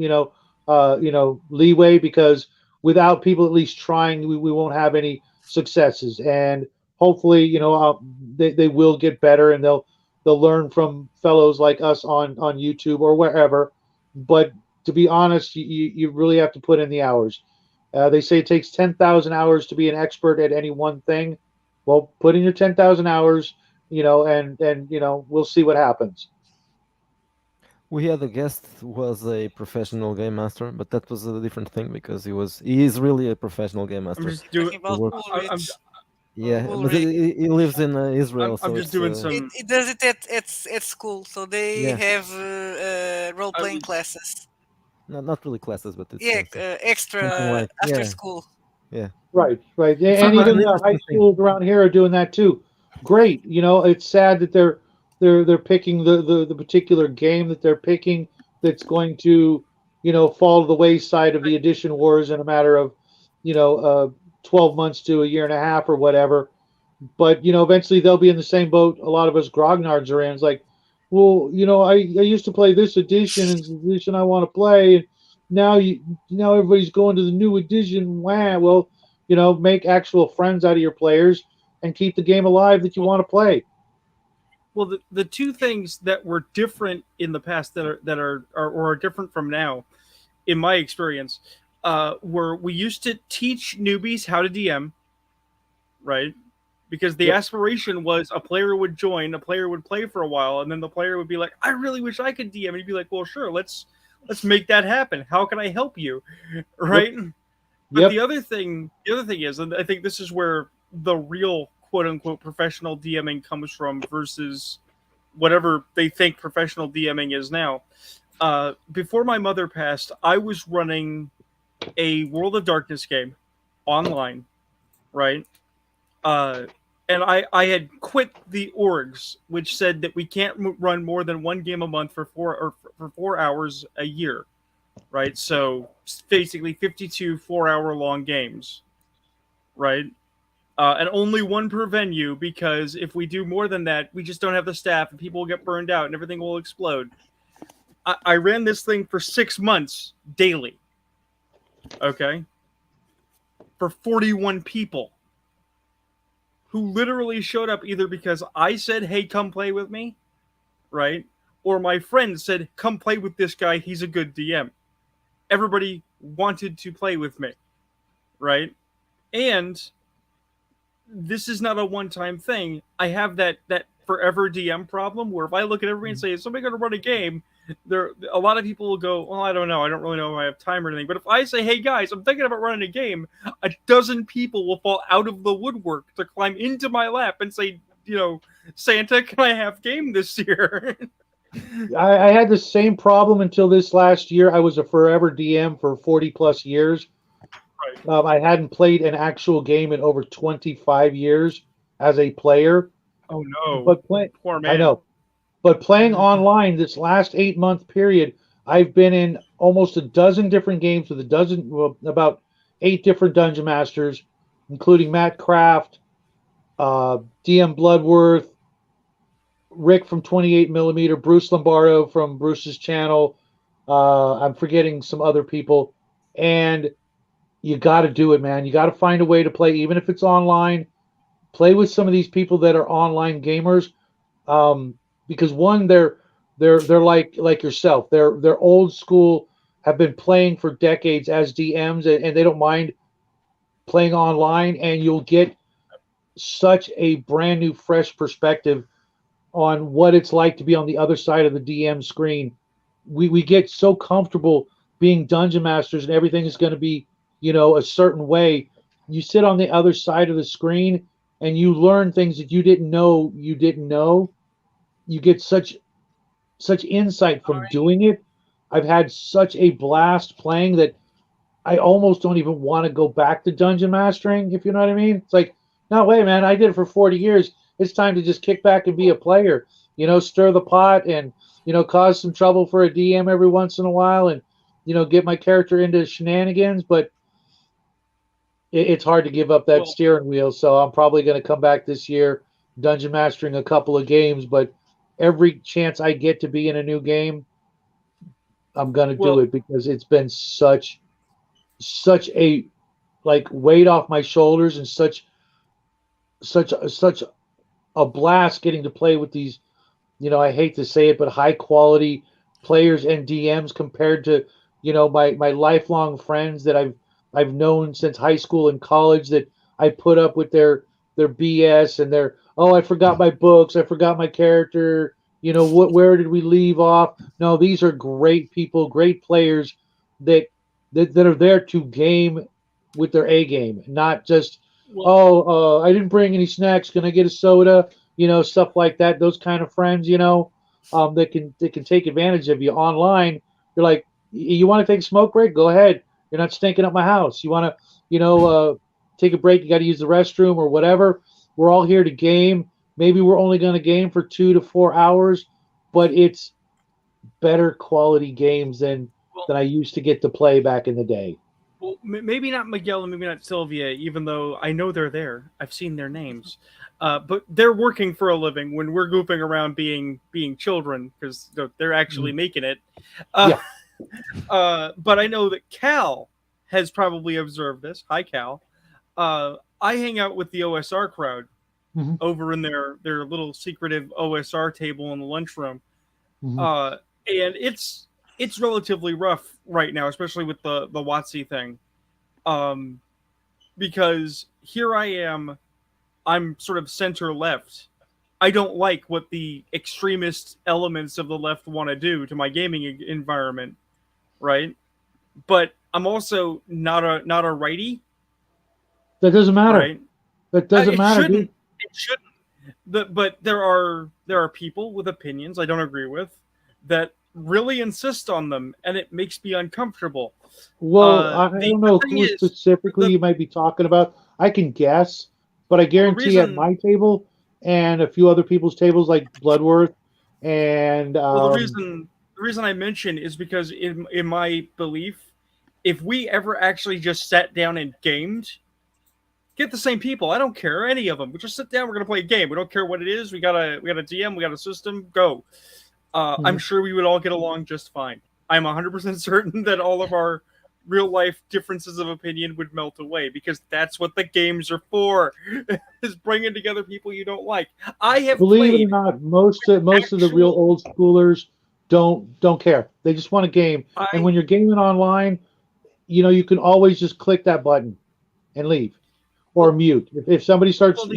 Speaker 4: leeway, because without people at least trying, we won't have any successes. And hopefully, they will get better, and they'll learn from fellows like us on YouTube or wherever. But to be honest, you really have to put in the hours. They say it takes 10,000 hours to be an expert at any one thing. Well, put in your 10,000 hours, and we'll see what happens.
Speaker 3: We had a guest who was a professional game master, but that was a different thing because he is really a professional game
Speaker 5: I'm
Speaker 3: master.
Speaker 5: just doing.
Speaker 2: Talking
Speaker 3: He
Speaker 2: about
Speaker 3: works,
Speaker 2: Ulrich or
Speaker 3: yeah, but
Speaker 2: Ulrich.
Speaker 3: he lives in Israel,
Speaker 5: I'm
Speaker 3: so
Speaker 5: just
Speaker 3: it's
Speaker 5: doing
Speaker 2: It,
Speaker 5: some.
Speaker 2: it does it at school, so they
Speaker 3: yeah,
Speaker 2: have role
Speaker 5: I
Speaker 2: playing
Speaker 5: was.
Speaker 2: classes.
Speaker 3: not really classes, but it's
Speaker 2: Yeah,
Speaker 3: something
Speaker 2: extra
Speaker 3: like
Speaker 2: after
Speaker 3: yeah,
Speaker 2: school.
Speaker 3: yeah.
Speaker 4: Right, right.
Speaker 3: It's
Speaker 4: And
Speaker 3: it's
Speaker 5: I,
Speaker 3: an
Speaker 4: even the high
Speaker 3: interesting thing.
Speaker 4: schools around here are doing that too. Great. It's sad that they're picking the particular game that they're picking that's going to, fall to the wayside of
Speaker 5: I,
Speaker 4: the edition wars in a matter of, you know, uh 12 months to a year and a half or whatever. But eventually they'll be in the same boat a lot of us grognards are in. It's like, well, I used to play this edition, and it's the edition I want to play, and now everybody's going to the new edition. Wow. Well, make actual friends out of your players and keep the game alive that you
Speaker 5: well,
Speaker 4: want to play.
Speaker 5: well, the two things that were different in the past that are or are different from now, in my experience, were we used to teach newbies how to DM, right? Because the
Speaker 4: Yep.
Speaker 5: aspiration was a player would join, a player would play for a while, and then the player would be like, "I really wish I could DM," and you'd be like, "Well, sure, let's make that happen. How can I help you?"
Speaker 4: Yep.
Speaker 5: Right? But
Speaker 4: Yep.
Speaker 5: the other thing is, and I think this is where the real quote unquote professional DMing comes from versus whatever they think professional DMing is now. Before my mother passed, I was running a World of Darkness game online, right? Uh, and I had quit the orgs, which said that we can't run more than one game a month for 4 hours a year, right? So basically, 52 4-hour long games, right? And only one per venue, because if we do more than that, we just don't have the staff, and people will get burned out, and everything will explode. I ran this thing for 6 months daily, okay, for 41 people who literally showed up either because I said, "Hey, come play with me," right? Or my friend said, "Come play with this guy. He's a good DM." Everybody wanted to play with me, right? And this is not a one-time thing. I have that forever DM problem where if I look at everybody and say, "Is somebody going to run a game?" There, a lot of people will go, "Well, I don't know. I don't really know if I have time or anything." But if I say, "Hey guys, I'm thinking about running a game," a dozen people will fall out of the woodwork to climb into my lap and say, "Santa, can I have game this year?"
Speaker 4: I had the same problem until this last year. I was a forever DM for 40 plus years.
Speaker 5: Right.
Speaker 4: I hadn't played an actual game in over 25 years as a player.
Speaker 5: Oh no,
Speaker 4: But play,
Speaker 5: poor
Speaker 4: I
Speaker 5: man.
Speaker 4: know. But playing online this last 8 month period, I've been in almost a dozen different games with about 8 different dungeon masters, including Matt Kraft, DM Bloodworth, Rick from 28mm, Bruce Lombardo from Bruce's channel. I'm forgetting some other people, and you got to do it, man. You got to find a way to play, even if it's online. Play with some of these people that are online gamers, because one, they're like yourself. They're old school, have been playing for decades as DMs, and they don't mind playing online, and you'll get such a brand new, fresh perspective on what it's like to be on the other side of the DM screen. We get so comfortable being dungeon masters, and everything is going to be, a certain way. You sit on the other side of the screen, and you learn things that you didn't know you didn't know. You get such insight from doing it. I've had such a blast playing that I almost don't even want to go back to dungeon mastering, if you know what I mean. It's like, no way, man. I did it for 40 years. It's time to just kick back and be a player, stir the pot and, cause some trouble for a DM every once in a while and, get my character into shenanigans. But it's hard to give up that steering wheel. So I'm probably going to come back this year, dungeon mastering a couple of games. But every chance I get to be in a new game, I'm going to do it, because it's been such a weight off my shoulders, and such a blast getting to play with these, I hate to say it, but high quality players and DMs compared to, my lifelong friends that I've known since high school and college, that I put up with their BS and their, I forgot my books, I forgot my character, where did we leave off? No, these are great people, great players that are there to game with their A game, not just, I didn't bring any snacks, can I get a soda? Stuff like that. Those kind of friends, that can take advantage of you online. You're like, you want to take a smoke break? Go ahead. You're not stinking up my house. You want to, take a break? You got to use the restroom or whatever. We're all here to game. Maybe we're only going to game for 2 to 4 hours, but it's better quality games than I used to get to play back in the day.
Speaker 5: Well, maybe not Miguel and maybe not Sylvia, even though I know they're there. I've seen their names. But they're working for a living when we're goofing around being children, because they're actually making it. But I know that Cal has probably observed this. Hi, Cal. I hang out with the OSR crowd over in their little secretive OSR table in the lunchroom. And it's relatively rough right now, especially with the WotC thing. Because here I am, I'm sort of center left. I don't like what the extremist elements of the left want to do to my gaming environment, right? But I'm also not a righty.
Speaker 4: That doesn't matter.
Speaker 5: Right?
Speaker 4: That doesn't matter.
Speaker 5: It shouldn't. But there are people with opinions I don't agree with that really insist on them, and it makes me uncomfortable.
Speaker 4: Well, I don't know who specifically you might be talking about. I can guess, but I guarantee at my table and a few other people's tables, like Bloodworth and
Speaker 5: the reason I mention is because in my belief, if we ever actually just sat down and gamed, get the same people. I don't care, any of them. We just sit down. We're gonna play a game. We don't care what it is. We got a DM. We got a system. Go. I'm sure we would all get along just fine. I'm 100% certain that all of our real life differences of opinion would melt away, because that's what the games are for, is bringing together people you don't like. I have
Speaker 4: believe it or not, most of the real old schoolers don't care. They just want a game. And when you're gaming online, you can always just click that button and leave or mute. If somebody starts,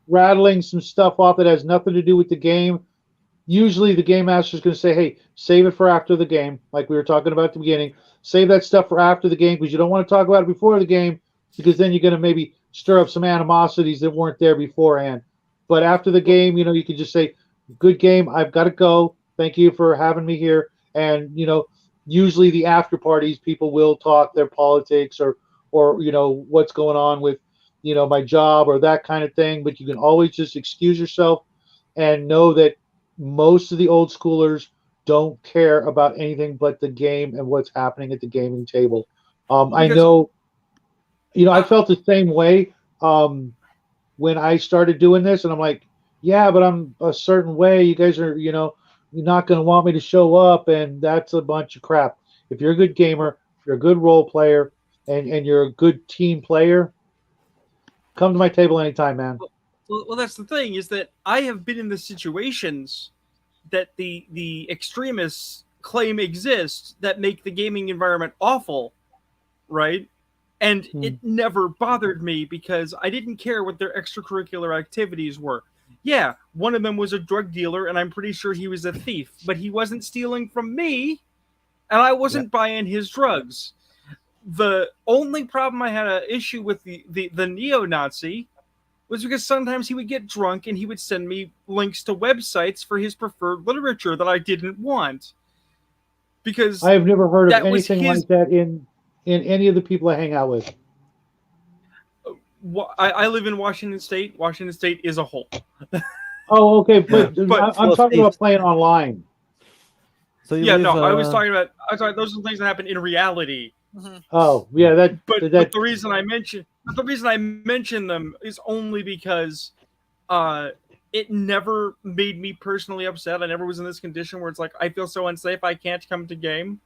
Speaker 4: rattling some stuff off that has nothing to do with the game, usually the game master is going to say, hey, save it for after the game, like we were talking about at the beginning. Save that stuff for after the game, because you don't want to talk about it before the game, because then you're going to maybe stir up some animosities that weren't there beforehand. But after the game, you can just say, good game, I've got to go. Thank you for having me here. And, usually the after parties, people will talk their politics or what's going on with, my job or that kind of thing. But you can always just excuse yourself and know that most of the old schoolers don't care about anything but the game and what's happening at the gaming table. I
Speaker 5: Because
Speaker 4: know, I
Speaker 5: I,
Speaker 4: felt the same way when I started doing this, and I'm like, yeah, but I'm a certain way. You guys are, you're not going to want me to show up, and that's a bunch of crap. If you're a good gamer, you're a good role player, and you're a good team player, come to my table anytime, man.
Speaker 5: well, that's the thing is that I have been in the situations that the extremists claim exist that make the gaming environment awful, right? And
Speaker 3: Hmm.
Speaker 5: it never bothered me because I didn't care what their extracurricular activities were. Yeah, one of them was a drug dealer, and I'm pretty sure he was a thief, but he wasn't stealing from me, and I
Speaker 3: Yeah.
Speaker 5: wasn't buying his drugs. The only problem I had an issue with the neo-Nazi was because sometimes he would get drunk and he would send me links to websites for his preferred literature that I didn't want
Speaker 4: I
Speaker 5: because
Speaker 4: have never heard of
Speaker 5: that was
Speaker 4: anything
Speaker 5: his.
Speaker 4: like that in any of the people I hang out with.
Speaker 5: I live in Washington State. Washington State is a whole.
Speaker 4: Oh, okay,
Speaker 3: Yeah.
Speaker 5: But
Speaker 4: I'm
Speaker 3: Full of
Speaker 4: talking about
Speaker 3: thieves.
Speaker 4: playing online.
Speaker 3: So you
Speaker 5: yeah,
Speaker 3: live.
Speaker 5: no, I was talking about. I was talking. Those are things that happen in reality.
Speaker 2: Mhm.
Speaker 4: Oh, yeah,
Speaker 5: But the reason I mention them is only because uh it never made me personally upset. I never was in this condition where it's like I feel so unsafe I can't come to game.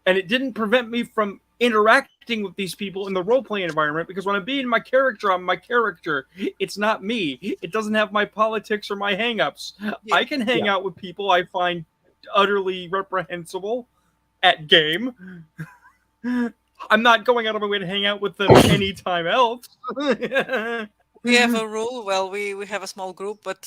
Speaker 5: And it didn't prevent me from interacting with these people in the role playing environment because when I'm being my character, I'm my character. It's not me. It doesn't have my politics or my hangups.
Speaker 2: Yeah.
Speaker 5: I can hang
Speaker 4: Yeah.
Speaker 5: out with people I find utterly reprehensible at game. I'm not going out of my way to hang out with them anytime else.
Speaker 2: We have a rule. Well, we have a small group, but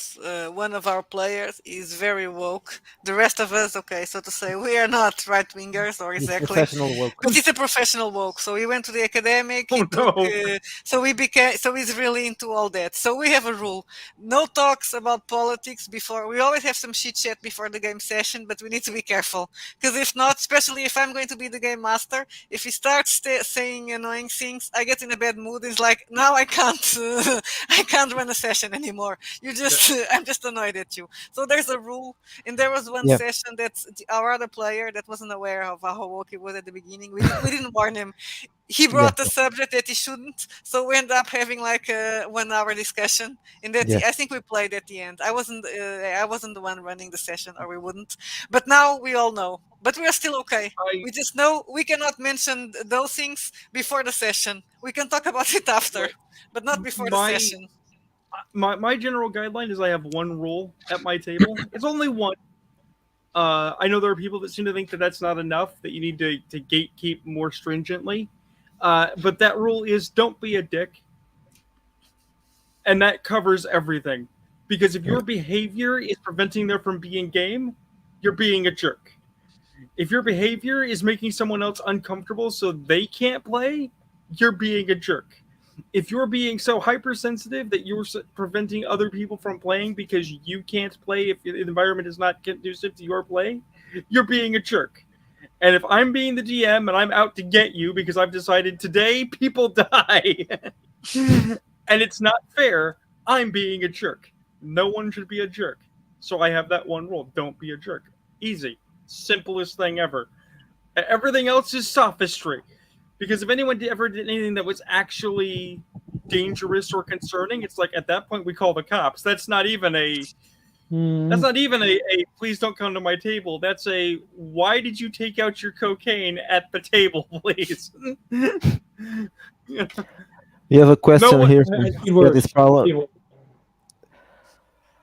Speaker 2: one of our players is very woke. The rest of us, okay, so to say, we are not right wingers or
Speaker 3: He's
Speaker 2: exactly,
Speaker 3: professional woke.
Speaker 2: but he's a professional woke. So he went to the academic. He
Speaker 5: Oh
Speaker 2: took.
Speaker 5: no.
Speaker 2: So we became. So he's really into all that. So we have a rule: no talks about politics before. We always have some chit chat before the game session, but we need to be careful because if not, especially if I'm going to be the game master, if he starts saying annoying things, I get in a bad mood. It's like now I can't. I can't run a session anymore. You just, I'm just annoyed at you. So there's a rule, and there was one
Speaker 3: Yeah.
Speaker 2: session that our other player that wasn't aware of how woke he was at the beginning. We didn't warn him. He
Speaker 3: Yeah.
Speaker 2: brought a subject that he shouldn't, so we ended up having like a 1 hour discussion. And that
Speaker 3: Yeah.
Speaker 2: I think we played at the end. I wasn't the one running the session, or we wouldn't. But now we all know. But we are still okay.
Speaker 5: I
Speaker 2: We just know we cannot mention those things before the session. We can talk about it after, but not before the
Speaker 5: my
Speaker 2: session.
Speaker 5: my general guideline is I have one rule at my table. It's only one. I know there are people that seem to think that that's not enough. That you need to gatekeep more stringently. But that rule is don't be a dick, and that covers everything. Because if your behavior is preventing them from being game, you're being a jerk. If your behavior is making someone else uncomfortable so they can't play, you're being a jerk. If you're being so hypersensitive that you're preventing other people from playing because you can't play if the environment is not conducive to your play, you're being a jerk. And if I'm being the DM and I'm out to get you because I've decided today people die and it's not fair, I'm being a jerk. No one should be a jerk. So I have that one rule: don't be a jerk. Easy. Simplest thing ever. Everything else is sophistry. Because if anyone ever did anything that was actually dangerous or concerning, it's like at that point we call the cops. That's not even a please don't come to my table. That's a why did you take out your cocaine at the table, please?
Speaker 3: We have a question
Speaker 5: one-
Speaker 3: here.
Speaker 4: Keyword.
Speaker 3: This problem.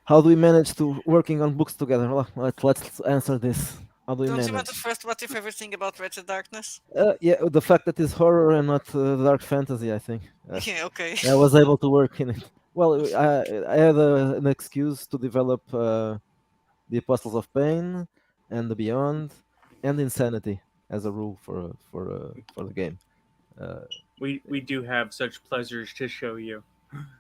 Speaker 3: How do we manage to working on books together? Well, let's answer this. How do we
Speaker 2: Don't you want
Speaker 3: manage?
Speaker 2: to first? What's your favorite thing about Wretched Darkness?
Speaker 3: Yeah, the fact that it's horror and not dark fantasy. I think
Speaker 2: Yeah, okay.
Speaker 3: I was able to work in it. Well, I had an excuse to develop the Apostles of Pain and the Beyond and Insanity as a rule for the game.
Speaker 5: we do have such pleasures to show you.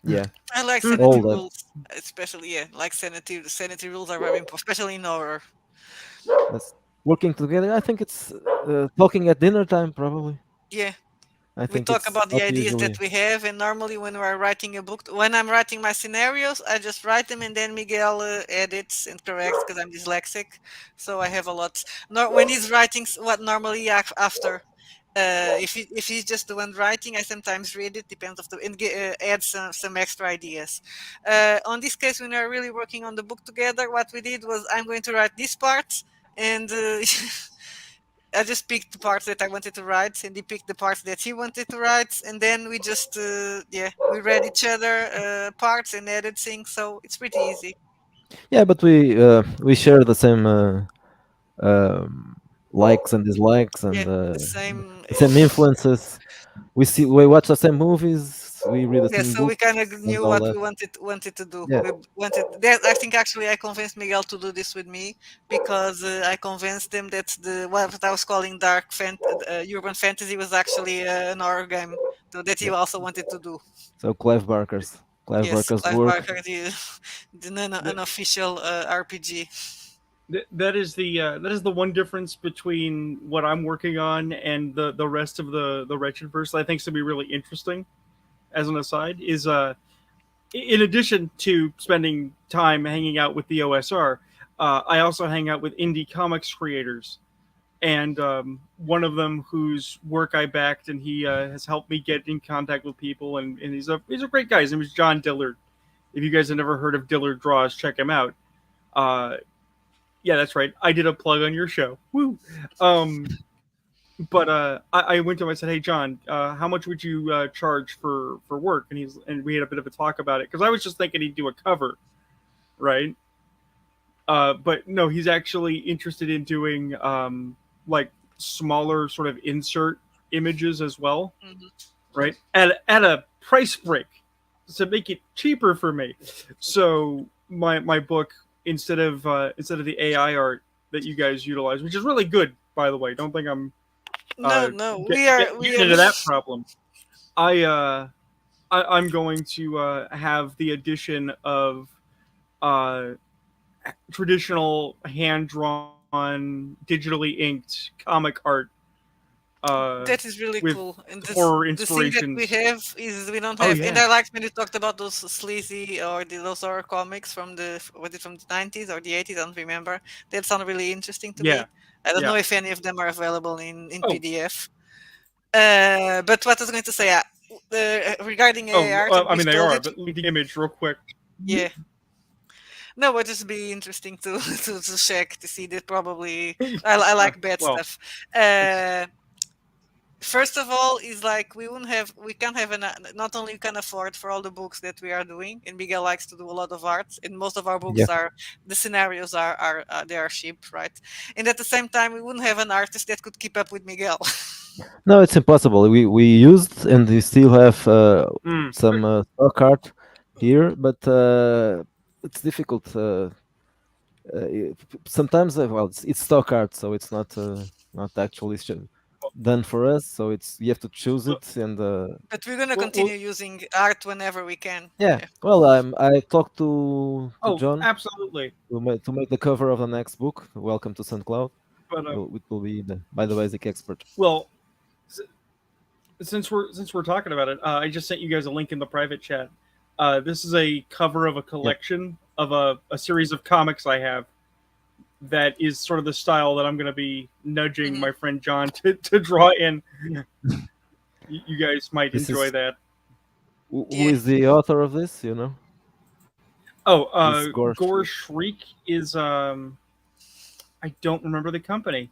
Speaker 3: Yeah,
Speaker 2: I like
Speaker 3: all
Speaker 2: sanity
Speaker 3: that.
Speaker 2: rules, especially like sanity. Sanity rules are very important, especially in horror.
Speaker 3: That's working together. I think it's talking at dinner time probably.
Speaker 2: Yeah,
Speaker 3: I
Speaker 2: We
Speaker 3: think
Speaker 2: talk
Speaker 3: it's
Speaker 2: about the
Speaker 3: not
Speaker 2: ideas
Speaker 3: usually.
Speaker 2: that we have, and normally when we're writing a book, when I'm writing my scenarios, I just write them, and then Miguel edits and corrects because I'm dyslexic, so I have a lot. No, when he's writing, what normally after. If he's just the one writing, I sometimes read it, depends of the and add some extra ideas. On this case, when we're really working on the book together, what we did was I'm going to write this part, and I just picked the parts that I wanted to write, and he picked the parts that he wanted to write, and then we just we read each other parts and edited things, so it's pretty easy.
Speaker 3: Yeah, but we share the same um, likes and dislikes and
Speaker 2: Yeah, the same.
Speaker 3: the same influences. We watch the same movies. We read the
Speaker 2: Yeah,
Speaker 3: same
Speaker 2: so we kind of
Speaker 3: books and
Speaker 2: knew
Speaker 3: all
Speaker 2: what
Speaker 3: that.
Speaker 2: we wanted to do.
Speaker 3: Yeah,
Speaker 2: We wanted that. I think actually I convinced Miguel to do this with me because I convinced him that the what I was calling urban fantasy was actually an horror game, so that he
Speaker 3: yeah.
Speaker 2: also wanted to do.
Speaker 3: So Clive
Speaker 2: Yes,
Speaker 3: Barker's
Speaker 2: Clive
Speaker 3: work.
Speaker 2: Barker, the unofficial RPG.
Speaker 5: That is the one difference between what I'm working on and the rest of the Wretched verse that I think is going to be really interesting. As an aside, is in addition to spending time hanging out with the OSR, I also hang out with indie comics creators, and one of them whose work I backed, and he has helped me get in contact with people, and he's a great guy. His name is John Dillard. If you guys have never heard of Dillard Draws, check him out. Uh, yeah, that's right. I did a plug on your show. Woo. Um, but I went to him. I said, "Hey, John, how much would you charge for work?" And we had a bit of a talk about it because I was just thinking he'd do a cover, right? But no, he's actually interested in doing like smaller sort of insert images as well,
Speaker 2: Mhm.
Speaker 5: right? At a price break to make it cheaper for me. So my book instead of the AI art that you guys utilize, which is really good, by the way. Don't think I'm
Speaker 2: No, no, we
Speaker 5: getting
Speaker 2: are.
Speaker 5: into that problem. I I'm going to have the addition of uh, traditional hand drawn, digitally inked comic art
Speaker 2: That is really
Speaker 5: with
Speaker 2: cool. And
Speaker 5: horror
Speaker 2: the thing that we
Speaker 5: inspirations.
Speaker 2: have is we don't
Speaker 5: Oh
Speaker 2: have. And
Speaker 5: yeah,
Speaker 2: I liked when you talked about those sleazy or those horror comics from was it from the 90s or the 80s? I don't remember. That sounded really interesting to
Speaker 5: yeah,
Speaker 2: me. I don't
Speaker 5: yeah.
Speaker 2: know if any of them are available in
Speaker 5: Oh,
Speaker 2: PDF. But what I was going to say, regarding AI
Speaker 5: oh.
Speaker 2: art, and
Speaker 5: I
Speaker 2: we've
Speaker 5: mean, they
Speaker 2: told
Speaker 5: are.
Speaker 2: it.
Speaker 5: But let me the image real quick.
Speaker 2: Yeah. No, but just be interesting to to check to see that probably I like bad
Speaker 5: Well,
Speaker 2: stuff.
Speaker 5: it's
Speaker 2: Uh, First of all, is like we can't have not only we can afford for all the books that we are doing, and Miguel likes to do a lot of art, and most of our
Speaker 3: Yeah.
Speaker 2: books are the scenarios are they are cheap, right? And at the same time, we wouldn't have an artist that could keep up with Miguel.
Speaker 3: No, it's impossible. We used and we still have
Speaker 5: mm,
Speaker 3: some stock art here, but it's difficult. Sometimes, well, it's stock art, so it's not actually done for us. So it's you have to choose
Speaker 5: well,
Speaker 3: it, and
Speaker 2: But we're gonna
Speaker 5: well,
Speaker 2: continue using art whenever we can.
Speaker 3: yeah.
Speaker 2: Yeah.
Speaker 3: Well, I talked to
Speaker 5: oh,
Speaker 3: John
Speaker 5: absolutely.
Speaker 3: to make the cover of the next book. Welcome to St. Cloud.
Speaker 5: But
Speaker 3: It will be by the basic expert.
Speaker 5: well, s- since we're talking about it, I just sent you guys a link in the private chat. This is a cover of a
Speaker 3: Yeah.
Speaker 5: collection of a series of comics I have. That is sort of the style that I'm going to be nudging
Speaker 2: Hmm.
Speaker 5: my friend John to draw in. You guys might
Speaker 3: This
Speaker 5: enjoy
Speaker 3: is
Speaker 5: that.
Speaker 3: who
Speaker 2: Yeah.
Speaker 3: is the author of this? You know,
Speaker 5: Oh,
Speaker 3: this Gore
Speaker 5: Gore
Speaker 3: Street.
Speaker 5: Shriek is I don't remember the company.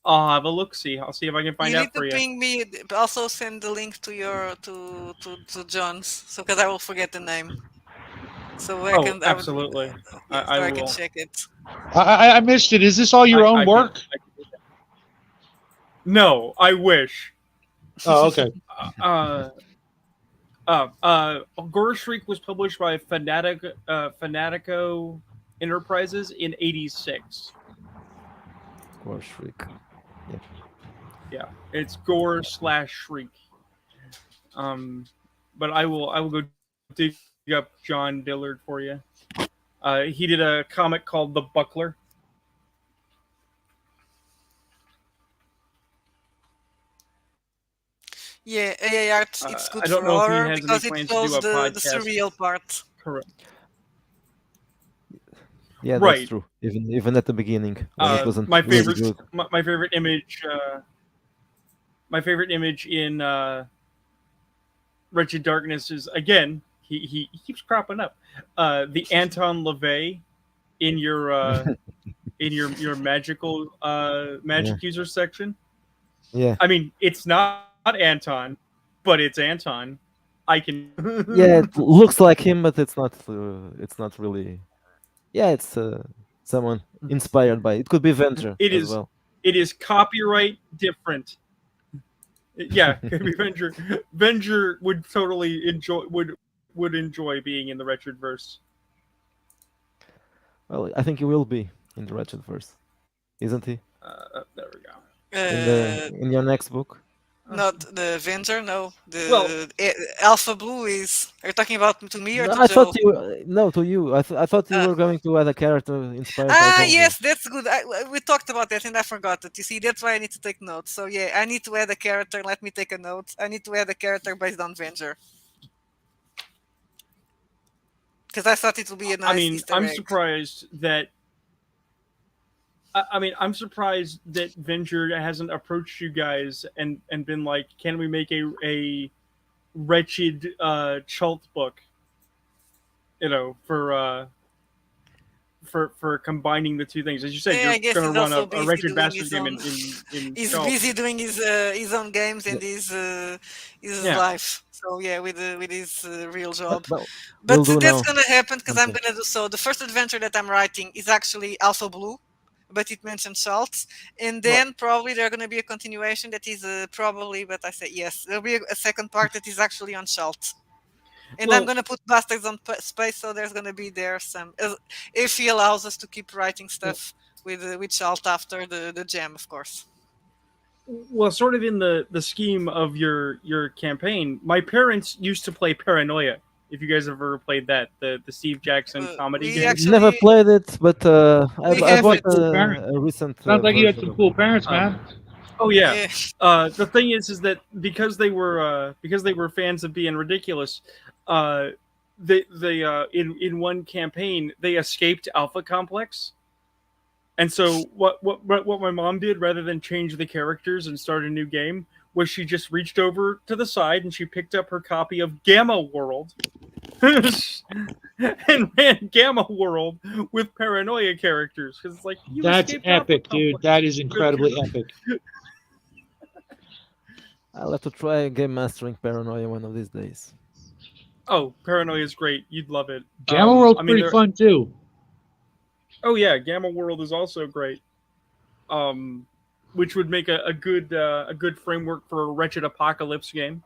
Speaker 5: I'll have a look. See, I'll see if I can find
Speaker 2: You
Speaker 5: out
Speaker 2: need to
Speaker 5: for you.
Speaker 2: ping me. Also, send the link to your to John's, so because I will forget the name. So
Speaker 5: Oh,
Speaker 2: I would,
Speaker 5: absolutely.
Speaker 2: yeah,
Speaker 5: I
Speaker 2: so I can
Speaker 5: will.
Speaker 2: check it.
Speaker 4: I missed it. Is this all your own
Speaker 5: I can.
Speaker 4: work?
Speaker 5: Do that. No, I wish.
Speaker 4: Oh, okay.
Speaker 5: Uh, Gore Shriek was published by Fanatico Enterprises in '86.
Speaker 3: Gore Shriek. Yeah.
Speaker 5: Yeah, it's Gore slash Shriek. Um, but I will go dig up John Dillard for you. He did a comic called The Buckler.
Speaker 2: Yeah, AI art, it's
Speaker 5: I
Speaker 2: good
Speaker 5: don't
Speaker 2: for
Speaker 5: know if he
Speaker 2: horror
Speaker 5: has any
Speaker 2: because it
Speaker 5: plans to do
Speaker 2: shows
Speaker 5: a
Speaker 2: the
Speaker 5: podcast.
Speaker 2: surreal part.
Speaker 5: Correct.
Speaker 3: Yeah, that's
Speaker 5: Right.
Speaker 3: true. Even at the beginning when it wasn't
Speaker 5: My
Speaker 3: really
Speaker 5: favorite,
Speaker 3: good.
Speaker 5: my favorite image, my favorite image in Wretched Darkness is again he keeps cropping up. The Anton LaVey in your magical
Speaker 3: Yeah,
Speaker 5: magic user section.
Speaker 3: yeah,
Speaker 5: I mean, it's not Anton, but it's Anton. I can.
Speaker 3: yeah. It looks like him, but it's not. It's not really. Yeah, it's someone inspired by. It could be Venture
Speaker 5: it
Speaker 3: as
Speaker 5: is
Speaker 3: well.
Speaker 5: it is copyright different. Yeah, could be Venger. Venger would totally would enjoy being in the Wretched verse.
Speaker 3: Well, I think he will be in the Wretched verse, isn't he?
Speaker 5: There we go.
Speaker 2: Uh,
Speaker 3: In your next book.
Speaker 2: Not the Avenger, no.
Speaker 5: Well,
Speaker 2: The Alpha Blue is. Are you talking about to me or
Speaker 3: No,
Speaker 2: to
Speaker 3: I thought
Speaker 2: Joe?
Speaker 3: you. No, to you. I thought you
Speaker 2: Uh,
Speaker 3: were going to add a character inspired by Venture.
Speaker 2: yes, that's good. We talked about that and I forgot it. You see, that's why I need to take notes. So yeah, I need to add a character. Let me take a note. I need to add a character based on Avenger because I thought it would be a
Speaker 5: I
Speaker 2: nice
Speaker 5: mean,
Speaker 2: Easter
Speaker 5: I'm
Speaker 2: egg.
Speaker 5: surprised that. I mean, I'm surprised that Venger hasn't approached you guys and been like, "Can we make a wretched Chult book?" You know, for combining the two things. As you said,
Speaker 2: Yeah,
Speaker 5: you're
Speaker 2: I guess
Speaker 5: going to
Speaker 2: he's
Speaker 5: run
Speaker 2: also
Speaker 5: a
Speaker 2: busy
Speaker 5: wretched
Speaker 2: doing
Speaker 5: bastard
Speaker 2: his
Speaker 5: game
Speaker 2: own.
Speaker 5: in
Speaker 2: He's
Speaker 5: Chult.
Speaker 2: busy doing his own games and
Speaker 3: Yeah,
Speaker 2: his
Speaker 5: Yeah.
Speaker 2: life. So yeah, with his real job.
Speaker 3: but
Speaker 2: But
Speaker 3: we'll do
Speaker 2: that's
Speaker 3: now
Speaker 2: gonna happen because I'm
Speaker 3: something.
Speaker 2: gonna do so. The first adventure that I'm writing is actually Alpha Blue, but it mentions salts, and
Speaker 5: Right.
Speaker 2: then probably there's gonna be a continuation that is probably. But I said yes, there'll be a second part that is actually on salt. And I'm
Speaker 5: Well,
Speaker 2: gonna put bastards on space, so there's gonna be there some if he allows us to keep writing stuff with salt after the jam, of course.
Speaker 5: sort of in the scheme of your campaign, my parents used to play Paranoia. If you guys have ever played that, the Steve Jackson comedy
Speaker 2: We
Speaker 5: game.
Speaker 3: Never
Speaker 2: actually
Speaker 3: played it, but
Speaker 2: we
Speaker 3: I
Speaker 2: have
Speaker 4: Sounds
Speaker 3: bought
Speaker 4: like
Speaker 2: it.
Speaker 4: cool parents.
Speaker 3: a recent
Speaker 4: Sounds like you had
Speaker 3: version
Speaker 4: some
Speaker 3: of it.
Speaker 4: cool parents,
Speaker 5: Um,
Speaker 4: man.
Speaker 5: oh yeah.
Speaker 2: Yeah,
Speaker 5: The thing is that because they were fans of being ridiculous, uh, they in one campaign they escaped Alpha Complex. And so what my mom did rather than change the characters and start a new game was she just reached over to the side and she picked up her copy of Gamma World and ran Gamma World with Paranoia characters because it's like you
Speaker 4: That's
Speaker 5: escaped Alpha
Speaker 4: epic, dude.
Speaker 5: Complex.
Speaker 4: That is
Speaker 5: Good
Speaker 4: incredibly
Speaker 5: character.
Speaker 4: epic.
Speaker 3: I'll have to try game mastering Paranoia one of these days.
Speaker 5: Oh, Paranoia is great. You'd love it.
Speaker 4: Gamma World's
Speaker 5: I mean,
Speaker 4: pretty fun too.
Speaker 5: oh yeah, Gamma World is also great. Which would make a good framework for a Wretched Apocalypse game.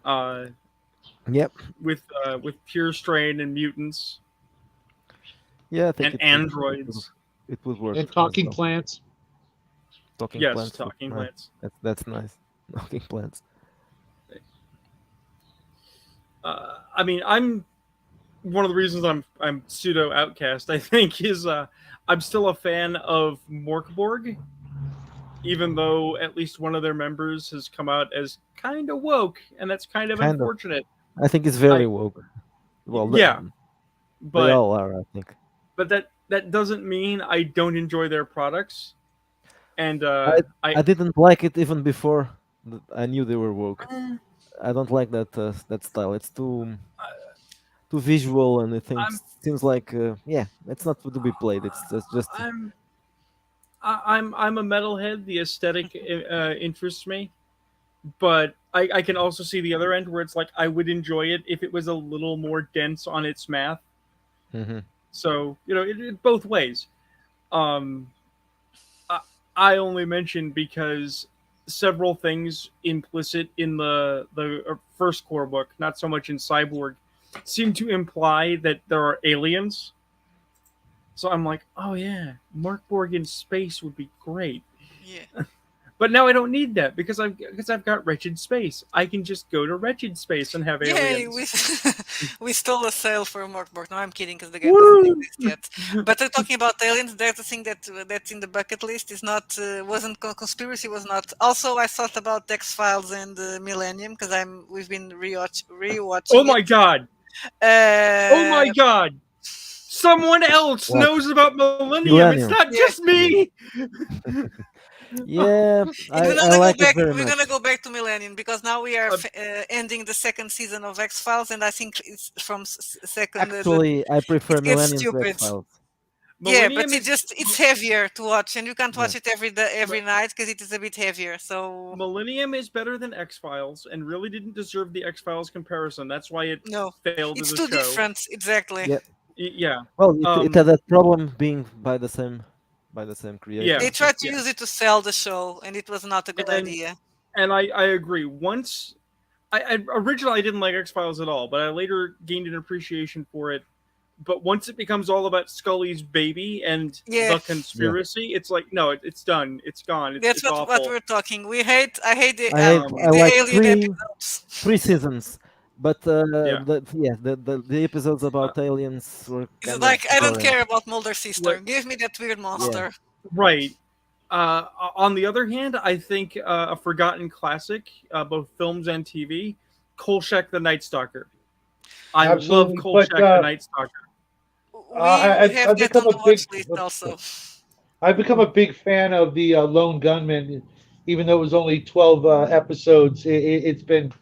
Speaker 5: Uh,
Speaker 3: Yep.
Speaker 5: with pure strain and mutants
Speaker 3: Yeah, I think
Speaker 5: and
Speaker 3: it would
Speaker 5: androids.
Speaker 3: it would work.
Speaker 4: And
Speaker 3: as
Speaker 4: talking
Speaker 3: well.
Speaker 4: plants.
Speaker 3: Talking
Speaker 5: Yes,
Speaker 3: plants.
Speaker 5: talking
Speaker 3: Nice.
Speaker 5: plants.
Speaker 3: That's nice. Talking plants.
Speaker 5: I mean, I'm one of the reasons I'm pseudo outcast. I think is I'm still a fan of Morkborg, even though at least one of their members has come out as kind of woke, and that's kind of
Speaker 3: Kind of.
Speaker 5: unfortunate.
Speaker 3: I think it's very
Speaker 5: I
Speaker 3: woke. Well,
Speaker 5: yeah,
Speaker 3: they
Speaker 5: but
Speaker 3: all are. I think.
Speaker 5: that doesn't mean I don't enjoy their products. And
Speaker 3: I didn't like it even before I knew they were woke. I don't like that style. It's too visual, and it
Speaker 5: I'm
Speaker 3: seems like yeah, it's not to be played. It's just
Speaker 5: I'm I'm a metalhead. The aesthetic interests me, but I can also see the other end where it's like I would enjoy it if it was a little more dense on its math.
Speaker 3: Mhm.
Speaker 5: So it both ways. Um, I only mentioned because several things implicit in the first core book, not so much in Cyborg, seem to imply that there are aliens. So I'm like, oh yeah, Mark Borg in space would be great.
Speaker 2: yeah.
Speaker 5: But now I don't need that because I've got Wretched Space. I can just go to Wretched Space and have
Speaker 2: Yay,
Speaker 5: aliens.
Speaker 2: we stole a sale for Morkborg. No, I'm kidding, because the game doesn't exist yet. But talking about aliens, there's a thing that's in the bucket list. Is not wasn't conspiracy was not. Also, I thought about X Files and Millennium, because we've been rewatching
Speaker 5: Oh my
Speaker 2: it.
Speaker 5: god! Oh my god! Someone else
Speaker 3: What?
Speaker 5: knows about Millennium. It's
Speaker 3: Millennium.
Speaker 5: not just me.
Speaker 3: Yeah,
Speaker 2: And
Speaker 3: I like it very
Speaker 2: we're
Speaker 3: much.
Speaker 2: gonna go back to Millennium, because now we are
Speaker 5: Uh,
Speaker 2: ending the second season of X Files, and I think it's from second.
Speaker 3: Actually, I prefer
Speaker 2: it gets
Speaker 3: Millennium to
Speaker 2: stupid.
Speaker 3: X-Files.
Speaker 2: Yeah, but
Speaker 5: Millennium is
Speaker 2: it's heavier to watch, and you can't watch
Speaker 3: Yeah.
Speaker 2: it every night, because it is a bit heavier. So
Speaker 5: Millennium is better than X Files, and really didn't deserve the X Files comparison. That's why it
Speaker 2: no,
Speaker 5: failed
Speaker 2: it's
Speaker 5: as a
Speaker 2: too
Speaker 5: show.
Speaker 2: different. Exactly.
Speaker 3: Yeah.
Speaker 5: Yeah.
Speaker 3: Well, it had that problem being by the same creator.
Speaker 5: Yeah.
Speaker 2: They tried to
Speaker 5: Yeah.
Speaker 2: use it to sell the show, and it was not a good idea.
Speaker 5: And I agree. Once I originally I didn't like X Files at all, but I later gained an appreciation for it. But once it becomes all about Scully's baby and
Speaker 2: Yeah.
Speaker 5: the conspiracy, it's like no, it's done. It's gone.
Speaker 2: That's
Speaker 5: it's
Speaker 2: what
Speaker 5: awful.
Speaker 2: we're talking. I hate the
Speaker 3: I like
Speaker 2: alien episodes.
Speaker 3: 3 seasons, but
Speaker 5: Yeah.
Speaker 3: the episodes about aliens were
Speaker 2: It's
Speaker 3: kind
Speaker 2: like,
Speaker 3: of
Speaker 2: I don't
Speaker 3: boring.
Speaker 2: care about Mulder's sister.
Speaker 5: What-
Speaker 2: Give me that weird monster.
Speaker 5: Right. On the other hand, I think a forgotten classic, both films and TV, Kolchak the Night Stalker. I
Speaker 4: Absolutely,
Speaker 5: love Kolchak
Speaker 4: but,
Speaker 5: the Night Stalker.
Speaker 2: We
Speaker 4: I've
Speaker 2: have that on
Speaker 4: become
Speaker 2: the
Speaker 4: a big-
Speaker 2: watch list also.
Speaker 4: I've become a big fan of the Lone Gunman, even though it was only 12 episodes. It's been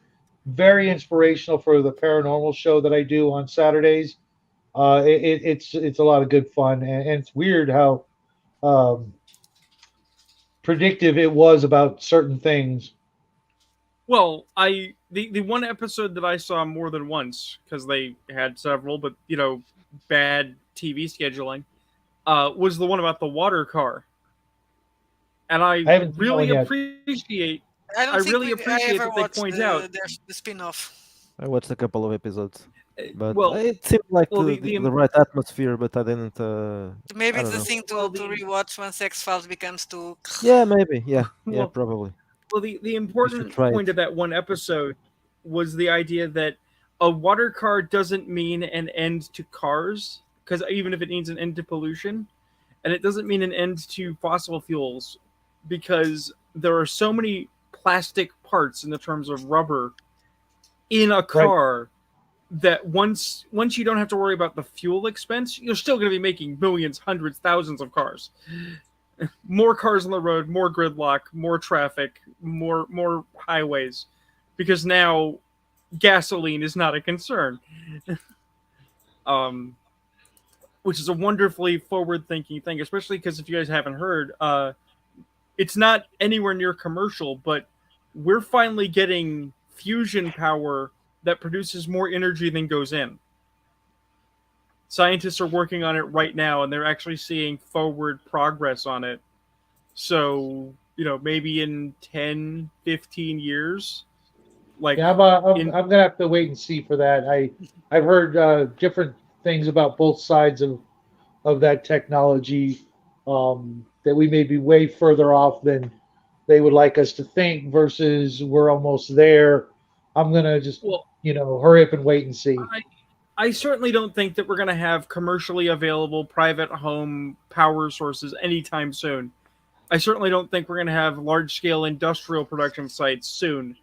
Speaker 4: very inspirational for the paranormal show that I do on Saturdays. It's a lot of good fun, and it's weird how um, predictive it was about certain things.
Speaker 5: Well, the one episode that I saw more than once because they had several, but bad TV scheduling, was the one about the water car, and I
Speaker 4: I haven't seen that
Speaker 5: really
Speaker 4: one yet.
Speaker 5: appreciate.
Speaker 2: I don't
Speaker 5: I
Speaker 2: think
Speaker 5: really
Speaker 2: I
Speaker 5: appreciate
Speaker 2: ever
Speaker 5: that they
Speaker 2: watched
Speaker 5: point
Speaker 2: the,
Speaker 5: out-
Speaker 2: the spin-off.
Speaker 3: I watched a couple of episodes, but
Speaker 5: well,
Speaker 3: it seemed like
Speaker 5: well,
Speaker 3: the right atmosphere, but I didn't.
Speaker 2: Maybe
Speaker 3: I
Speaker 2: it's
Speaker 3: don't
Speaker 2: the
Speaker 3: know.
Speaker 2: thing to
Speaker 5: Well,
Speaker 2: rewatch once X-Files becomes too...
Speaker 3: Yeah, maybe. Yeah,
Speaker 5: Well,
Speaker 3: probably.
Speaker 5: Well, the important
Speaker 3: try
Speaker 5: point
Speaker 3: it.
Speaker 5: of that one episode was the idea that a water car doesn't mean an end to cars, because even if it means an end to pollution, and it doesn't mean an end to fossil fuels, because there are so many plastic parts in the terms of rubber in a car that once you don't have to worry about the fuel expense, you're still going to be making millions, hundreds, thousands of cars. More cars on the road, more gridlock, more traffic, more highways, because now gasoline is not a concern. Which is a wonderfully forward-thinking thing, especially because if you guys haven't heard, it's not anywhere near commercial, but we're finally getting fusion power that produces more energy than goes in. Scientists are working on it right now, and they're actually seeing forward progress on it. So, maybe in 10, 15 years, like
Speaker 4: Yeah, I'm gonna have to wait and see for that. I've heard different things about both sides of that technology, that we may be way further off than they would like us to think versus we're almost there. I'm gonna just hurry up and wait and see.
Speaker 5: I certainly don't think that we're going to have commercially available private home power sources anytime soon. I certainly don't think we're going to have large-scale industrial production sites soon.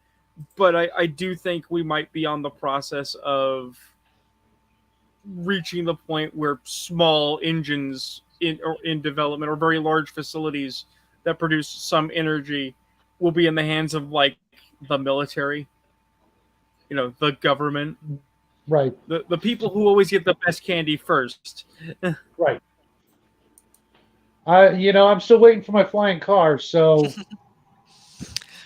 Speaker 5: But I do think we might be on the process of reaching the point where small engines in development or very large facilities that produce some energy will be in the hands of, like, the military, the government.
Speaker 4: Right.
Speaker 5: The people who always get the best candy first.
Speaker 4: Right. I'm still waiting for my flying car, so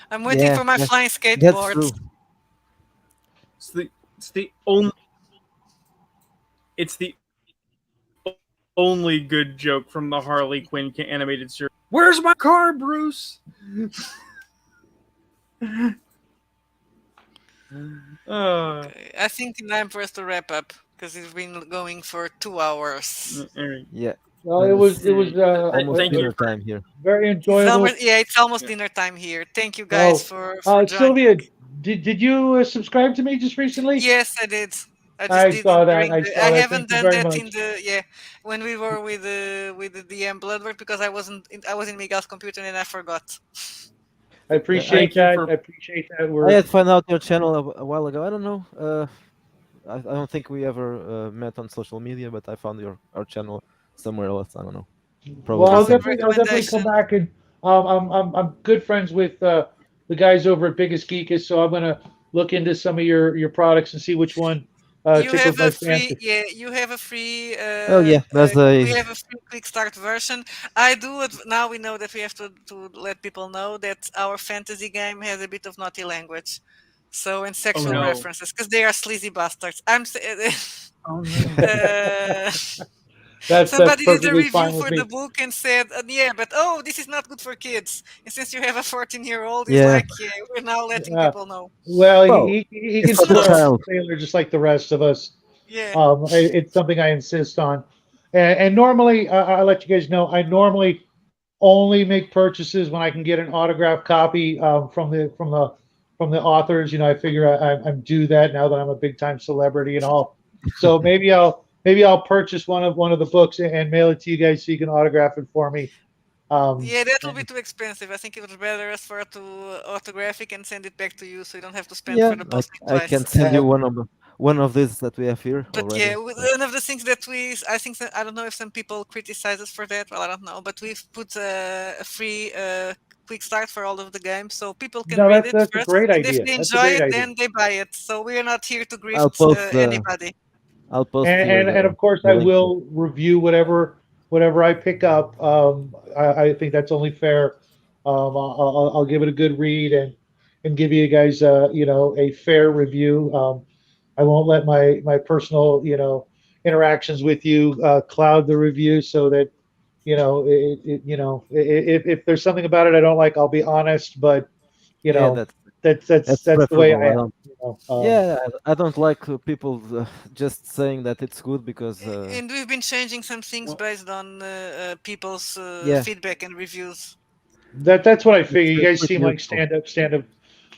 Speaker 2: I'm waiting for my flying
Speaker 3: That's
Speaker 2: skateboard.
Speaker 3: true.
Speaker 5: It's the only good joke from the Harley Quinn animated series. Where's my car, Bruce?
Speaker 2: Okay, I think time for us to wrap up, because it's been going for 2 hours.
Speaker 3: Yeah.
Speaker 4: Well,
Speaker 3: And
Speaker 4: it was
Speaker 3: almost
Speaker 5: Thank you
Speaker 3: dinner
Speaker 5: for
Speaker 3: time here.
Speaker 4: very
Speaker 2: It's
Speaker 4: enjoyable.
Speaker 2: almost, yeah, it's almost
Speaker 5: yeah.
Speaker 2: dinner time here. Thank you guys
Speaker 4: Oh,
Speaker 2: for joining.
Speaker 4: Sylvia, did you subscribe to me just recently?
Speaker 2: Yes, I did. I just
Speaker 4: I
Speaker 2: did it
Speaker 4: saw that.
Speaker 2: during
Speaker 4: I
Speaker 2: the.
Speaker 4: saw
Speaker 2: I
Speaker 4: that.
Speaker 2: haven't
Speaker 4: Thank you
Speaker 2: done
Speaker 4: very
Speaker 2: that in
Speaker 4: much.
Speaker 2: the, yeah, when we were with the DM Bloodwork, because I was in Miguel's computer and I forgot.
Speaker 4: I
Speaker 3: Yeah,
Speaker 4: appreciate
Speaker 5: Thank you
Speaker 4: that.
Speaker 5: for
Speaker 4: I appreciate that.
Speaker 3: I
Speaker 4: We're
Speaker 3: had found out your channel a while ago. I don't know. I don't think we ever met on social media, but I found our channel somewhere else. I don't know.
Speaker 4: well.
Speaker 3: Probably
Speaker 2: From
Speaker 3: some.
Speaker 4: I'll definitely come
Speaker 2: recommendation.
Speaker 4: back and I'm good friends with the guys over at Biggest Geekus, so I'm gonna look into some of your products and see which one
Speaker 2: You
Speaker 4: tickles
Speaker 2: have
Speaker 4: my
Speaker 2: a free,
Speaker 4: fancy.
Speaker 2: yeah, you have a free,
Speaker 3: Oh yeah, that's
Speaker 2: we
Speaker 3: a
Speaker 2: have a free quick start version. I do it now. We know that we have to let people know that our fantasy game has a bit of naughty language, so, and
Speaker 5: oh
Speaker 2: sexual
Speaker 5: no.
Speaker 2: references, because they are sleazy bastards.
Speaker 5: Oh no.
Speaker 2: uh,
Speaker 4: That's
Speaker 2: somebody did a
Speaker 4: perfectly
Speaker 2: review
Speaker 4: fine with
Speaker 2: for the
Speaker 4: me.
Speaker 2: book and said, yeah, but oh, this is not good for kids. And since you have a 14-year-old, he's
Speaker 3: yeah.
Speaker 2: like, yeah, we're now letting
Speaker 4: Uh,
Speaker 2: people know.
Speaker 4: well,
Speaker 3: Well,
Speaker 4: he
Speaker 3: it's
Speaker 4: can
Speaker 3: for the
Speaker 4: swear on
Speaker 3: child.
Speaker 4: the trailer just like the rest of us.
Speaker 2: Yeah.
Speaker 4: It's something I insist on. And normally, I let you guys know, I normally only make purchases when I can get an autographed copy from the authors. You know, I figure I'm due that now that I'm a big time celebrity and all. So maybe I'll purchase one of the books and mail it to you guys so you can autograph it for me.
Speaker 2: Yeah, that will be
Speaker 4: And
Speaker 2: too expensive. I think it was better as for to autograph it and send it back to you, so you don't have to spend
Speaker 3: Yeah,
Speaker 2: for the postage
Speaker 3: I can
Speaker 2: twice.
Speaker 3: send you one of these that we have here
Speaker 2: But yeah,
Speaker 3: already.
Speaker 2: one of the things that I think that, I don't know if some people criticize us for that. Well, I don't know, but we've put a free quick start for all of the games, so people can
Speaker 4: no,
Speaker 2: read it
Speaker 4: that's a
Speaker 2: first,
Speaker 4: great
Speaker 2: and if
Speaker 4: idea.
Speaker 2: they
Speaker 4: That's a
Speaker 2: enjoy
Speaker 4: great
Speaker 2: it,
Speaker 4: idea.
Speaker 2: then they buy it. So we are not here to
Speaker 3: I'll
Speaker 2: grift
Speaker 3: post the
Speaker 2: anybody.
Speaker 3: I'll post here
Speaker 4: And of course
Speaker 3: the
Speaker 4: I
Speaker 3: link here.
Speaker 4: will review whatever I pick up. I think that's only fair. I'll give it a good read and give you guys a fair review. I won't let my personal interactions with you cloud the review, so that if there's something about it I don't like, I'll be honest. But you
Speaker 3: Yeah,
Speaker 4: know that's the way
Speaker 3: preferable.
Speaker 4: I
Speaker 3: I
Speaker 4: am.
Speaker 3: don't. Yeah, I don't like people just saying that it's good because
Speaker 2: And we've been changing some things
Speaker 5: Well,
Speaker 2: based on people's
Speaker 3: yeah,
Speaker 2: feedback and reviews.
Speaker 4: That's what I figure. You
Speaker 3: it's
Speaker 4: guys
Speaker 3: pretty
Speaker 4: seem like
Speaker 3: useful.
Speaker 4: stand up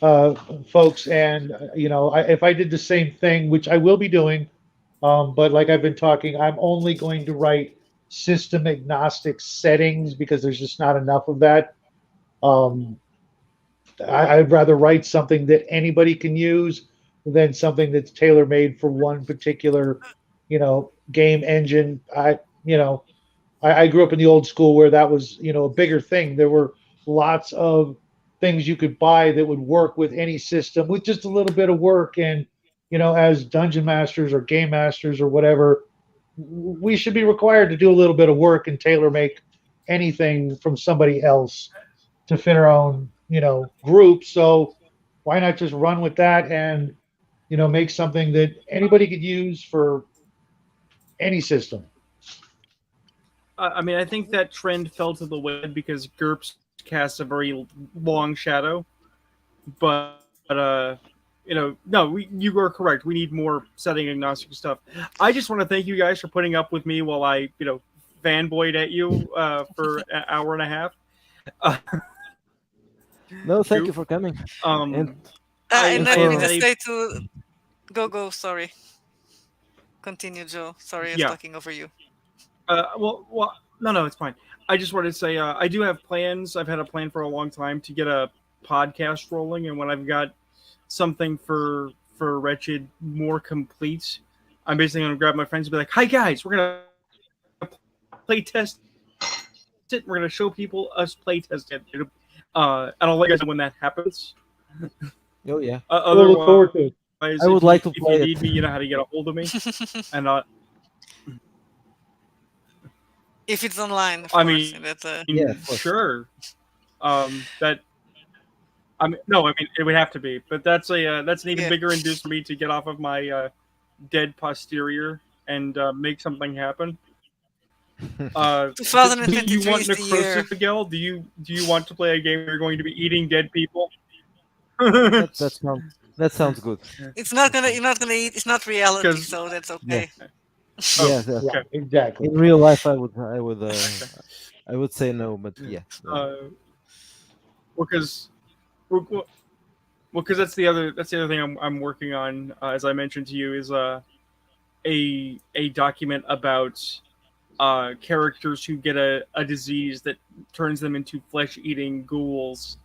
Speaker 4: uh, folks, and if I did the same thing, which I will be doing, but like I've been talking, I'm only going to write system agnostic settings because there's just not enough of that. Um, I'd rather write something that anybody can use than something that's tailor made for one particular, game engine. I grew up in the old school where that was, a bigger thing. There were lots of things you could buy that would work with any system with just a little bit of work. And, as dungeon masters or game masters or whatever, we should be required to do a little bit of work and tailor make anything from somebody else to fit our own, group. So why not just run with that and, make something that anybody could use for any system?
Speaker 5: I mean, I think that trend fell to the wind because GURPS casts a very long shadow. But no, you are correct. We need more setting agnostic stuff. I just want to thank you guys for putting up with me while I, fanboyed at you for an hour and a half. Uh,
Speaker 3: No, thank you
Speaker 5: Goof.
Speaker 3: for coming, and
Speaker 5: Um,
Speaker 2: And
Speaker 3: and
Speaker 2: let me
Speaker 3: for
Speaker 2: just
Speaker 5: I
Speaker 2: say to go. Sorry, continue, Joe. Sorry, I was
Speaker 5: yeah.
Speaker 2: talking over you.
Speaker 5: No, it's fine. I just wanted to say I do have plans. I've had a plan for a long time to get a podcast rolling, and when I've got something for Wretched more complete, I'm basically gonna grab my friends and be like, "Hi guys, we're gonna play test it. We're gonna show people us play test it." And I'll let you guys know when that happens.
Speaker 3: oh yeah,
Speaker 4: We'll look forward to it.
Speaker 5: Otherwise,
Speaker 3: I would like to
Speaker 5: if you
Speaker 3: play it.
Speaker 5: need me, you know how to get a hold of me. And
Speaker 2: If it's online, of
Speaker 5: I
Speaker 2: course.
Speaker 5: mean,
Speaker 2: That's
Speaker 3: Yeah, of course.
Speaker 5: sure. That I mean, no, I mean it would have to be, but that's an even
Speaker 2: yeah.
Speaker 5: bigger induce for me to get off of my dead posterior and make something happen. Do you
Speaker 2: 2023
Speaker 5: want
Speaker 2: is the year.
Speaker 5: necrosis, Miguel? Do you want to play a game where you're going to be eating dead people?
Speaker 3: That sounds good.
Speaker 2: It's not gonna. You're not gonna eat. It's not reality,
Speaker 5: Because
Speaker 2: so that's
Speaker 3: Yeah,
Speaker 2: okay.
Speaker 5: Oh,
Speaker 3: Yeah, yeah.
Speaker 4: Yeah, exactly.
Speaker 3: In real life, I would say no, but
Speaker 5: Yeah.
Speaker 3: yeah.
Speaker 5: Because well, because that's the other thing I'm working on. As I mentioned to you, is a document about characters who get a disease that turns them into flesh eating ghouls.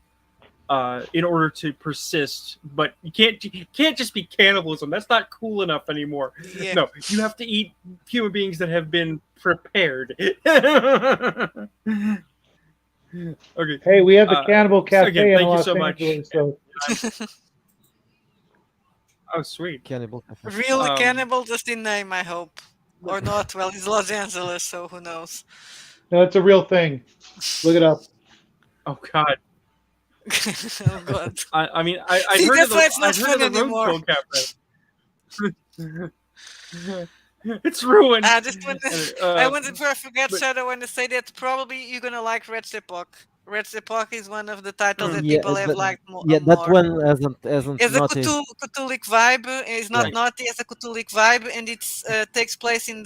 Speaker 5: In order to persist, but you can't just be cannibalism. That's not cool enough anymore.
Speaker 2: Yeah.
Speaker 5: No, you have to eat human beings that have been prepared. Okay.
Speaker 4: Hey, we have the Cannibal
Speaker 5: So again,
Speaker 4: Cafe in
Speaker 5: thank you
Speaker 4: Los
Speaker 5: so much.
Speaker 4: Angeles, so
Speaker 5: Oh, sweet.
Speaker 3: Cannibal Cafe.
Speaker 2: Really
Speaker 5: Um,
Speaker 2: cannibal, just in name, I hope. Or not. Well, it's Los Angeles, so who knows?
Speaker 4: no, it's a real thing. Look it up.
Speaker 5: Oh God.
Speaker 2: Oh God.
Speaker 5: I mean, I'd
Speaker 2: See,
Speaker 5: heard of
Speaker 2: that's why it's
Speaker 5: the
Speaker 2: not
Speaker 5: I'd heard
Speaker 2: fun
Speaker 5: of the
Speaker 2: anymore.
Speaker 5: Roadkill Cafe. It's ruined.
Speaker 2: I just want to, I wanted to forget,
Speaker 5: but-
Speaker 2: Shadow, when to say that probably you're gonna like Wretched Epoch. Wretched Epoch is one of the titles that
Speaker 3: Yeah,
Speaker 2: people have liked
Speaker 3: yeah, that
Speaker 2: more.
Speaker 3: one hasn't
Speaker 2: It's a
Speaker 3: naughty.
Speaker 2: Cthulhic vibe. It's not
Speaker 3: Yeah.
Speaker 2: naughty. It's a Cthulhic vibe, and it takes place in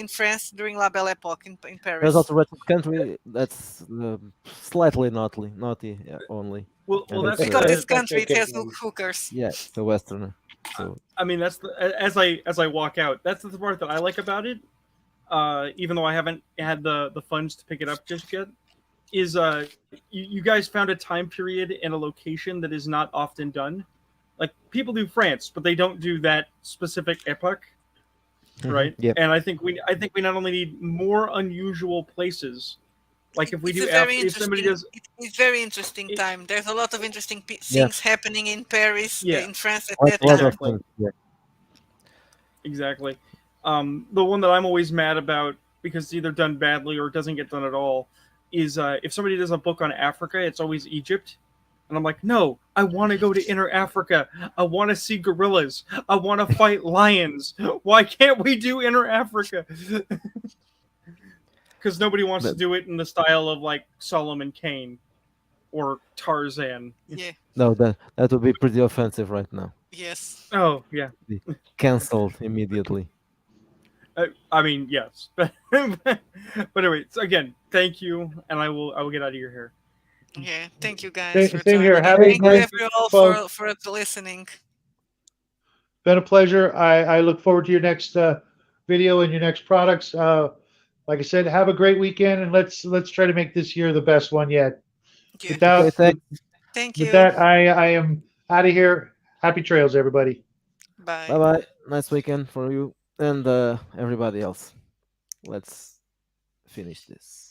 Speaker 2: France during La Belle Époque in
Speaker 3: There's
Speaker 2: Paris.
Speaker 3: also Wretched Country that's slightly naughty only.
Speaker 5: well,
Speaker 3: And
Speaker 5: that's
Speaker 2: It's because
Speaker 5: the,
Speaker 2: it's country. It
Speaker 4: okay,
Speaker 2: has
Speaker 4: buddy.
Speaker 2: hookers.
Speaker 3: Yeah, it's a westerner. So
Speaker 5: I mean, that's the, as I walk out. That's the part that I like about it. Even though I haven't had the funds to pick it up just yet, is you guys found a time period and a location that is not often done. Like people do France, but they don't do that specific epoch, right?
Speaker 3: Yep.
Speaker 5: And I think we not only need more unusual places. Like if we
Speaker 2: It's
Speaker 5: do,
Speaker 2: a very
Speaker 5: if somebody
Speaker 2: interesting.
Speaker 5: does,
Speaker 2: It's very interesting
Speaker 5: It-
Speaker 2: time. There's a lot of interesting
Speaker 3: Yeah.
Speaker 2: things happening in Paris,
Speaker 5: Yeah.
Speaker 2: in France at
Speaker 3: Quite
Speaker 2: that
Speaker 3: a lot
Speaker 2: time.
Speaker 3: of
Speaker 5: Exactly.
Speaker 3: things. Yeah.
Speaker 5: exactly. The one that I'm always mad about because it's either done badly or it doesn't get done at all is if somebody does a book on Africa, it's always Egypt. And I'm like, no, I want to go to Inner Africa. I want to see gorillas. I want to fight lions. Why can't we do Inner Africa? Because nobody wants to do it in the style of like Solomon Kane or Tarzan.
Speaker 2: Yeah.
Speaker 3: No, that would be pretty offensive right now.
Speaker 2: Yes.
Speaker 5: Oh yeah.
Speaker 3: Cancelled immediately.
Speaker 5: I mean, yes. But anyway, so again, thank you, and I will get out of your hair.
Speaker 2: Yeah. Thank you guys
Speaker 4: Same-
Speaker 2: for
Speaker 4: same here.
Speaker 2: joining.
Speaker 4: Have a
Speaker 2: Thank you
Speaker 4: nice
Speaker 2: everyone
Speaker 4: folks.
Speaker 2: for listening.
Speaker 4: Been a pleasure. I look forward to your next video and your next products. Like I said, have a great weekend, and let's try to make this year the best one yet.
Speaker 2: Yeah.
Speaker 4: Without,
Speaker 3: Okay, thanks.
Speaker 2: Thank
Speaker 4: with
Speaker 2: you.
Speaker 4: that, I am out of here. Happy trails, everybody.
Speaker 2: Bye.
Speaker 3: Bye bye. Nice weekend for you and everybody else. Let's finish this.